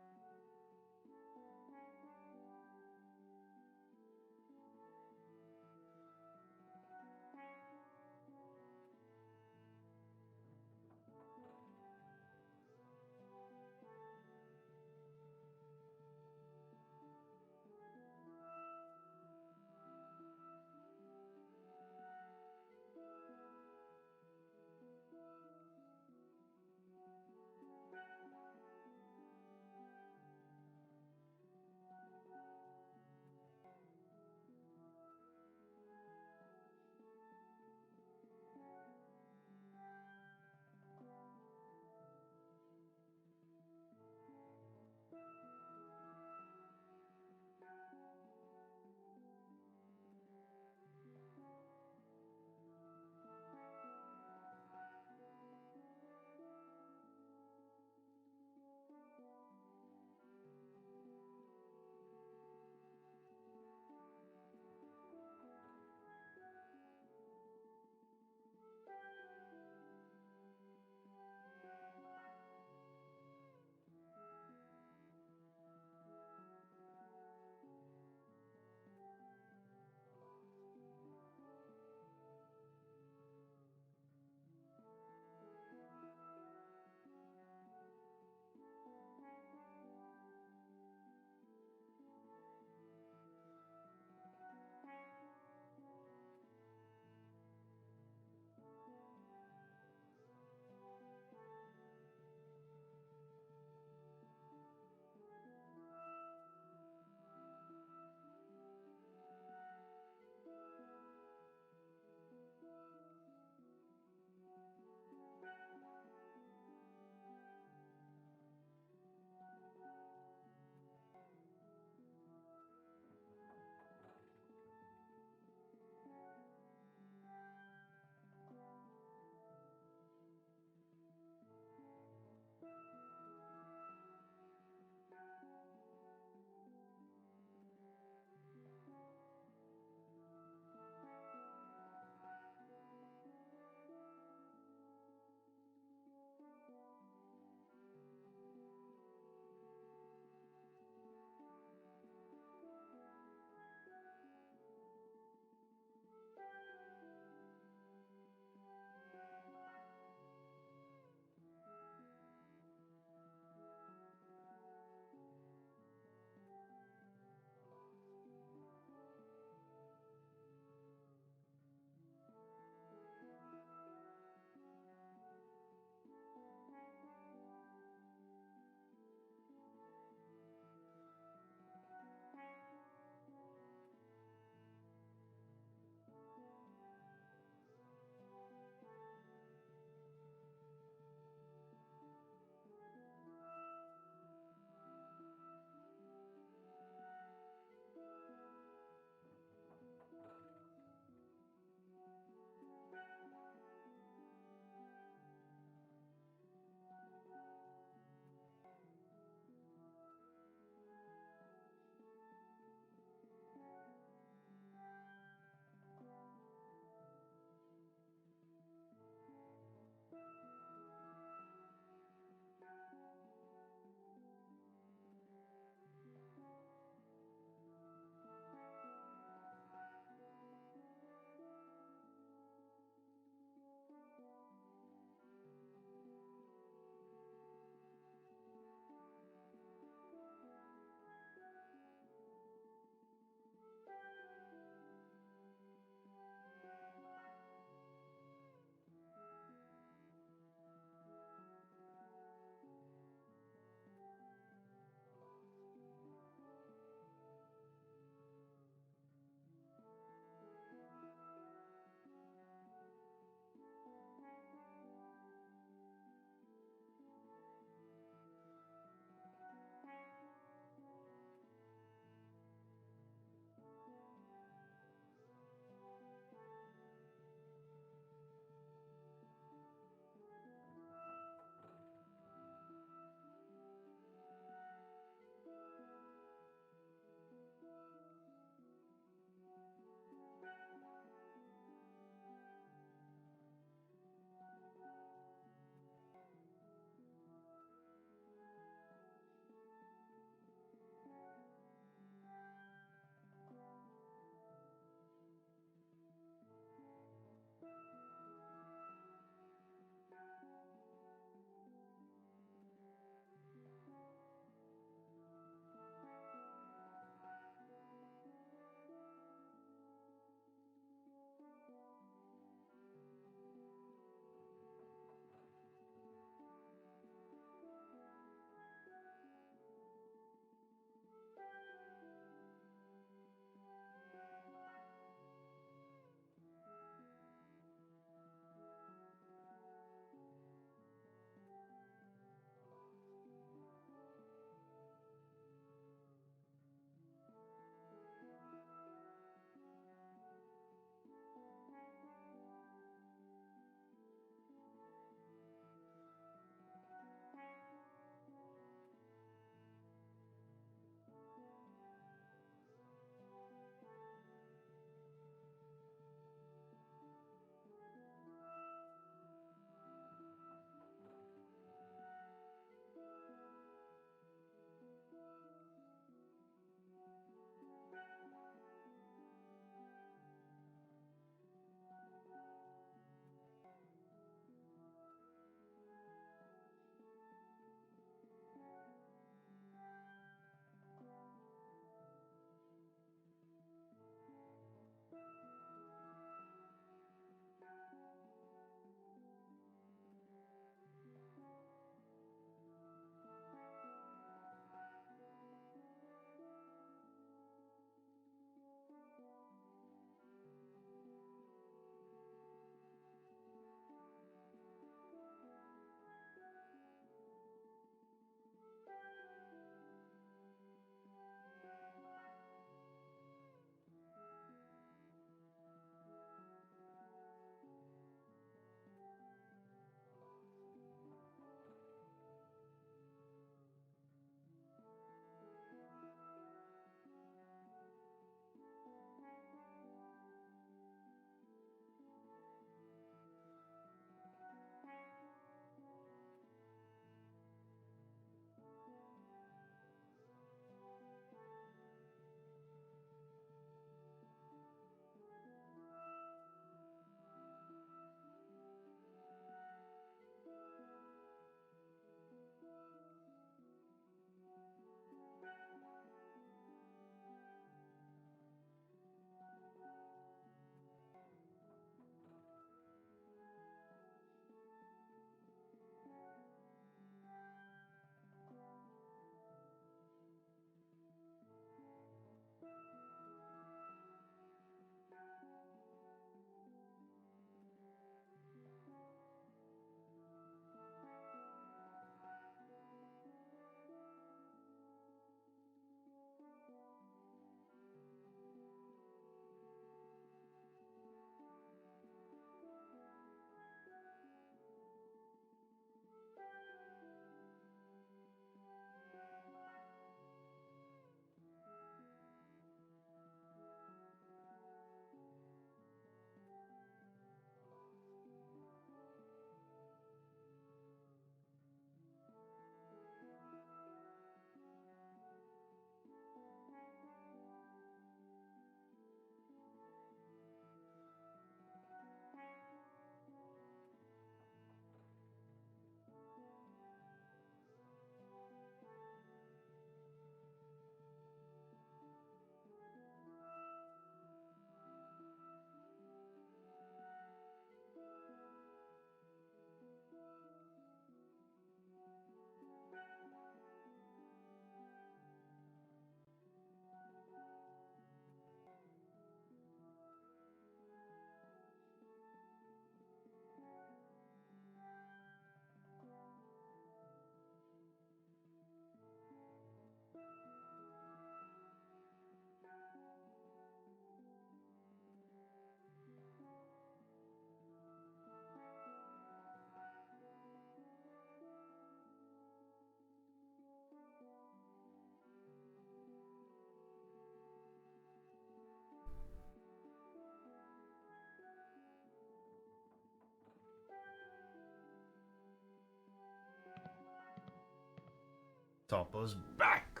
Topper's back.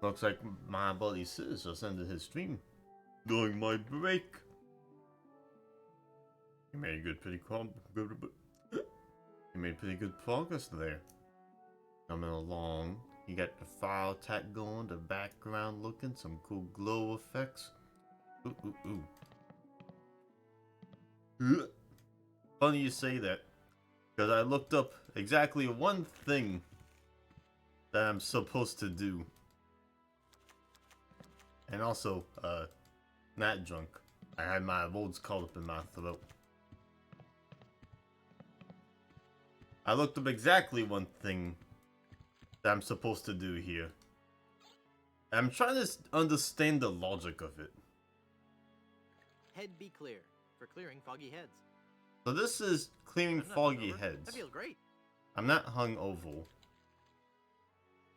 Looks like my buddy Sis just ended his stream during my break. He made pretty good progress there. Coming along. You got the file tech going, the background looking, some cool glow effects. Ooh. Funny you say that, because I looked up exactly one thing that I'm supposed to do. And also, not drunk. I had my words caught up in my throat. I looked up exactly one thing that I'm supposed to do here. I'm trying to understand the logic of it. Head be clear for clearing foggy heads. So this is clearing I'm not foggy hungover. heads. That feels great. I'm not hungover.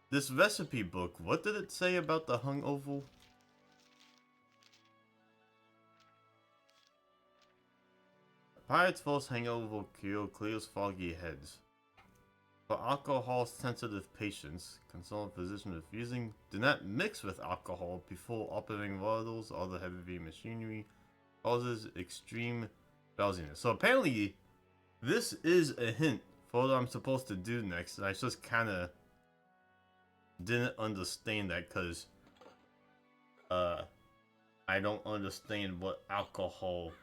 This recipe book, what did it say about the hungover? Pirate's False Hangover Cure clears foggy heads. For alcohol-sensitive patients, consult a physician refusing. Do not mix with alcohol before operating models or other heavy machinery. Causes extreme drowsiness. So apparently, this is a hint for what I'm supposed to do next. And I just kind of didn't understand that because I don't understand what alcohol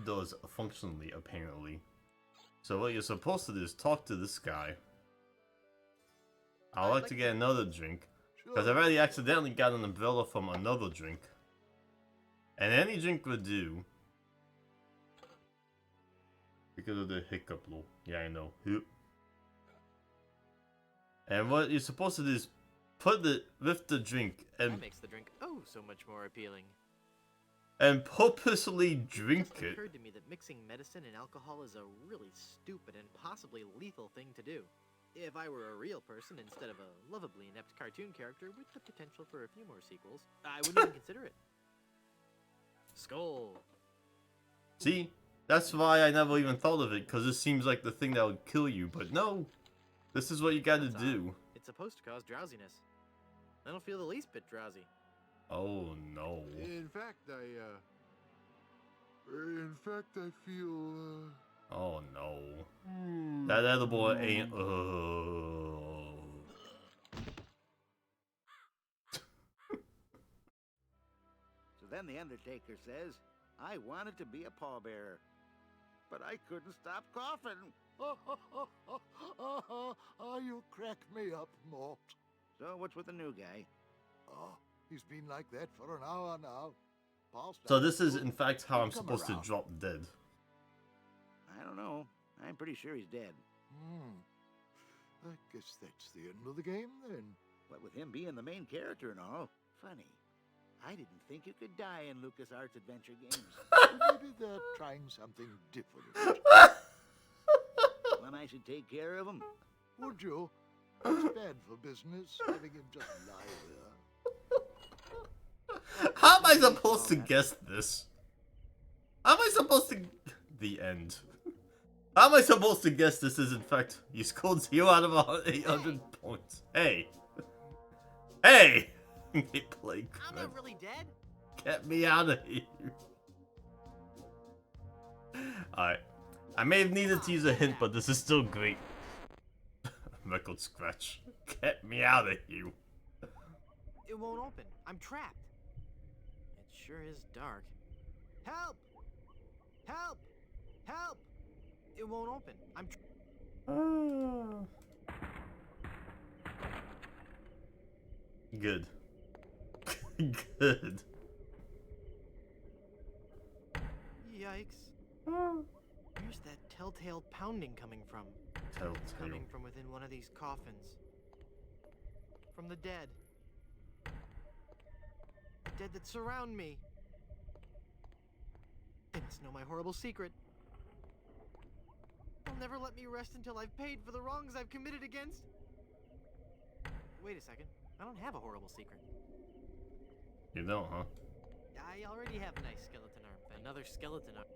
does functionally, apparently. So what you're supposed to do is talk to this guy. I'd like to get another drink, because I've already accidentally got an umbrella from another drink. And any drink would do. Because of the hiccup low. Yeah, I know. And what you're supposed to do is put it with the drink and... That makes the drink oh so much more appealing. And purposely drink It it. occurred to me that mixing medicine and alcohol is a really stupid and possibly lethal thing to do. If I were a real person instead of a lovably inept cartoon character with the potential for a few more sequels, I wouldn't even consider it. Skull. See? That's why I never even thought of it, because this seems like the thing that would kill you, but no. This is what you gotta do. It's supposed to cause drowsiness. I don't feel the least bit drowsy. Oh no. In fact, I feel, Oh no. That edible ain't. So then the Undertaker says, I wanted to be a pallbearer, but I couldn't stop coughing. You crack me up, Mort. So what's with the new guy? Oh, he's been like that for an hour now. So this is in fact how I'm supposed to drop dead. I don't know. I'm pretty sure he's dead. I guess that's the end of the game then. What with him being the main character and all. Funny. I didn't think you could die in LucasArts adventure games. Maybe they're trying something different. When I should take care of him? Would you? It's bad for business having him just lie there. How am I supposed to guess this? How am I supposed to... The end. How am I supposed to guess this is in fact... You scored 0 out of 800 points. Hey. Hey! They play I'm not really dead. Get me out of here. Alright. I may have needed to use a hint, but this is still great. Record scratch. Get me out of here. It won't open. I'm trapped. It sure is dark. Help! Help! Help! It won't open. I'm Good. Good. Yikes. Where's that telltale pounding coming from? It's Telltale. coming from within one of these coffins. From the dead. The dead that surround me. They must know my horrible secret. They'll never let me rest until I've paid for the wrongs I've committed against. Wait a second. I don't have a horrible secret. You don't, huh? I already have a nice skeleton arm. Another skeleton arm.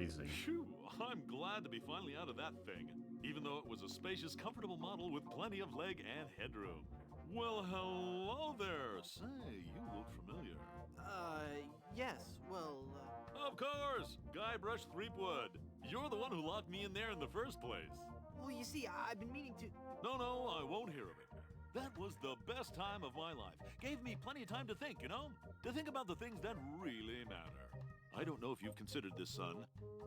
Amazing. Phew, I'm glad to be finally out of that thing, even though it was a spacious, comfortable model with plenty of leg and headroom. Well, hello there. Say, you look familiar. Yes, well, Of course! Guybrush Threepwood. You're the one who locked me in there in the first place. Well, you see, I've been meaning to... No, I won't hear of it. That was the best time of my life. Gave me plenty of time to think, you know? To think about the things that really matter. I don't know if you've considered this, son,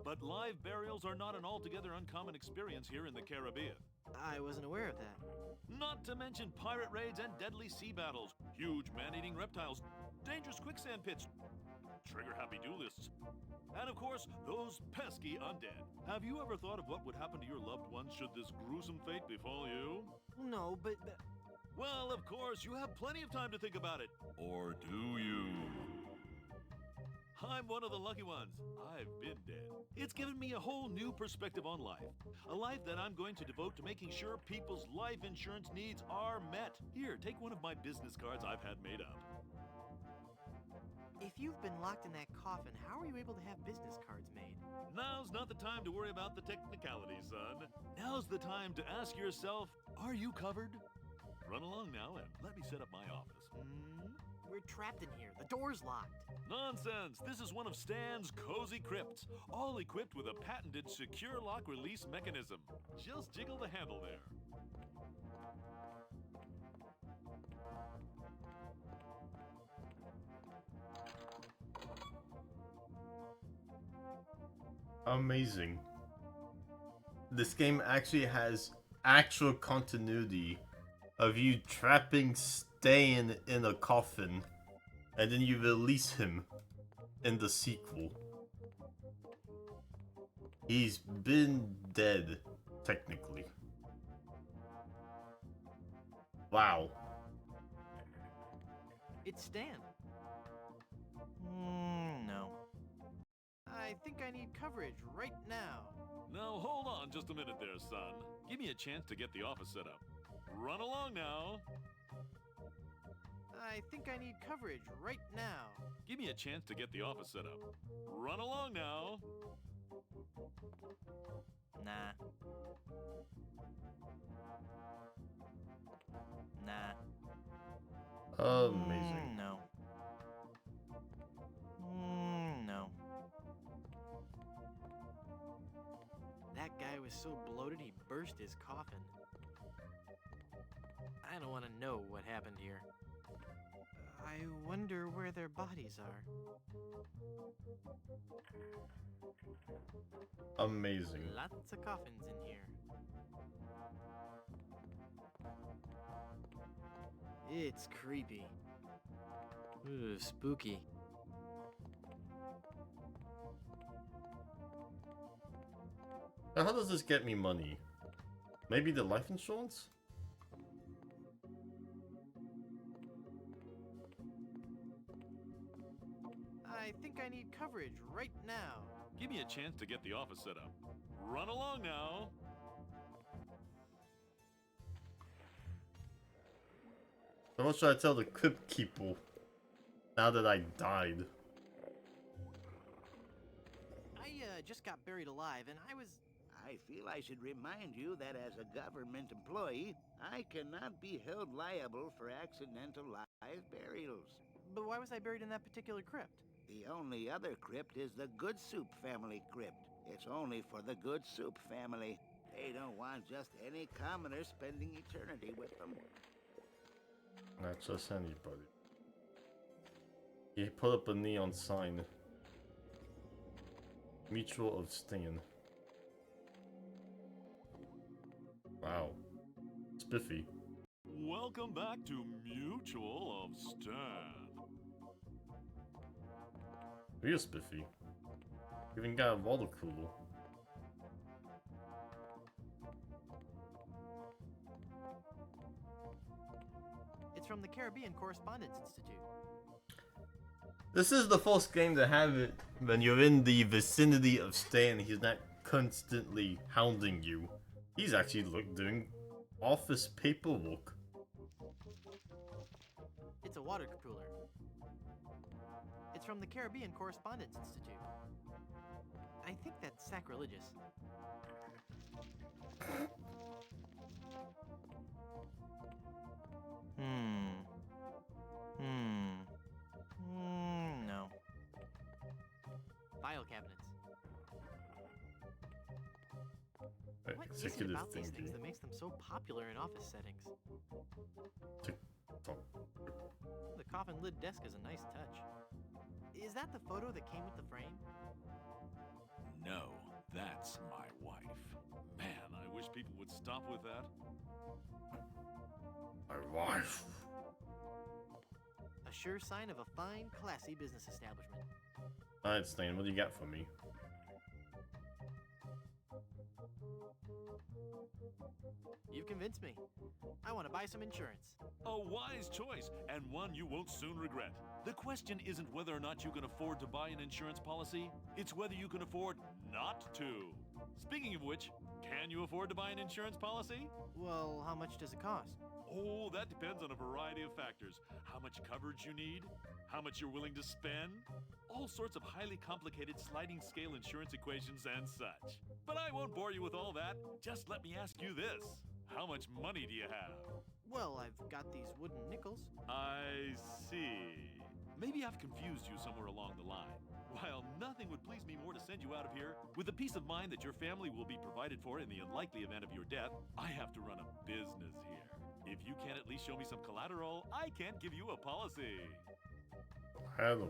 but live burials are not an altogether uncommon experience here in the Caribbean. I wasn't aware of that. Not to mention pirate raids and deadly sea battles, huge man-eating reptiles, dangerous quicksand pits, trigger-happy duelists, and of course, those pesky undead. Have you ever thought of what would happen to your loved ones should this gruesome fate befall you? No, but... Well, of course, you have plenty of time to think about it. Or do you? I'm one of the lucky ones. I've been dead. It's given me a whole new perspective on life. A life that I'm going to devote to making sure people's life insurance needs are met. Here, take one of my business cards I've had made up. If you've been locked in that coffin, how are you able to have business cards made? Now's not the time to worry about the technicalities, son. Now's the time to ask yourself, are you covered? Run along now and let me set up my office. We're trapped in here. The door's locked. Nonsense! This is one of Stan's cozy crypts, all equipped with a patented secure lock release mechanism. Just jiggle the handle there. Amazing. This game actually has actual continuity of you trapping Stan in a coffin and then you release him in the sequel. He's been dead, technically. Wow. It's Stan. No. I think I need coverage right now. Now hold on just a minute there, son. Give me a chance to get the office set up. Run along now. I think I need coverage right now. Give me a chance to get the office set up. Run along now. Nah. Amazing. No. No. That guy was so bloated he burst his coffin. I don't want to know what happened here. I wonder where their bodies are. Amazing. Lots of coffins in here. It's creepy. Ooh, spooky. Now, how does this get me money? Maybe the life insurance? I think I need coverage right now. Give me a chance to get the office set up. Run along now. So what should I tell the crypt keeper now that I died? I just got buried alive and I feel I should remind you that as a government employee, I cannot be held liable for accidental live burials. But why was I buried in that particular crypt? The only other crypt is the Good Soup family crypt. It's only for the Good Soup family. They don't want just any commoner spending eternity with them. Not just anybody. He put up a neon sign. Mutual of Stan. Wow. Spiffy. Welcome back to Mutual of Stan. Real spiffy. Even got a water cooler. It's from the Caribbean Correspondence Institute. This is the first game to have it when you're in the vicinity of Stan. He's not constantly hounding you. He's actually doing office paperwork. It's a water cooler. It's from the Caribbean Correspondence Institute. I I think that's sacrilegious. No. File cabinets. What is it Executive about these things thinking. that makes them so popular in office settings? TikTok. The coffin lid desk is a nice touch. Is that the photo that came with the frame? No, that's my wife. Man, I wish people would stop with that. My wife. A sure sign of a fine, classy business establishment. Alright, Stan, what do you got for me? You've convinced me. I want to buy some insurance. A wise choice, and one you won't soon regret. The question isn't whether or not you can afford to buy an insurance policy, it's whether you can afford not to. Speaking of which, can you afford to buy an insurance policy? Well, how much does it cost? Oh, that depends on a variety of factors. How much coverage you need, how much you're willing to spend, all sorts of highly complicated sliding scale insurance equations and such. But I won't bore you with all that. Just let me ask you this. How much money do you have? Well, I've got these wooden nickels. I see. Maybe I've confused you somewhere along the line. While nothing would please me more to send you out of here, with the peace of mind that your family will be provided for in the unlikely event of your death, I have to run a business here. If you can't at least show me some collateral, I can't give you a policy. Hello.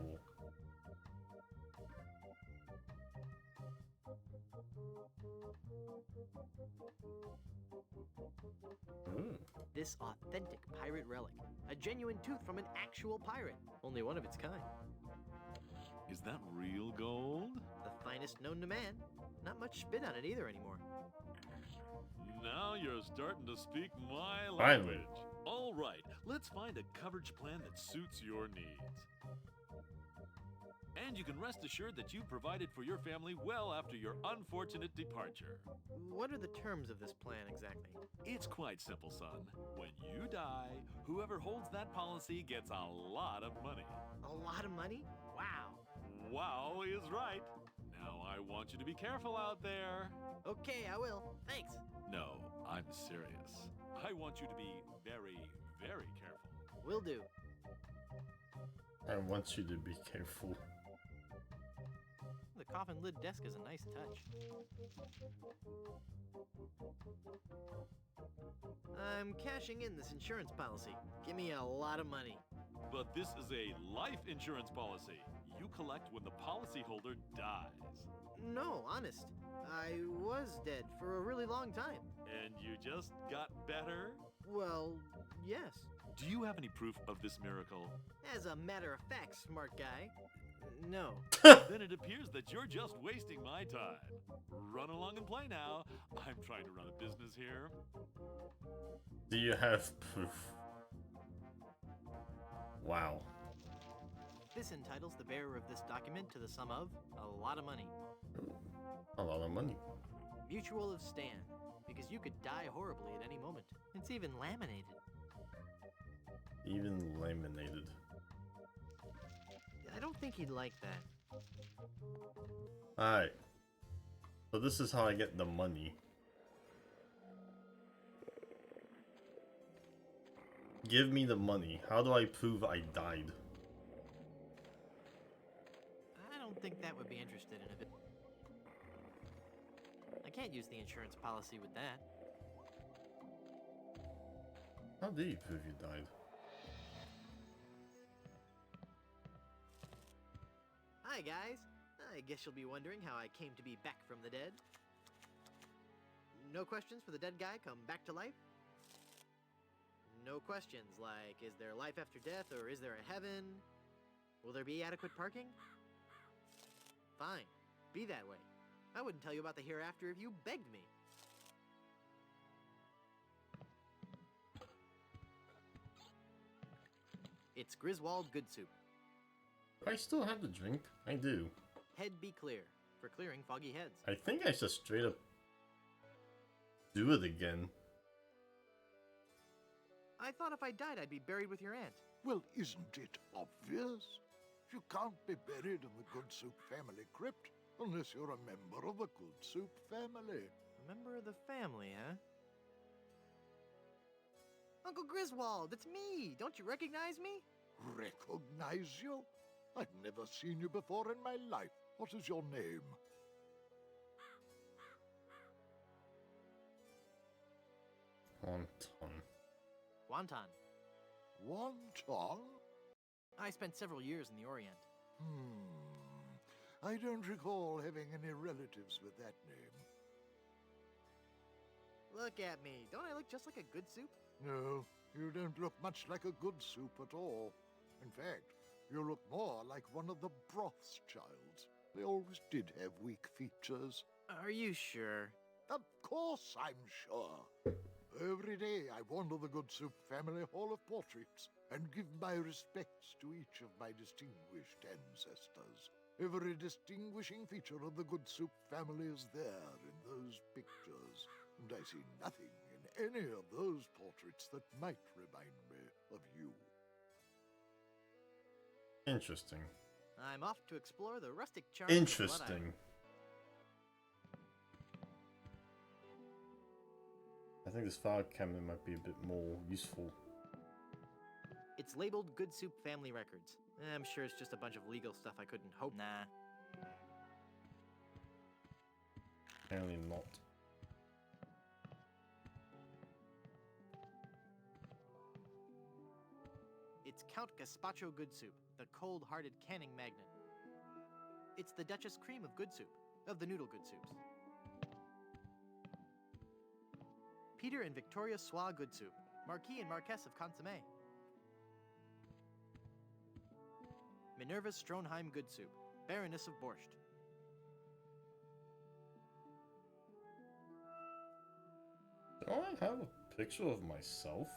This authentic pirate relic. A genuine tooth from an actual pirate. Only one of its kind. Is that real gold? The finest known to man. Not much spit on it either anymore. Now you're starting to speak my Finally. language. All right, let's find a coverage plan that suits your needs. And you can rest assured that you provided for your family well after your unfortunate departure. What are the terms of this plan exactly? It's quite simple, son. When you die, whoever holds that policy gets a lot of money. A lot of money? Wow. Wow is right. Now I want you to be careful out there. Okay, I will. Thanks. No, I'm serious. I want you to be very, very careful. Will do. I want you to be careful. The coffin lid desk is a nice touch. I'm cashing in this insurance policy. Give me a lot of money. But this is a life insurance policy. You collect when the policyholder dies. No, honest. I was dead for a really long time. And you just got better? Well, yes. Do you have any proof of this miracle? As a matter of fact, smart guy. No. Then it appears that you're just wasting my time. Run along and play now. I'm trying to run a business here. Do you have proof? Wow. This entitles the bearer of this document to the sum of a lot of money. A lot of money. Mutual of Stan, because you could die horribly at any moment. It's even laminated. Even laminated. I don't think he'd like that. Alright. So this is how I get the money. Give me the money. How do I prove I died? I don't think that would be interested in it. I can't use the insurance policy with that. How do you prove you died? Hi, guys. I guess you'll be wondering how I came to be back from the dead. No questions for the dead guy come back to life? No questions like, is there life after death or is there a heaven? Will there be adequate parking? Fine. Be that way. I wouldn't tell you about the hereafter if you begged me. It's Griswold Good Soup. I still have the drink. I do. Head be clear, for clearing foggy heads. I think I should straight up do it again. I thought if I died, I'd be buried with your aunt. Well, isn't it obvious? You can't be buried in the Good Soup family crypt. Unless you're a member of the Good Soup family. A member of the family, huh? Uncle Griswold, it's me! Don't you recognize me? Recognize you? I've never seen you before in my life. What is your name? Wonton. Wonton. Wonton? I spent several years in the Orient. I don't recall having any relatives with that name. Look at me. Don't I look just like a good soup? No, you don't look much like a good soup at all. In fact, you look more like one of the Brothschilds. They always did have weak features. Are you sure? Of course I'm sure. Every day I wander the Good Soup family Hall of Portraits and give my respects to each of my distinguished ancestors. Every distinguishing feature of the Good Soup family is there in those pictures, and I see nothing in any of those portraits that might remind me of you. Interesting. I'm off to explore the rustic charms of Blood Interesting. Island. I think this file cabinet might be a bit more useful. It's labeled Good Soup Family Records. I'm sure it's just a bunch of legal stuff I couldn't hope. Nah. Apparently not. It's Count Gazpacho Good Soup, the cold-hearted canning magnet. It's the Duchess Cream of Good Soup, of the Noodle Good Soups. Peter and Victoria Soie Good Soup, Marquis and Marquess of Consommé. Minerva Stronheim Good Soup, Baroness of Borscht. Do I have a picture of myself?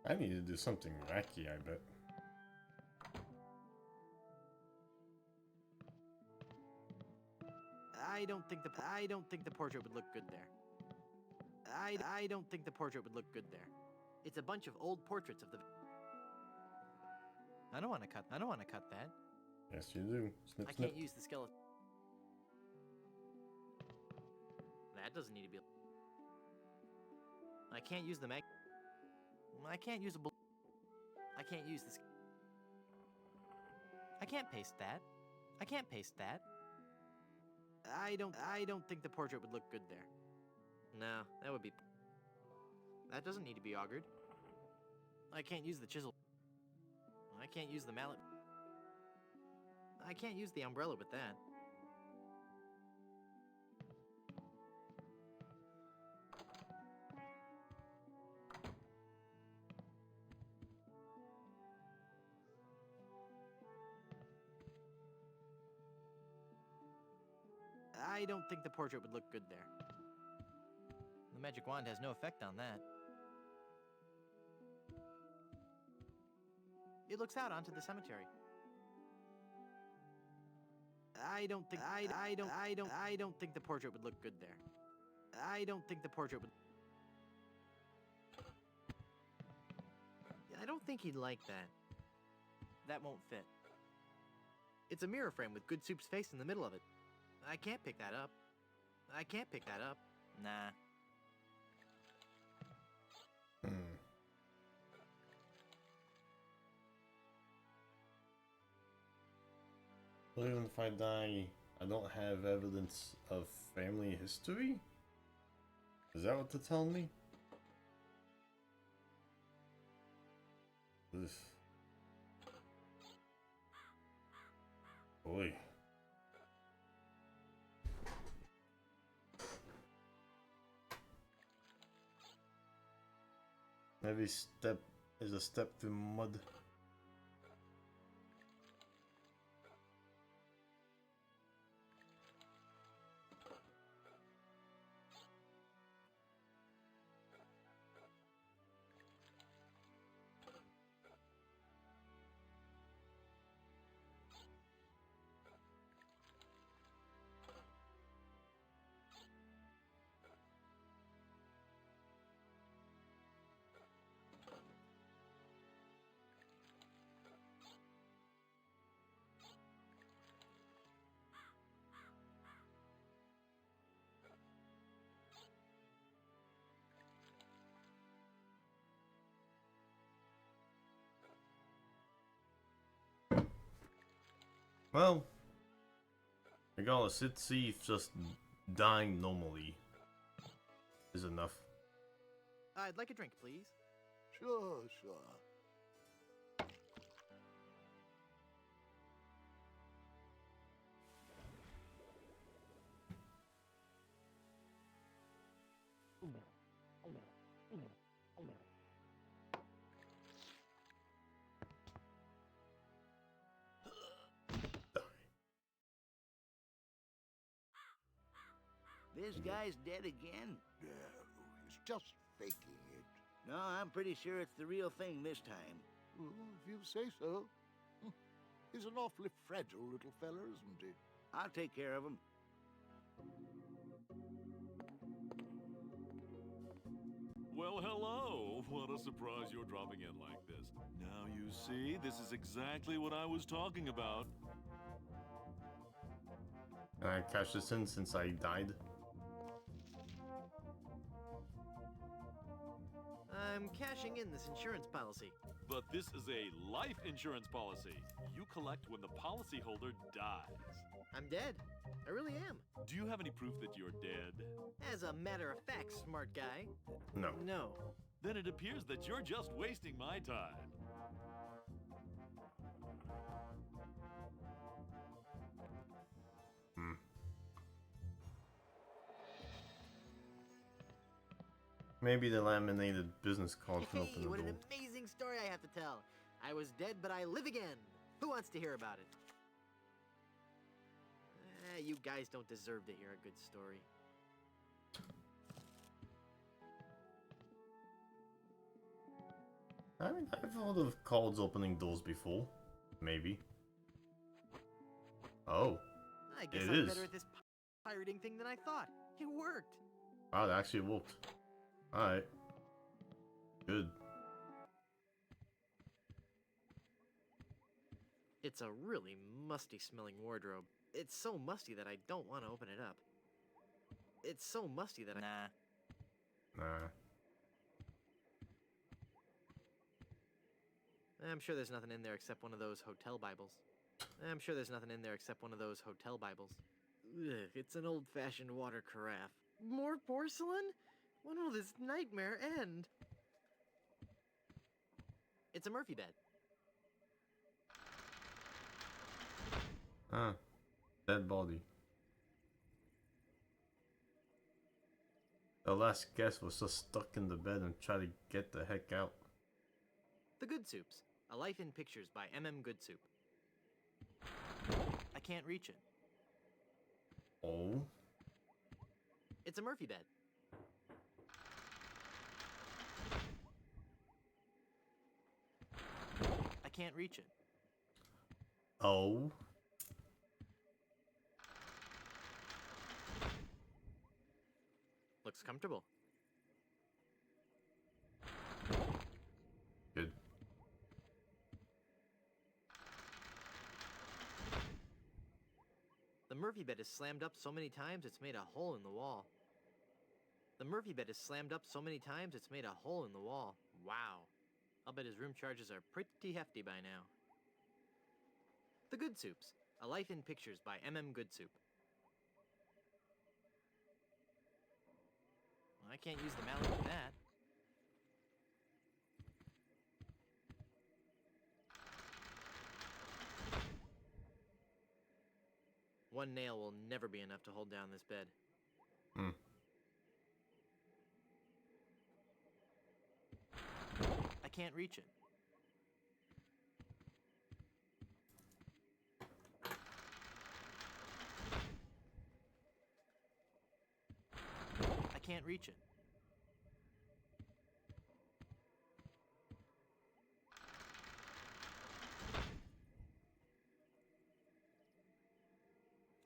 I need to do something wacky, I bet. I don't think the portrait would look good there. I don't think the portrait would look good there. It's a bunch of old portraits of the. I don't want to cut that. Yes, you do. Snip, I snip. can't use the skeleton. That doesn't need to be. I can't use the mag. I can't use a. I can't use this. I can't paste that. I can't paste that. I don't think the portrait would look good there. No, that would be. That doesn't need to be augured. I can't use the chisel. I can't use the mallet. I can't use the umbrella with that. I don't think the portrait would look good there. The magic wand has no effect on that. It looks out onto the cemetery. I don't think the portrait would look good there. I don't think the portrait would. I don't think he'd like that. That won't fit. It's a mirror frame with Good Soup's face in the middle of it. I can't pick that up. I can't pick that up. Nah. Well, even if I die, I don't have evidence of family history? Is that what they're telling me? Ugh. Boy. Every step is a step through mud. Well, regardless, let's see if just dying normally is enough. I'd like a drink, please. Sure, sure. This guy's dead again? No, he's just faking it. No, I'm pretty sure it's the real thing this time. Well, if you say so. He's an awfully fragile little fella, isn't he? I'll take care of him. Well, hello. What a surprise you're dropping in like this. Now you see, this is exactly what I was talking about. Can I cash this in since I died? I'm cashing in this insurance policy. But this is a life insurance policy. You collect when the policyholder dies. I'm dead. I really am. Do you have any proof that you're dead? As a matter of fact, smart guy. No. No. Then it appears that you're just wasting my time. Maybe the laminated business card can open the What door. an amazing story I have to tell. I was dead, but I live again. Who wants to hear about it? You guys don't deserve to hear a good story. I mean, I've heard of cards opening doors before. Maybe. Oh. I guess It I'm is. better at this pirating thing than I thought. It worked. Ah, that actually worked. Alright. Good. It's a really musty smelling wardrobe. It's so musty that I don't want to open it up. It's so musty that Nah. I'm sure there's nothing in there except one of those hotel Bibles. I'm sure there's nothing in there except one of those hotel Bibles. Ugh, it's an old-fashioned water carafe. More porcelain? When will this nightmare end? It's a Murphy bed. Ah. Dead body. The last guest was just stuck in the bed and tried to get the heck out. The Good Soups. A Life in Pictures by M.M. Goodsoup. I can't reach it. Oh? It's a Murphy bed. I can't reach it. Oh? Looks comfortable. Good. The Murphy bed is slammed up so many times it's made a hole in the wall. The Murphy bed is slammed up so many times it's made a hole in the wall. Wow. I'll bet his room charges are pretty hefty by now. The Good Soups. A Life in Pictures by M.M. Goodsoup. Well, I can't use the mallet for that. One nail will never be enough to hold down this bed. Hmm. I can't reach it. I can't reach it.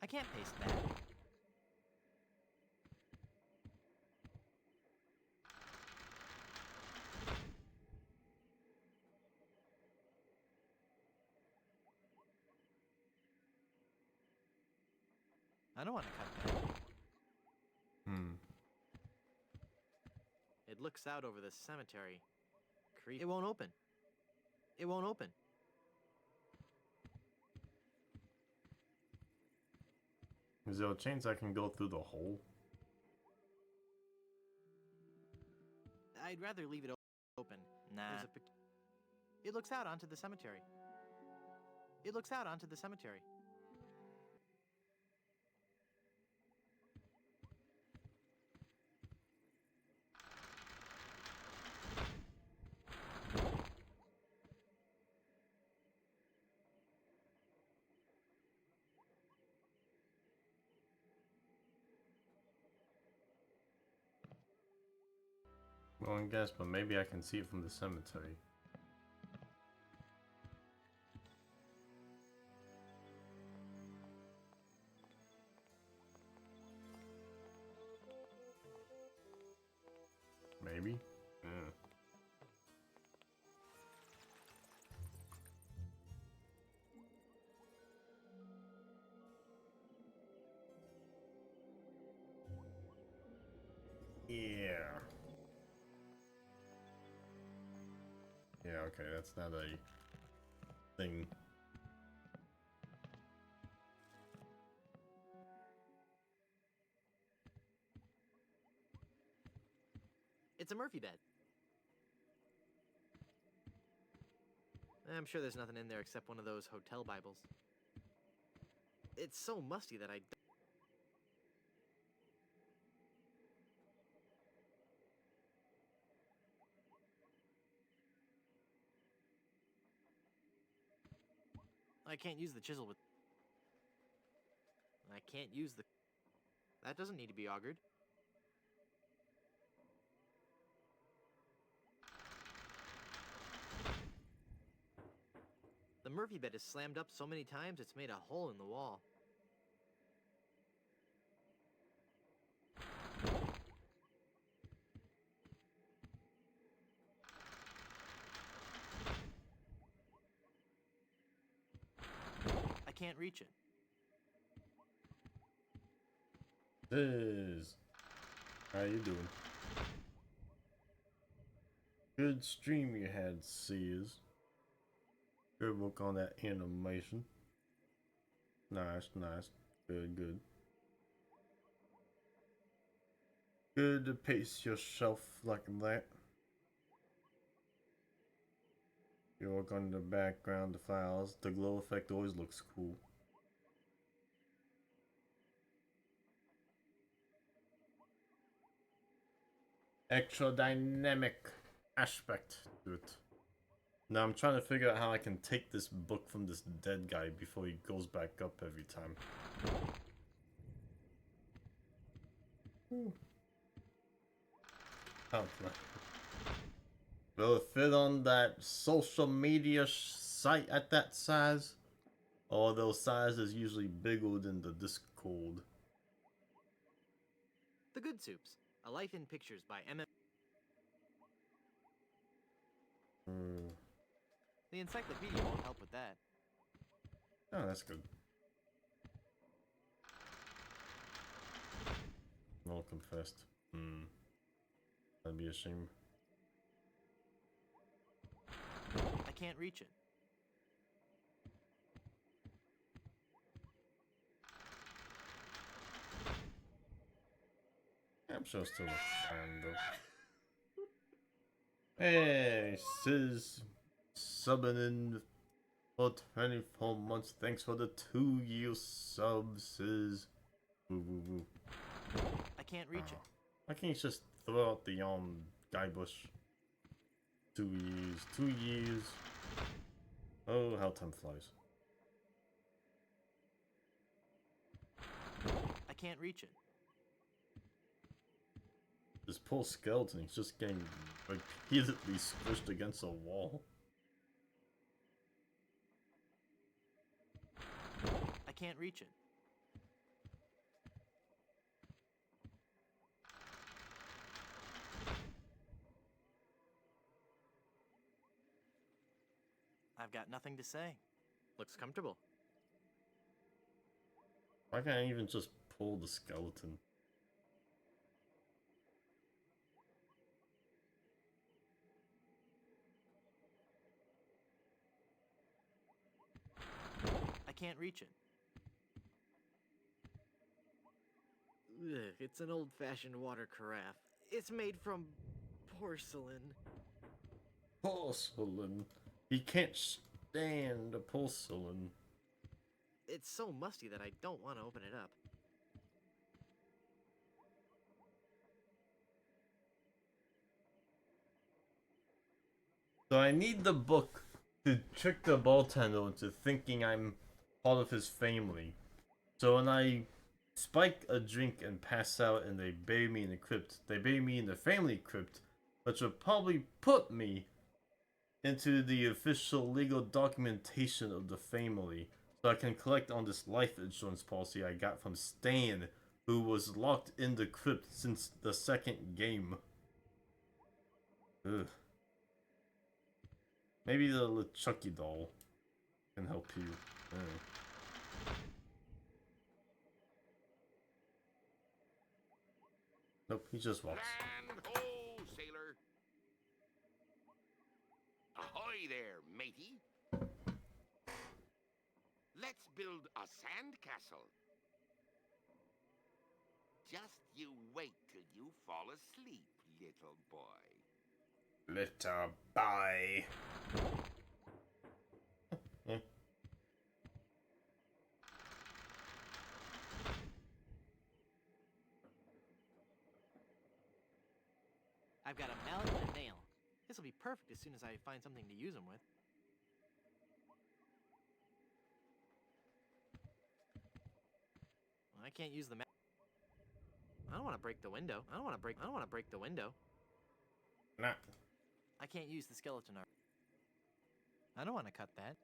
I can't paste that. I don't want to cut that. It looks out over the cemetery. It won't open. It won't open. Is there a chance I can go through the hole? I'd rather leave it open. Nah. It looks out onto the cemetery. It looks out onto the cemetery. Well, I guess, but maybe I can see it from the cemetery. Maybe? Yeah. Yeah. Yeah, okay, that's not a thing. It's a Murphy bed. I'm sure there's nothing in there except one of those hotel Bibles. It's so musty that I can't use the chisel with... I can't use the... That doesn't need to be augured. The Murphy bed is slammed up so many times it's made a hole in the wall. I can't reach it. Liz, how you doing? Good stream you had, Sears. Good work on that animation. Nice, nice. Good, good. Good to pace yourself like that. You work on the background, the flowers. The glow effect always looks cool. Extra dynamic aspect to it. Now I'm trying to figure out how I can take this book from this dead guy before he goes back up every time. Oh, will it fit on that social media site at that size? Or those sizes usually bigger than the Discord? The Good Soups, A Life in Pictures by M.M. The encyclopedia won't help with that. Oh, that's good. No confessed. That'd be a shame. I can't reach it. I'm sure still fine though. Hey, Sis, subbing in for 24 months. Thanks for the 2-year sub, Sis. Woo woo woo. I can't reach it. Why can't you just throw out the Guybrush? 2 years, 2 years. Oh, how time flies. I can't reach it. This poor skeleton, he's just getting repeatedly squished against a wall. I can't reach it. I've got nothing to say. Looks comfortable. Why can't I even just pull the skeleton? I can't reach it. Ugh, it's an old-fashioned water carafe. It's made from porcelain. Porcelain. He can't stand the porcelain. It's so musty that I don't want to open it up. So I need the book to trick the bartender into thinking I'm part of his family. So when I spike a drink and pass out and they bury me in the crypt, they bury me in the family crypt, which would probably put me into the official legal documentation of the family, so I can collect on this life insurance policy I got from Stan, who was locked in the crypt since the second game. Ugh. Maybe the little Chucky doll can help you. Nope, he just walks. Land ho, sailor! Ahoy there, matey! Let's build a sand castle. Just you wait till you fall asleep, little boy. Little boy. I've got a mallet and a nail. This will be perfect as soon as I find something to use them with. Well, I can't use the mallet. I don't want to break the window. I don't want to break the window. Nah. I can't use the skeleton art. I don't want to cut that.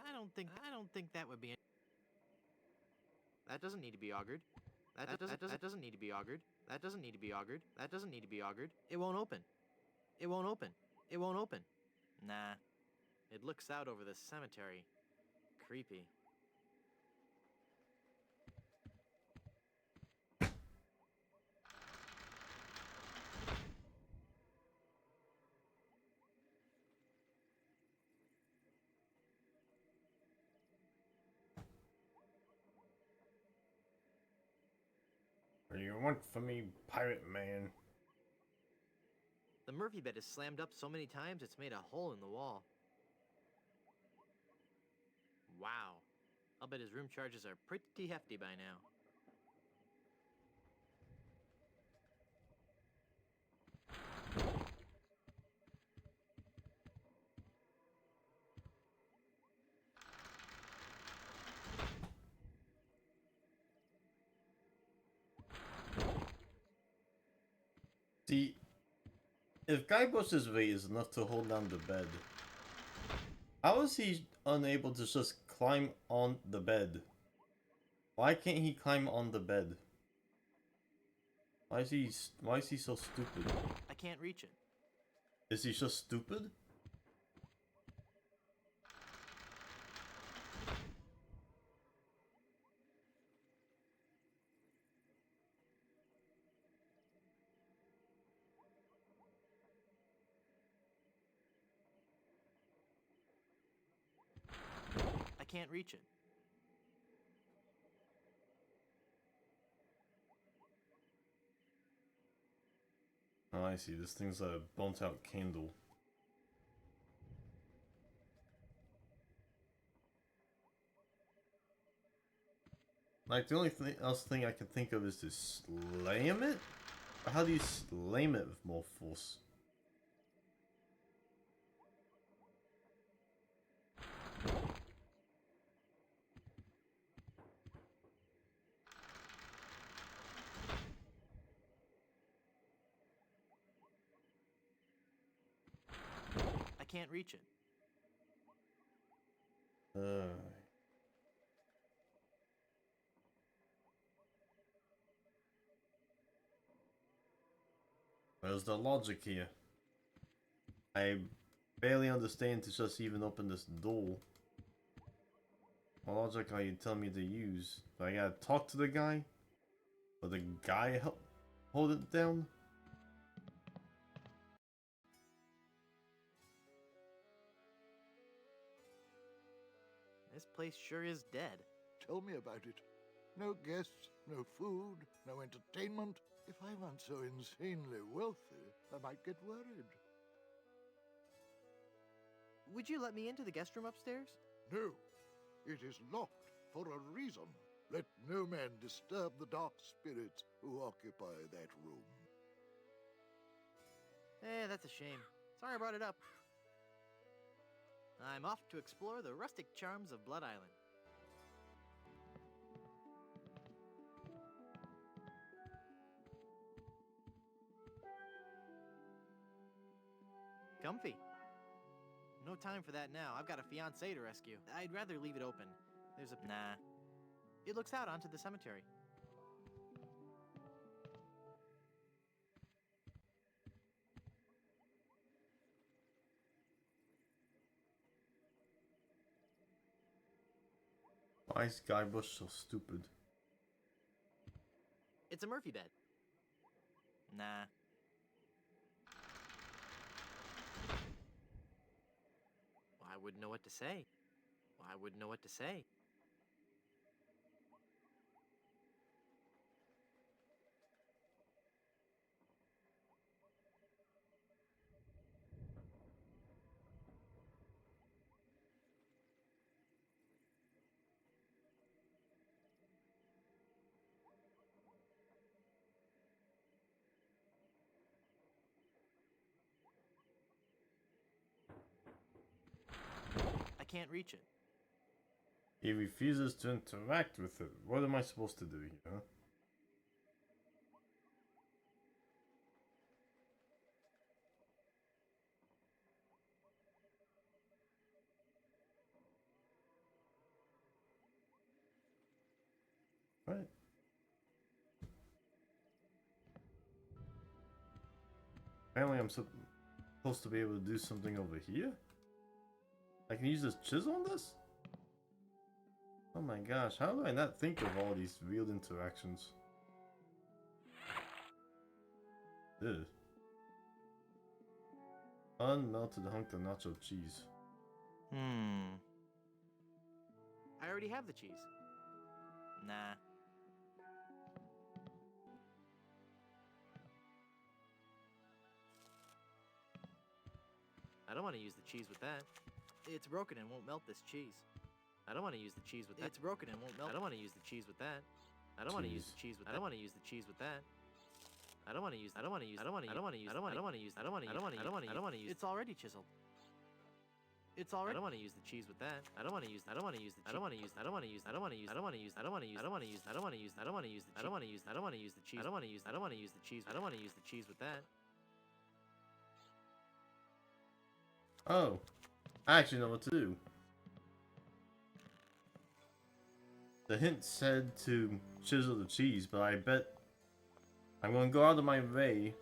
I don't think that would be. That doesn't need to be augured. That doesn't need to be augured. That doesn't need to be augured. That doesn't need to be augured. It won't open. It won't open. It won't open. Nah. It looks out over the cemetery. Creepy. What do you want from me, pirate man? The Murphy bed is slammed up so many times it's made a hole in the wall. Wow. I'll bet his room charges are pretty hefty by now. See, if Guybrush's weight is enough to hold down the bed, how is he unable to just climb on the bed? Why can't he climb on the bed? Why is he so stupid? I can't reach it. Is he just stupid? I can't reach it. Oh, I see. This thing's a burnt-out candle. Like, the only thing I can think of is to slam it? Or how do you slam it with more force? I can't reach it. Where's the logic here? I barely understand to just even open this door. What logic are you telling me to use? Do I gotta talk to the guy? Or the guy help hold it down? This place sure is dead. Tell me about it. No guests, no food, no entertainment. If I weren't so insanely wealthy, I might get worried. Would you let me into the guest room upstairs? No, it is locked for a reason. Let no man disturb the dark spirits who occupy that room. That's a shame. Sorry I brought it up. I'm off to explore the rustic charms of Blood Island. Comfy. No time for that now. I've got a fiancé to rescue. I'd rather leave it open. There's a... Nah. It looks out onto the cemetery. Why is Guybrush so stupid? It's a Murphy bed. Nah. Well, I wouldn't know what to say. Well, I wouldn't know what to say. I can't reach it. He refuses to interact with it. What am I supposed to do here? What? Apparently I'm supposed to be able to do something over here? I can use this chisel on this? Oh my gosh, how do I not think of all these weird interactions? Ugh. Unmelted hunk of nacho cheese. I already have the cheese. Nah. I don't want to use the cheese with that. It's broken and won't melt this cheese. I don't want to use the cheese with that. It's broken and won't melt. I don't want to use the cheese with that. I don't want to use the cheese with that. I don't want to use the cheese with that. I don't want to use. I don't want to use. I don't want to. I don't want to use. I don't want to use. I don't want to. I don't want to. I don't want to. I don't want to use. It's already chiseled. It's already. I don't want to use the cheese with that. I don't want to use. I don't want to use. I don't want to use. I don't want to use. I don't want to use. I don't want to use. I don't want to use. I don't want to use. I don't want to use. I don't want to use. I don't want to use. I don't want to use the cheese. I don't want to use. I don't want to use the cheese. I don't want to use the cheese with that. Oh, I actually know what to do. The hint said to chisel the cheese, but I bet I'm going to go out of my way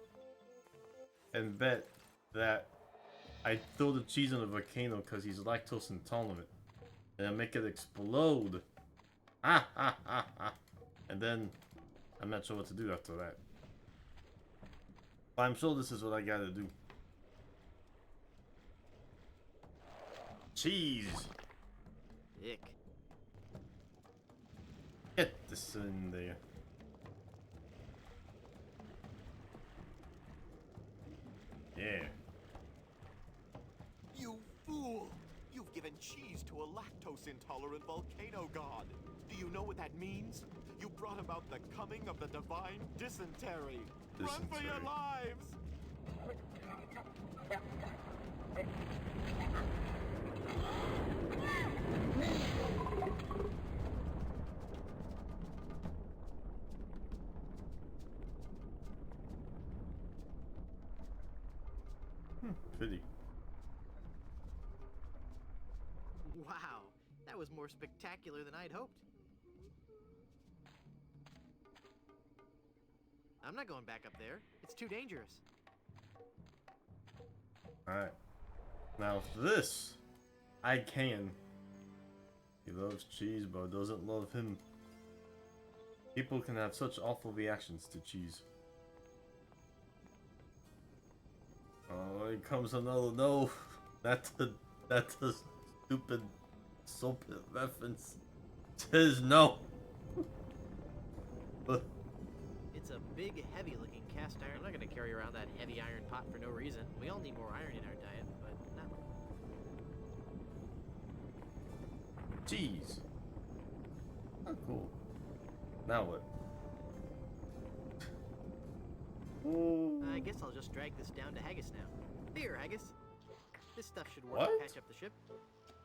and bet that I throw the cheese on the volcano because he's lactose intolerant. And I make it explode. Ah, ah, ah, ah. And then I'm not sure what to do after that. But I'm sure this is what I gotta do. Cheese! Ick. Get this in there. Yeah. You fool! You've given cheese to a lactose-intolerant volcano god. Do you know what that means? You brought about the coming of the divine dysentery. Run for your lives! Pretty. Wow, that was more spectacular than I'd hoped. I'm not going back up there. It's too dangerous. Alright. Now this, I can. He loves cheese, but doesn't love him. People can have such awful reactions to cheese. Oh, here comes another no. That's a stupid soap reference. Tis no. It's a big, heavy-looking cast iron. I'm not gonna carry around that heavy iron pot for no reason. We all need more iron in our diet, but not. Jeez. Oh, cool. Now what? I guess I'll just drag this down to Haggis now. Here, Haggis. This stuff should work What? to patch up the ship.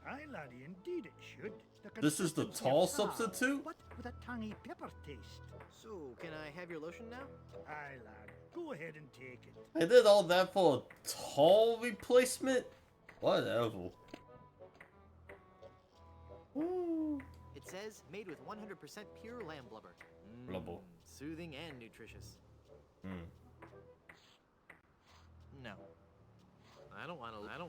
Aye, laddie, indeed it should. This is the consistency of tall tar, substitute? But with a tangy pepper taste. So, can I have your lotion now? Aye, lad. Go ahead and take it. I did all that for a tall replacement? Whatever. Woo. It says made with 100% pure lamb blubber. Blubber. Soothing and nutritious. Hmm. No. I don't want to lubricate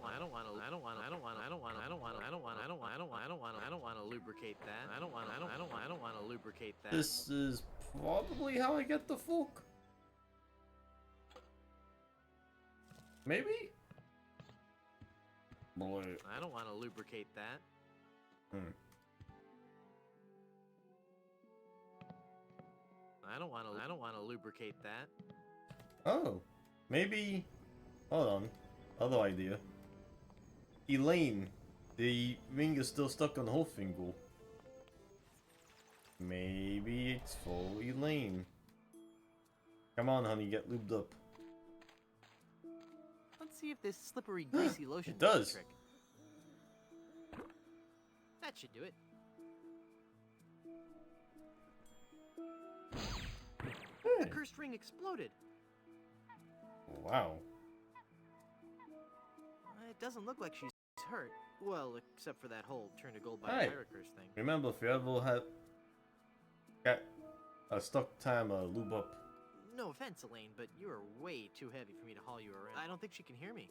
that. I don't want to lubricate that. This is probably how I get the fork. Maybe? Boy. I don't want to lubricate that. Hmm. I don't want to lubricate that. Oh. Maybe. Hold on. Other idea. Elaine. The ring is still stuck on the whole finger. Maybe it's for Elaine. Come on, honey, get lubed up. Let's see if this slippery, greasy lotion It does the does. trick. That should do it. The cursed ring exploded. Wow. It doesn't look like she's hurt. Well, except for that whole turn to gold by Hey. pirate curse thing. Remember, if you ever have got a stuck time, lube up. No offense, Elaine, but you are way too heavy for me to haul you around. I don't think she can hear me.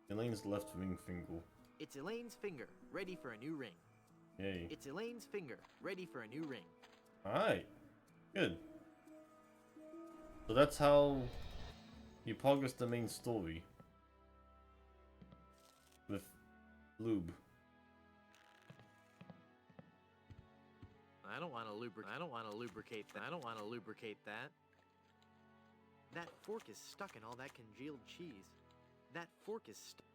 Elaine's left ring finger. It's Elaine's finger, ready for a new ring. Yay. It's Elaine's finger, ready for a new ring. Alright. Good. So that's how you progress the main story. With lube. I don't want to lubricate that. I don't want to lubricate that. That fork is stuck in all that congealed cheese. That fork is stuck.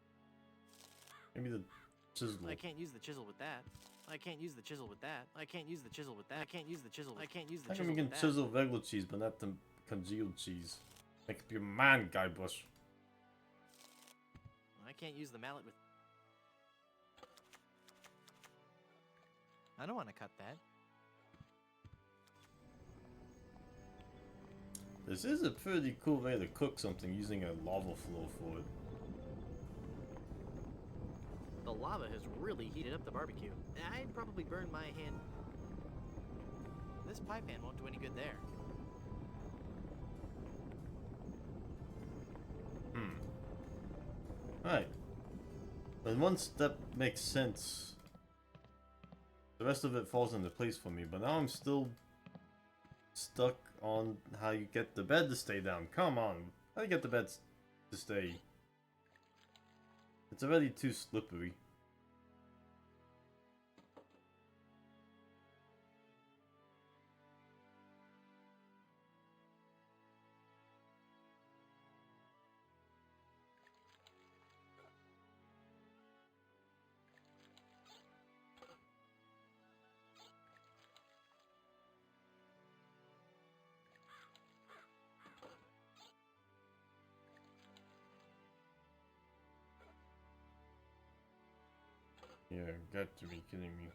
Maybe the chisel. I can't use the chisel with that. I can't use the chisel with that. I can't use the chisel with that. I can't use the chisel. I can't use the How come chisel you can with that. chisel regular cheese but not the congealed cheese? Make up your mind, Guybrush. I can't use the mallet with. I don't want to cut that. This is a pretty cool way to cook something using a lava flow for it. The lava has really heated up the barbecue. I'd probably burn my hand. This pie pan won't do any good there. Alright. When one step makes sense, the rest of it falls into place for me, but now I'm still stuck on how you get the bed to stay down. Come on. How do you get the bed to stay? It's already too slippery. Yeah, got to be kidding me.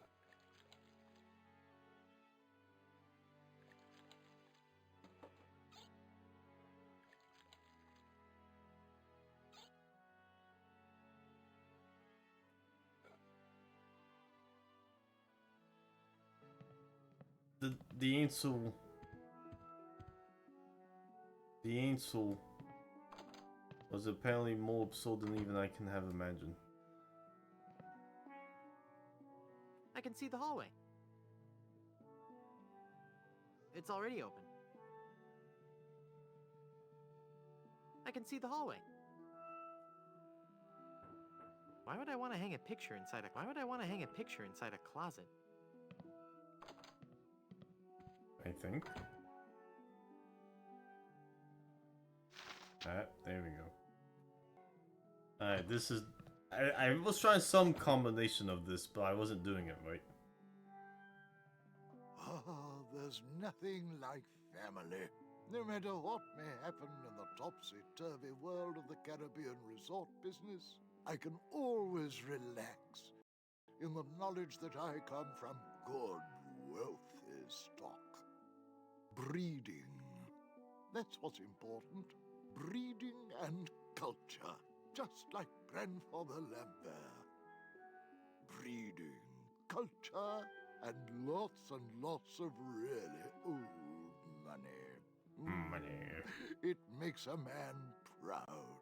The angel was apparently more absurd than even I can have imagined. I can see the hallway. It's already open. I can see the hallway. Why would I want to hang a picture inside a closet? I think. Alright, there we go. Alright, this is... I was trying some combination of this, but I wasn't doing it right. Ah, there's nothing like family. No matter what may happen in the topsy-turvy world of the Caribbean resort business, I can always relax in the knowledge that I come from good, wealthy stock. Breeding. That's what's important. Breeding and culture. Just like Grandfather Lambert. Breeding, culture, and lots of really old money. Money. It makes a man proud.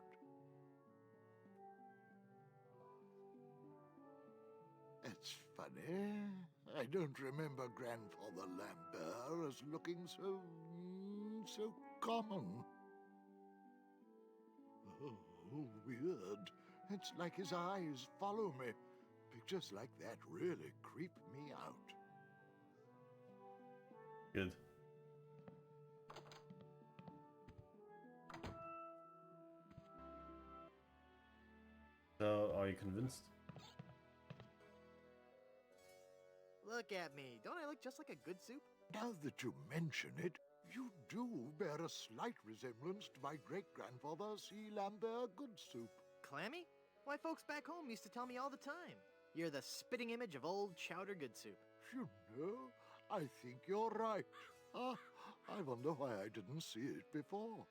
It's funny. I don't remember Grandfather Lambert as looking so common. Oh, weird. It's like his eyes follow me. Pictures like that really creep me out. Good. So, are you convinced? Look at me. Don't I look just like a good soup? Now that you mention it, you do bear a slight resemblance to my great-grandfather C. Lambert Goodsoup. Clammy? Why, folks back home used to tell me all the time. You're the spitting image of old Chowder Good Soup. You know, I think you're right. I wonder why I didn't see it before.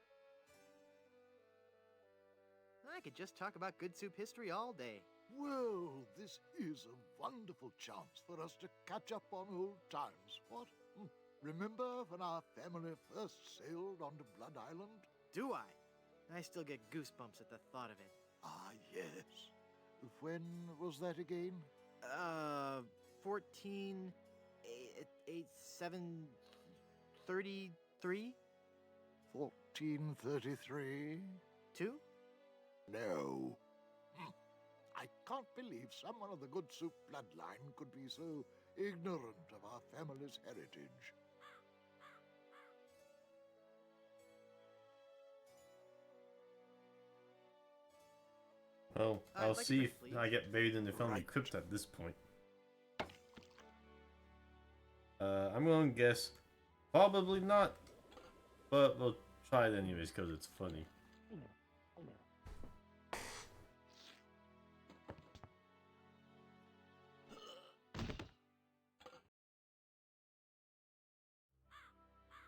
I could just talk about Good Soup history all day. Well, this is a wonderful chance for us to catch up on old times, what? Remember when our family first sailed onto Blood Island? Do I? I still get goosebumps at the thought of it. Ah, yes. When was that again? 1433? 1433? 2? No. I can't believe someone of the Good Soup bloodline could be so ignorant of our family's heritage. Well, I'll like see that, if please. I get buried in the family crypt at this point. I'm gonna guess probably not, but we'll try it anyways because it's funny.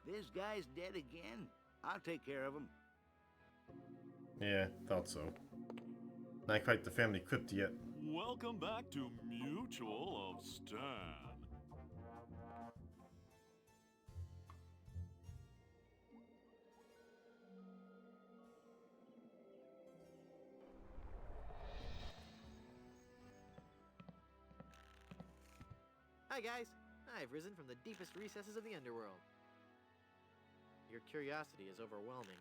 This guy's dead again. I'll take care of him. Yeah, thought so. Not quite the family crypt yet. Welcome back to Mutual of Stan. Hi, guys. I've risen from the deepest recesses of the underworld. Your curiosity is overwhelming.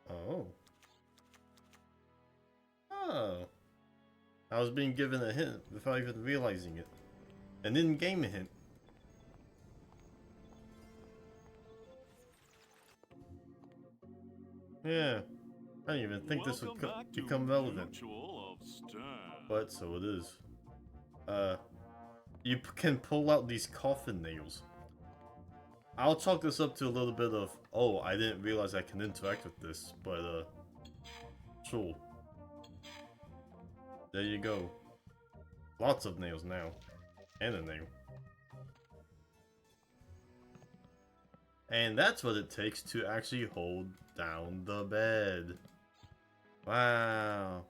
Oh. Oh. I was being given a hint without even realizing it. An in-game hint. Yeah. I didn't even think this would become relevant. But so it is. You can pull out these coffin nails. I'll chalk this up to a little bit of, oh, I didn't realize I can interact with this, but sure. There you go. Lots of nails now. And a nail. And that's what it takes to actually hold down the bed. Wow.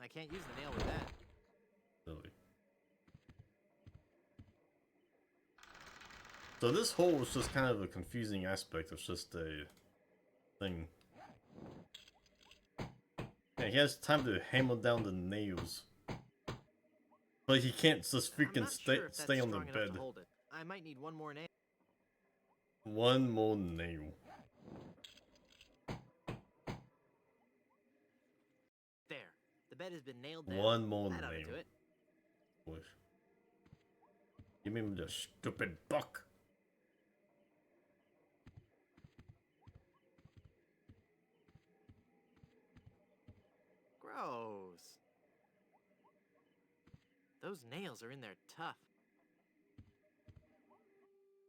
I can't use the nail with that. Really. So this hole was just kind of a confusing aspect of just a thing. Yeah, he has time to hammer down the nails. But he can't just freaking stay on the bed. To hold it. I might need one more nail. One more nail. There. The bet has been nailed down. One more That ought to name. do it. Boys. Give me the stupid buck. Gross. Those nails are in there tough.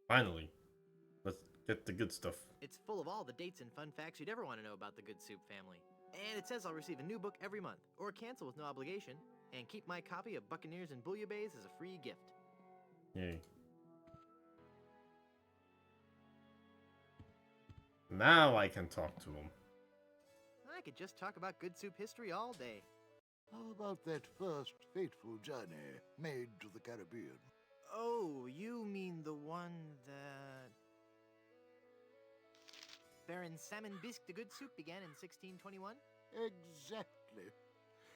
Finally. Let's get the good stuff. It's full of all the dates and fun facts you'd ever want to know about the Good Soup family. And it says I'll receive a new book every month, or cancel with no obligation, and keep my copy of Buccaneers and Bouillabaisse as a free gift. Yay. Now I can talk to him. I could just talk about Good Soup history all day. How about that first fateful journey made to the Caribbean? Oh, you mean the one that... Baron Salmon Bisque de Good Soup began in 1621? Exactly.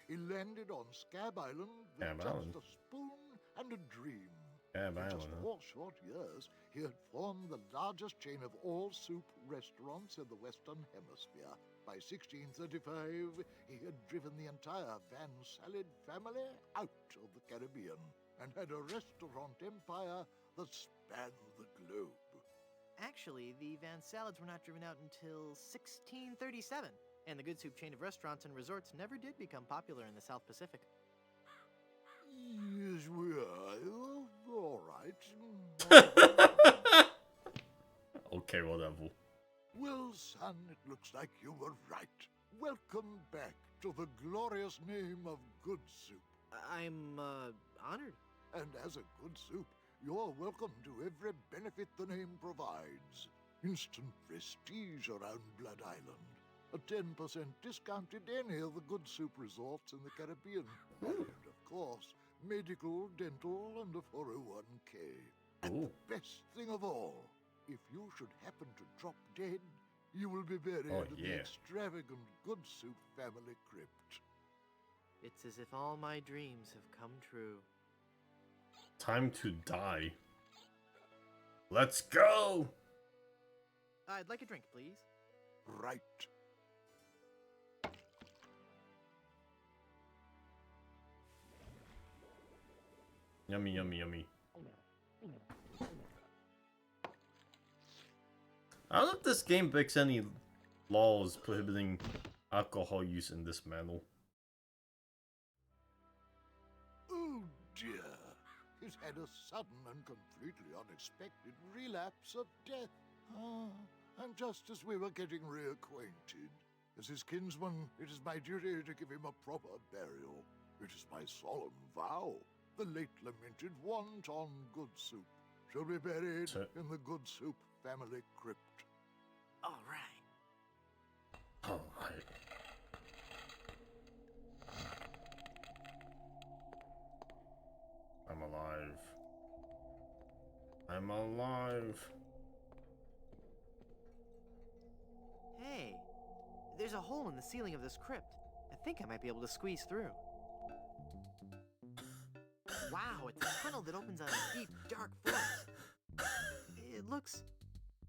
He landed on Scab Island with Scab just Island. a spoon and a dream. Scab In just Island, huh? 4 short years, he had formed the largest chain of all-soup restaurants in the Western Hemisphere. By 1635, he had driven the entire Van Salad family out of the Caribbean and had a restaurant empire that spanned the globe. Actually, the Van Salads were not driven out until 1637, and the Good Soup chain of restaurants and resorts never did become popular in the South Pacific. Yes, we are. All right. Okay, whatever. Well, son, it looks like you were right. Welcome back to the glorious name of Good Soup. I'm, honored. And as a Good Soup, you're welcome to every benefit the name provides. Instant prestige around Blood Island. A 10% discount at any of the Good Soup resorts in the Caribbean. And, of course, medical, dental, and a 401k. And the best thing of all, if you should happen to drop dead, you will be buried in the extravagant Good Soup family crypt. It's as if all my dreams have come true. Time to die. Let's go! I'd like a drink, please. Right. Yummy, yummy, yummy. I don't know if this game breaks any laws prohibiting alcohol use in this manner. Oh dear. He's had a sudden and completely unexpected relapse of death. And just as we were getting reacquainted, as his kinsman, it is my duty to give him a proper burial. It is my solemn vow. The late lamented Wonton Good Soup shall be buried in the Good Soup family crypt. All right. All right. I'm alive. I'm alive. Hey, there's a hole in the ceiling of this crypt. I think I might be able to squeeze through. Wow, it's a tunnel that opens on a deep, dark forest. It looks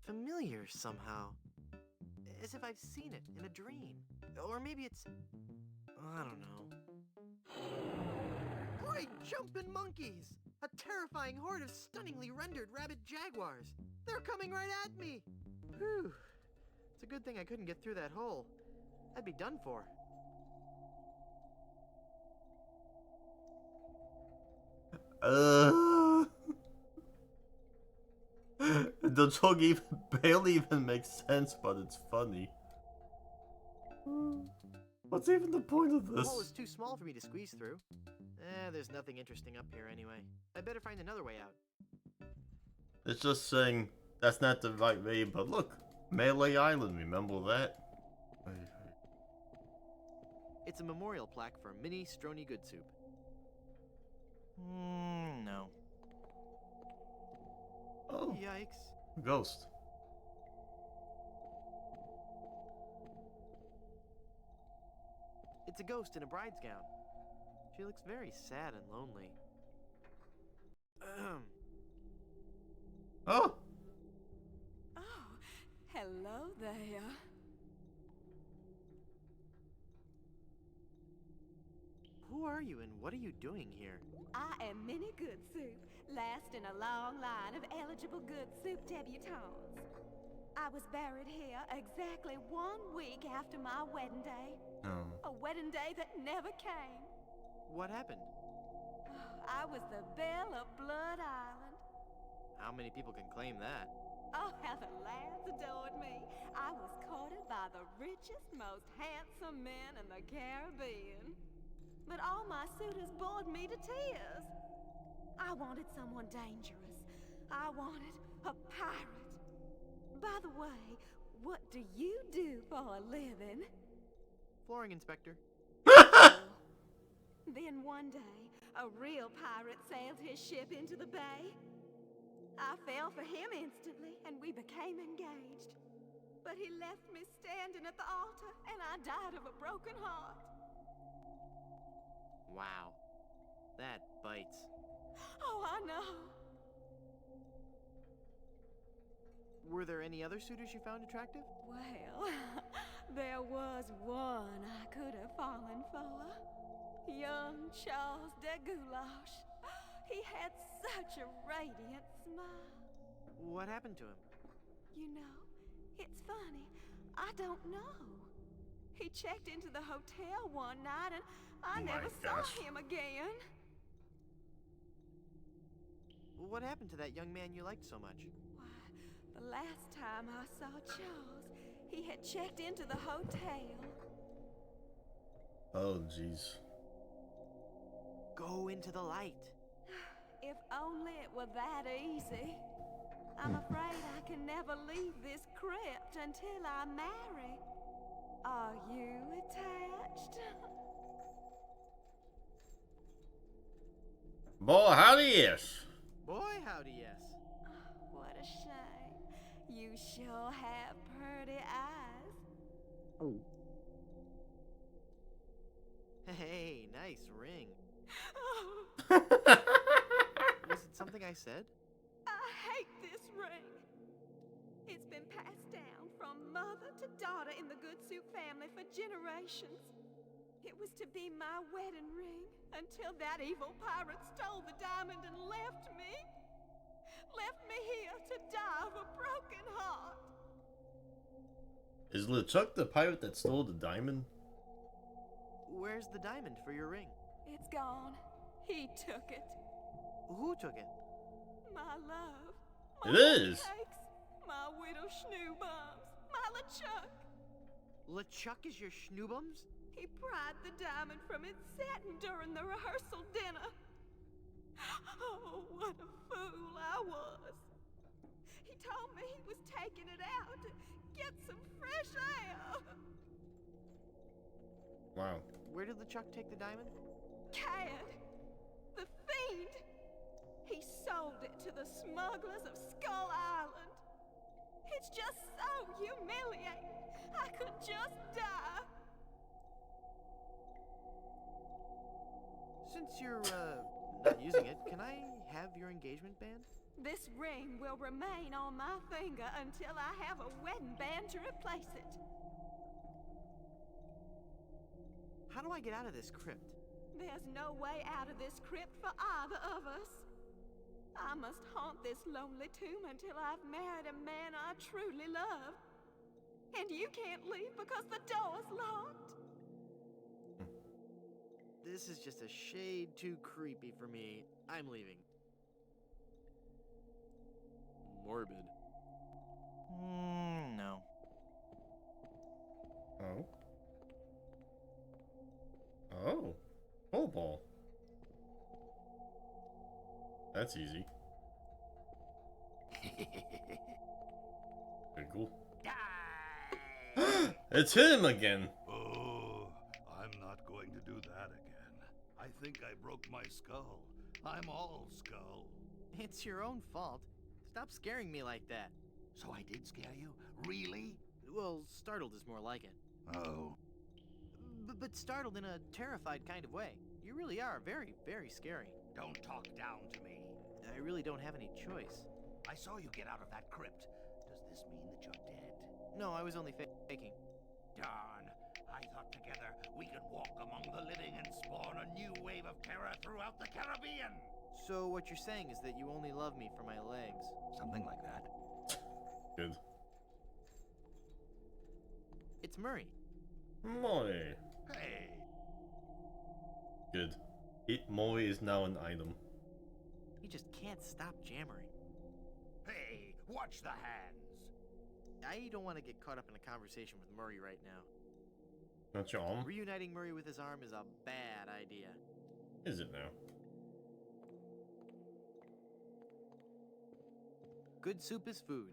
familiar somehow. As if I've seen it in a dream. Or maybe it's... I don't know. Great jumping monkeys! A terrifying horde of stunningly rendered rabid jaguars! They're coming right at me! Whew. It's a good thing I couldn't get through that hole. I'd be done for. The joke barely even makes sense, but it's funny. What's even the point of The this? hole is too small for me to squeeze through. There's nothing interesting up here anyway. I better find another way out. It's just saying that's not the right way, but look, Melee Island, remember that? It's a memorial plaque for Minnie Strony Good Soup. No. Oh. Yikes. Ghost. It's a ghost in a bride's gown. She looks very sad and lonely. Oh! Oh, hello there. Who are you and what are you doing here? I am Minnie Goodsoup, last in a long line of eligible Goodsoup debutantes. I was buried here exactly 1 week after my wedding day. Oh. A wedding day that never came. What happened? I was the belle of Blood Island. How many people can claim that? Oh, how the lads adored me. I was courted by the richest, most handsome men in the Caribbean. But all my suitors bored me to tears. I wanted someone dangerous. I wanted a pirate. By the way, what do you do for a living? Flooring inspector. Then one day, a real pirate sailed his ship into the bay. I fell for him instantly, and we became engaged. But he left me standing at the altar, and I died of a broken heart. Wow. That bites. Oh, I know. Were there any other suitors you found attractive? Well, there was one I could have fallen for. Young Charles de Goulash. He had such a radiant smile. What happened to him? You know, it's funny. I don't know. He checked into the hotel one night and I never saw him again. What happened to that young man you liked so much? Why, the last time I saw Charles, he had checked into the hotel. Oh, jeez. Go into the light. If only it were that easy. I'm afraid I can never leave this crypt until I marry. Are you attached? Boy, howdy, yes. Boy, howdy, yes. What a shame. You sure have pretty eyes. Hey, nice ring. Oh. Was it something I said? I hate this ring. It's been passed down from mother to daughter in the Goodsoup family for generations. It was to be my wedding ring until that evil pirate stole the diamond and left me. Left me here to die of a broken heart. Is LeChuck the pirate that stole the diamond? Where's the diamond for your ring? It's gone. He took it. Who took it? My love. It is. Cakes, my widow Schnoobums. My LeChuck. LeChuck is your Schnoobums? He pried the diamond from its satin during the rehearsal dinner. Oh, what a fool I was. He told me he was taking it out to get some fresh air. Wow. Where did LeChuck take the diamond? Cad, the fiend. He sold it to the smugglers of Skull Island. It's just so humiliating. I could just die. Since you're, not using it, can I have your engagement band? This ring will remain on my finger until I have a wedding band to replace it. How do I get out of this crypt? There's no way out of this crypt for either of us. I must haunt this lonely tomb until I've married a man I truly love. And you can't leave because the door's locked. This is just a shade too creepy for me. I'm leaving. Morbid. No. Oh. Oh. Oh, ball. That's easy. Pretty cool. It's him again. Oh, I'm not going to do that again. I think I broke my skull. I'm all skull. It's your own fault. Stop scaring me like that. So I did scare you? Really? Well, startled is more like it. Oh. But startled in a terrified kind of way. You really are very, very scary. Don't talk down to me. I really don't have any choice. I saw you get out of that crypt. Does this mean that you're dead? No, I was only faking. Darn. I I thought together we could walk among the living and spawn a new wave of terror throughout the Caribbean. So what you're saying is that you only love me for my legs? Something like that. Good. It's Murray. Murray. Hey. Good. Murray is now an item. He just can't stop jammering. Hey, watch the hands. I don't want to get caught up in a conversation with Murray right now. Not your arm? Reuniting Murray with his arm is a bad idea. Is it now? Good soup is food.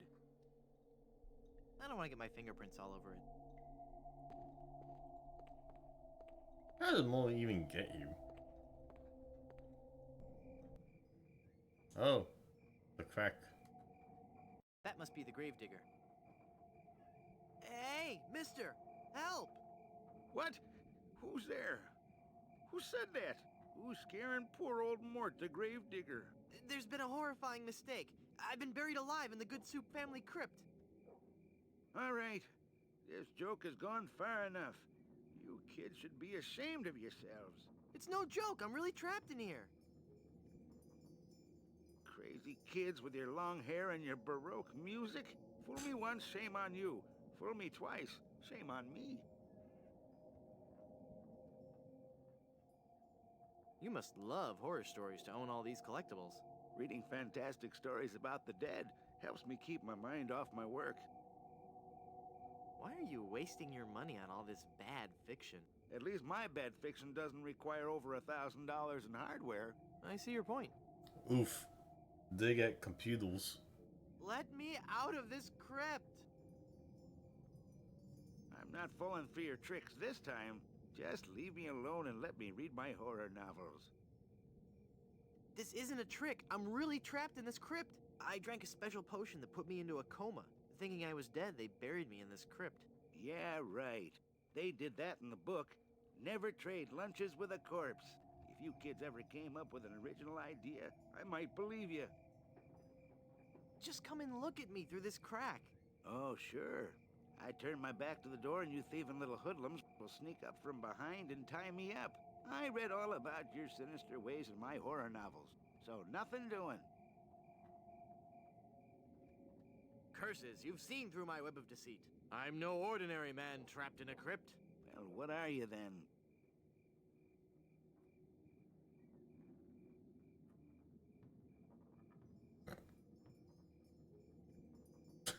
I don't want to get my fingerprints all over it. How did Murray even get you? Oh, the crack. That must be the gravedigger. Hey, mister! Help! What? Who's there? Who said that? Who's scaring poor old Mort, the gravedigger? There's been a horrifying mistake. I've been buried alive in the Good Soup family crypt. All right. This joke has gone far enough. You kids should be ashamed of yourselves. It's no joke. I'm really trapped in here. Crazy kids with your long hair and your Baroque music. Fool me once, shame on you. Fool me twice, shame on me. You must love horror stories to own all these collectibles. Reading fantastic stories about the dead helps me keep my mind off my work. Why are you wasting your money on all this bad fiction? At least my bad fiction doesn't require over $1,000 in hardware. I see your point. Oof. They get computers. Let me out of this crypt! I'm not falling for your tricks this time. Just leave me alone and let me read my horror novels. This isn't a trick. I'm really trapped in this crypt. I drank a special potion that put me into a coma. Thinking I was dead, they buried me in this crypt. Yeah, right. They did that in the book. Never trade lunches with a corpse. If you kids ever came up with an original idea, I might believe you. Just come and look at me through this crack. Oh, sure. I turn my back to the door and you thieving little hoodlums will sneak up from behind and tie me up. I read all about your sinister ways in my horror novels, so nothing doing. Curses, you've seen through my web of deceit. I'm no ordinary man trapped in a crypt. Well, what are you then?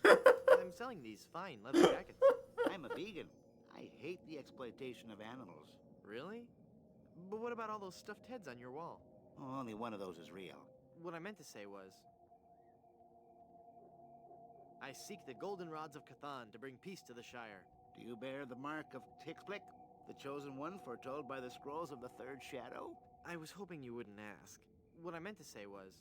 I'm selling these fine leather jackets. I'm a vegan. I hate the exploitation of animals. Really? But what about all those stuffed heads on your wall? Oh, only one of those is real. What I meant to say was... I seek the goldenrods of Cthon to bring peace to the Shire. Do you bear the mark of Tixblick, the chosen one foretold by the scrolls of the Third Shadow? I was hoping you wouldn't ask. What I meant to say was...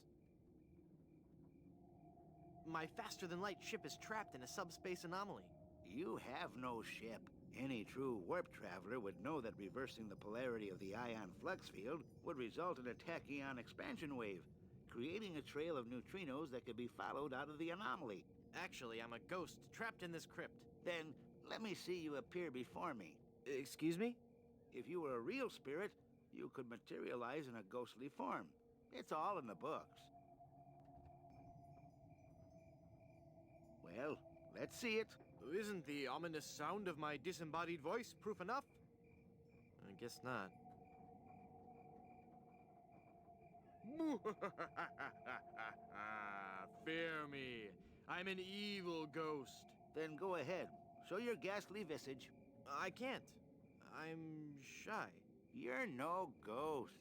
My faster-than-light ship is trapped in a subspace anomaly. You have no ship. Any true warp traveler would know that reversing the polarity of the ion flux field would result in a tachyon expansion wave, creating a trail of neutrinos that could be followed out of the anomaly. Actually, I'm a ghost trapped in this crypt. Then let me see you appear before me. Excuse me? If you were a real spirit, you could materialize in a ghostly form. It's all in the books. Well, let's see it. Isn't the ominous sound of my disembodied voice proof enough? I guess not. Fear me. I'm an evil ghost. Then go ahead. Show your ghastly visage. I can't. I'm shy. You're no ghost.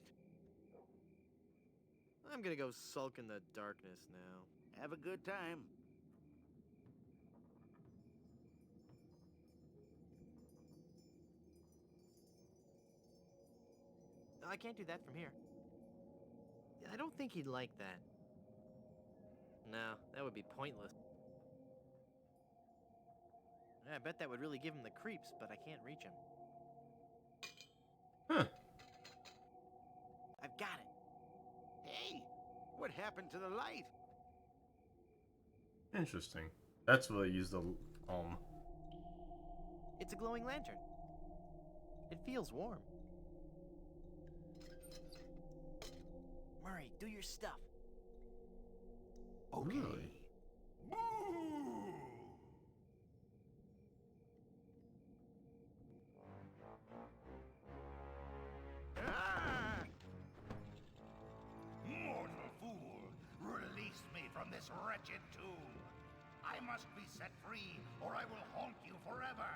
I'm gonna go sulk in the darkness now. Have a good time. I can't do that from here. I don't think he'd like that. No, that would be pointless. I bet that would really give him the creeps, but I can't reach him. Huh. I've got it. Hey, what happened to the light? Interesting. That's where I use the It's a glowing lantern. feels warm. Murray, do your stuff. Okay. Really? Mortal fool! Release me from this wretched tomb! I must be set free, or I will haunt you forever!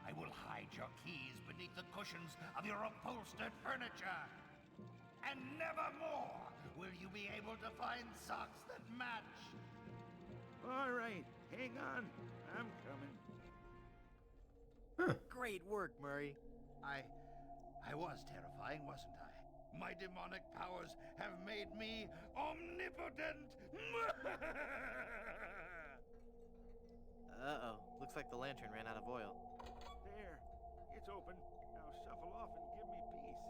I will hide your keys beneath the cushions of your upholstered furniture! And never more will you be able to find socks that match! All right, hang on. I'm coming. Great work, Murray. I was terrifying, wasn't I? My demonic powers have made me omnipotent! Uh-oh. Looks like the lantern ran out of oil. There. It's open. Now shuffle off and give me peace.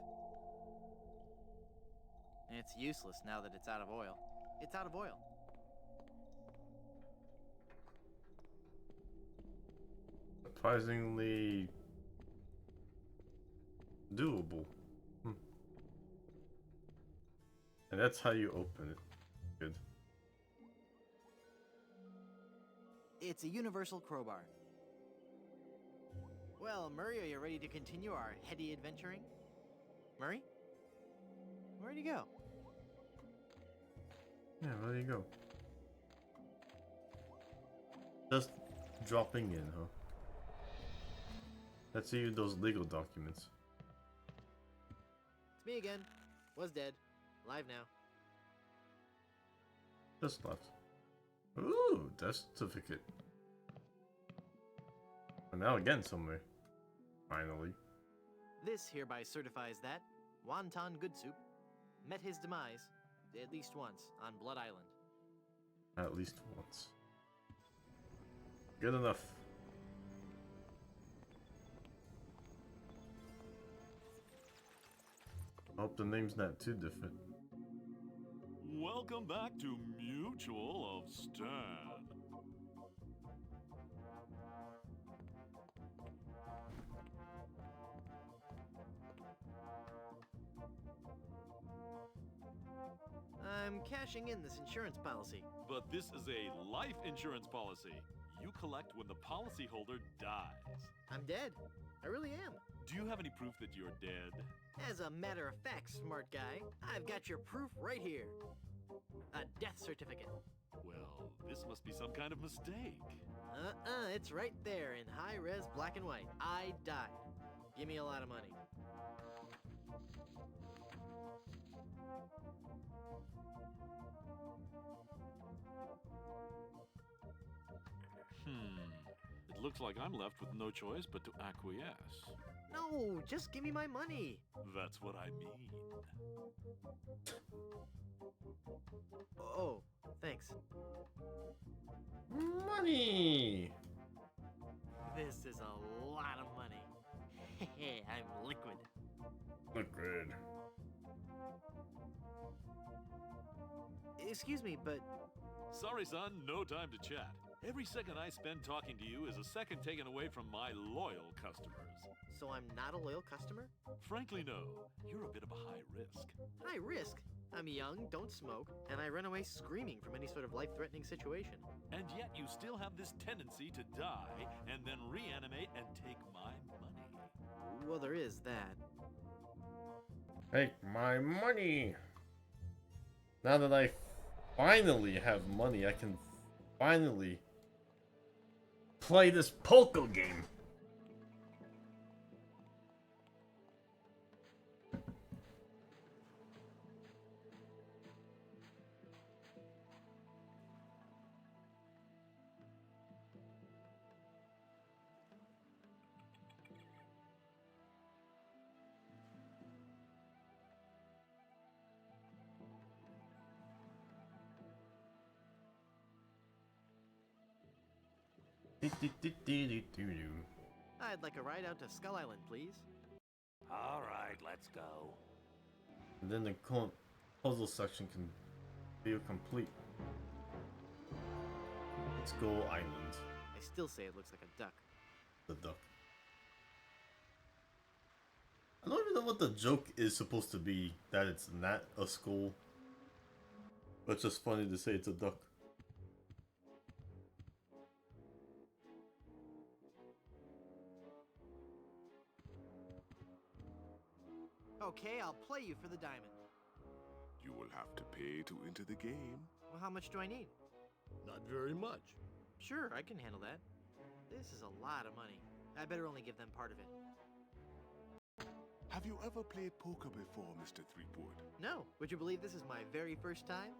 It's useless now that it's out of oil. It's out of oil. Surprisingly doable. And that's how you open it. Good. It's a universal crowbar. Well, Murray, are you ready to continue our heady adventuring? Murray? Where'd he go? Yeah, there you go. Just dropping in, huh? Let's see those legal documents. It's me again. Was dead. Alive now. Just left. Ooh, death certificate. And now again somewhere. Finally. This hereby certifies that Wonton Goodsoup met his demise at least once on Blood Island. At least once. Good enough. I hope the name's not too different. Welcome back to Mutual of Stan. I'm cashing in this insurance policy. But this is a life insurance policy. You collect when the policyholder dies. I'm dead. I really am. Do you have any proof that you're dead? As a matter of fact, smart guy, I've got your proof right here. A death certificate. Well, this must be some kind of mistake. It's right there in high-res black and white. I died. Give me a lot of money. It looks like I'm left with no choice but to acquiesce. No, just give me my money. That's what I mean. Oh, thanks. Money! This is a lot of money. I'm liquid. Liquid. Excuse me, but... Sorry, son, no time to chat. Every second I spend talking to you is a second taken away from my loyal customers. So I'm not a loyal customer? Frankly, no. You're a bit of a high risk. High risk? I'm young, don't smoke, and I run away screaming from any sort of life-threatening situation. And yet you still have this tendency to die and then reanimate and take my money. Well, there is that. Take my money! Now that I finally have money, I can finally play this poker game. I'd like a ride out to Skull Island, please. All right, let's go. And then the puzzle section can feel complete. Skull Island. I still say it looks like a duck. The duck. I don't even know what the joke is supposed to be, that it's not a skull. But it's just funny to say it's a duck. Okay, I'll play you for the diamond. You will have to pay to enter the game. Well, how much do I need? Not very much. Sure, I can handle that. This is a lot of money. I better only give them part of it. Have you ever played poker before, Mr. Threepwood? No. Would you believe this is my very first time?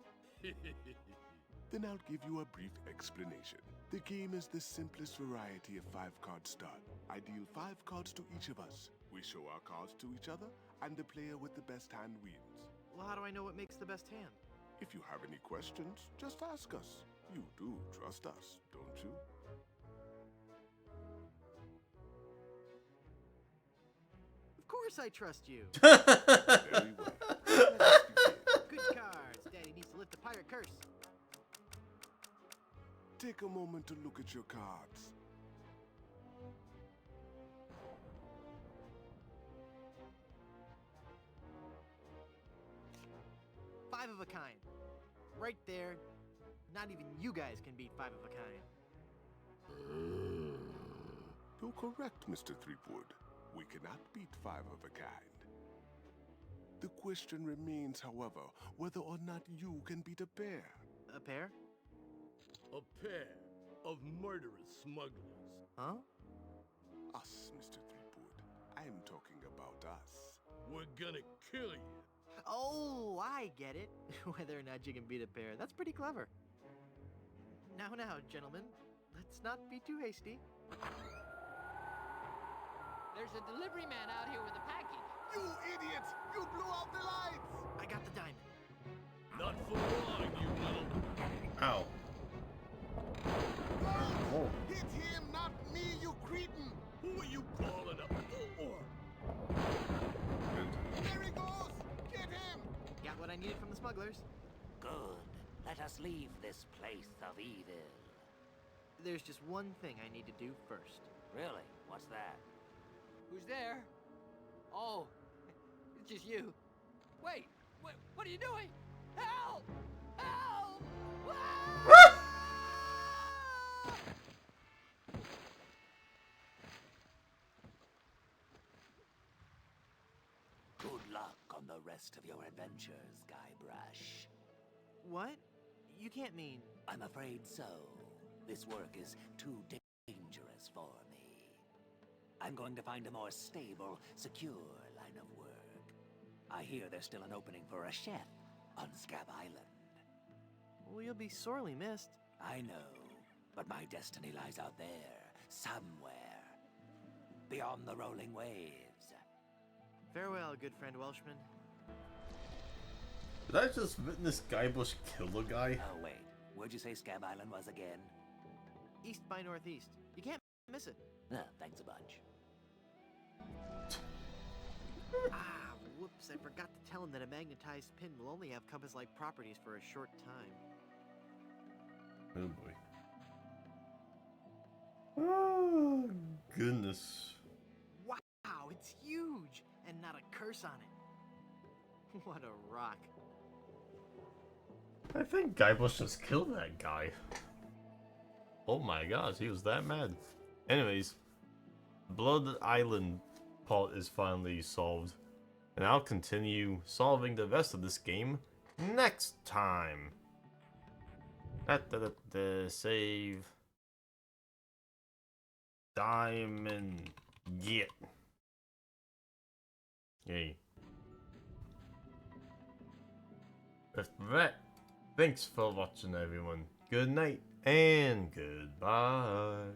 Then I'll give you a brief explanation. The game is the simplest variety of 5-card start. I deal 5 cards to each of us. We show our cards to each other, and the player with the best hand wins. Well, how do I know what makes the best hand? If you have any questions, just ask us. You do trust us, don't you? Of course I trust you. Very well. Good cards. Daddy needs to lift the pirate curse. Take a moment to look at your cards. Five of a kind. Right there. Not even you guys can beat 5 of a kind. You're correct, Mr. Threepwood. We cannot beat 5 of a kind. The question remains, however, whether or not you can beat a pair. A pair? A pair of murderous smugglers. Huh? Us, Mr. Threepwood. I'm talking about us. We're gonna kill you. Oh, I get it. Whether or not you can beat a pair. That's pretty clever. Now, gentlemen. Let's not be too hasty. There's a delivery man out here with a package. You idiots! You blew out the lights! I got the diamond. Not for long, you will. Ow. Oh. Hit him, not me, you cretin! Who are you calling up? There he goes! Get him! Got what I needed from the smugglers. Good. Let us leave this place of evil. There's just one thing I need to do first. Really? What's that? Who's there? Oh, it's just you. Wait, what are you doing? Help! Help! Good luck on the rest of your adventures, Guybrush. What? You can't mean... I'm afraid so. This work is too dangerous for me. I'm going to find a more stable, secure line of work. I hear there's still an opening for a chef on Scab Island. Well, you'll be sorely missed. I know, but my destiny lies out there, somewhere. Beyond the rolling waves. Farewell, good friend Welshman. Did I just witness Guybrush kill a guy? Oh, wait. Where'd you say Scab Island was again? East by northeast. You can't miss it. Thanks a bunch. Whoops, I forgot to tell him that a magnetized pin will only have compass-like properties for a short time. Oh boy. Oh, goodness. Wow, it's huge! And not a curse on it. What a rock. I think Guybrush just killed that guy. Oh my gosh, he was that mad. Anyways, Blood Island part is finally solved. And I'll continue solving the rest of this game next time. Save. Diamond. Get. Yay. With that, thanks for watching everyone. Good night and goodbye.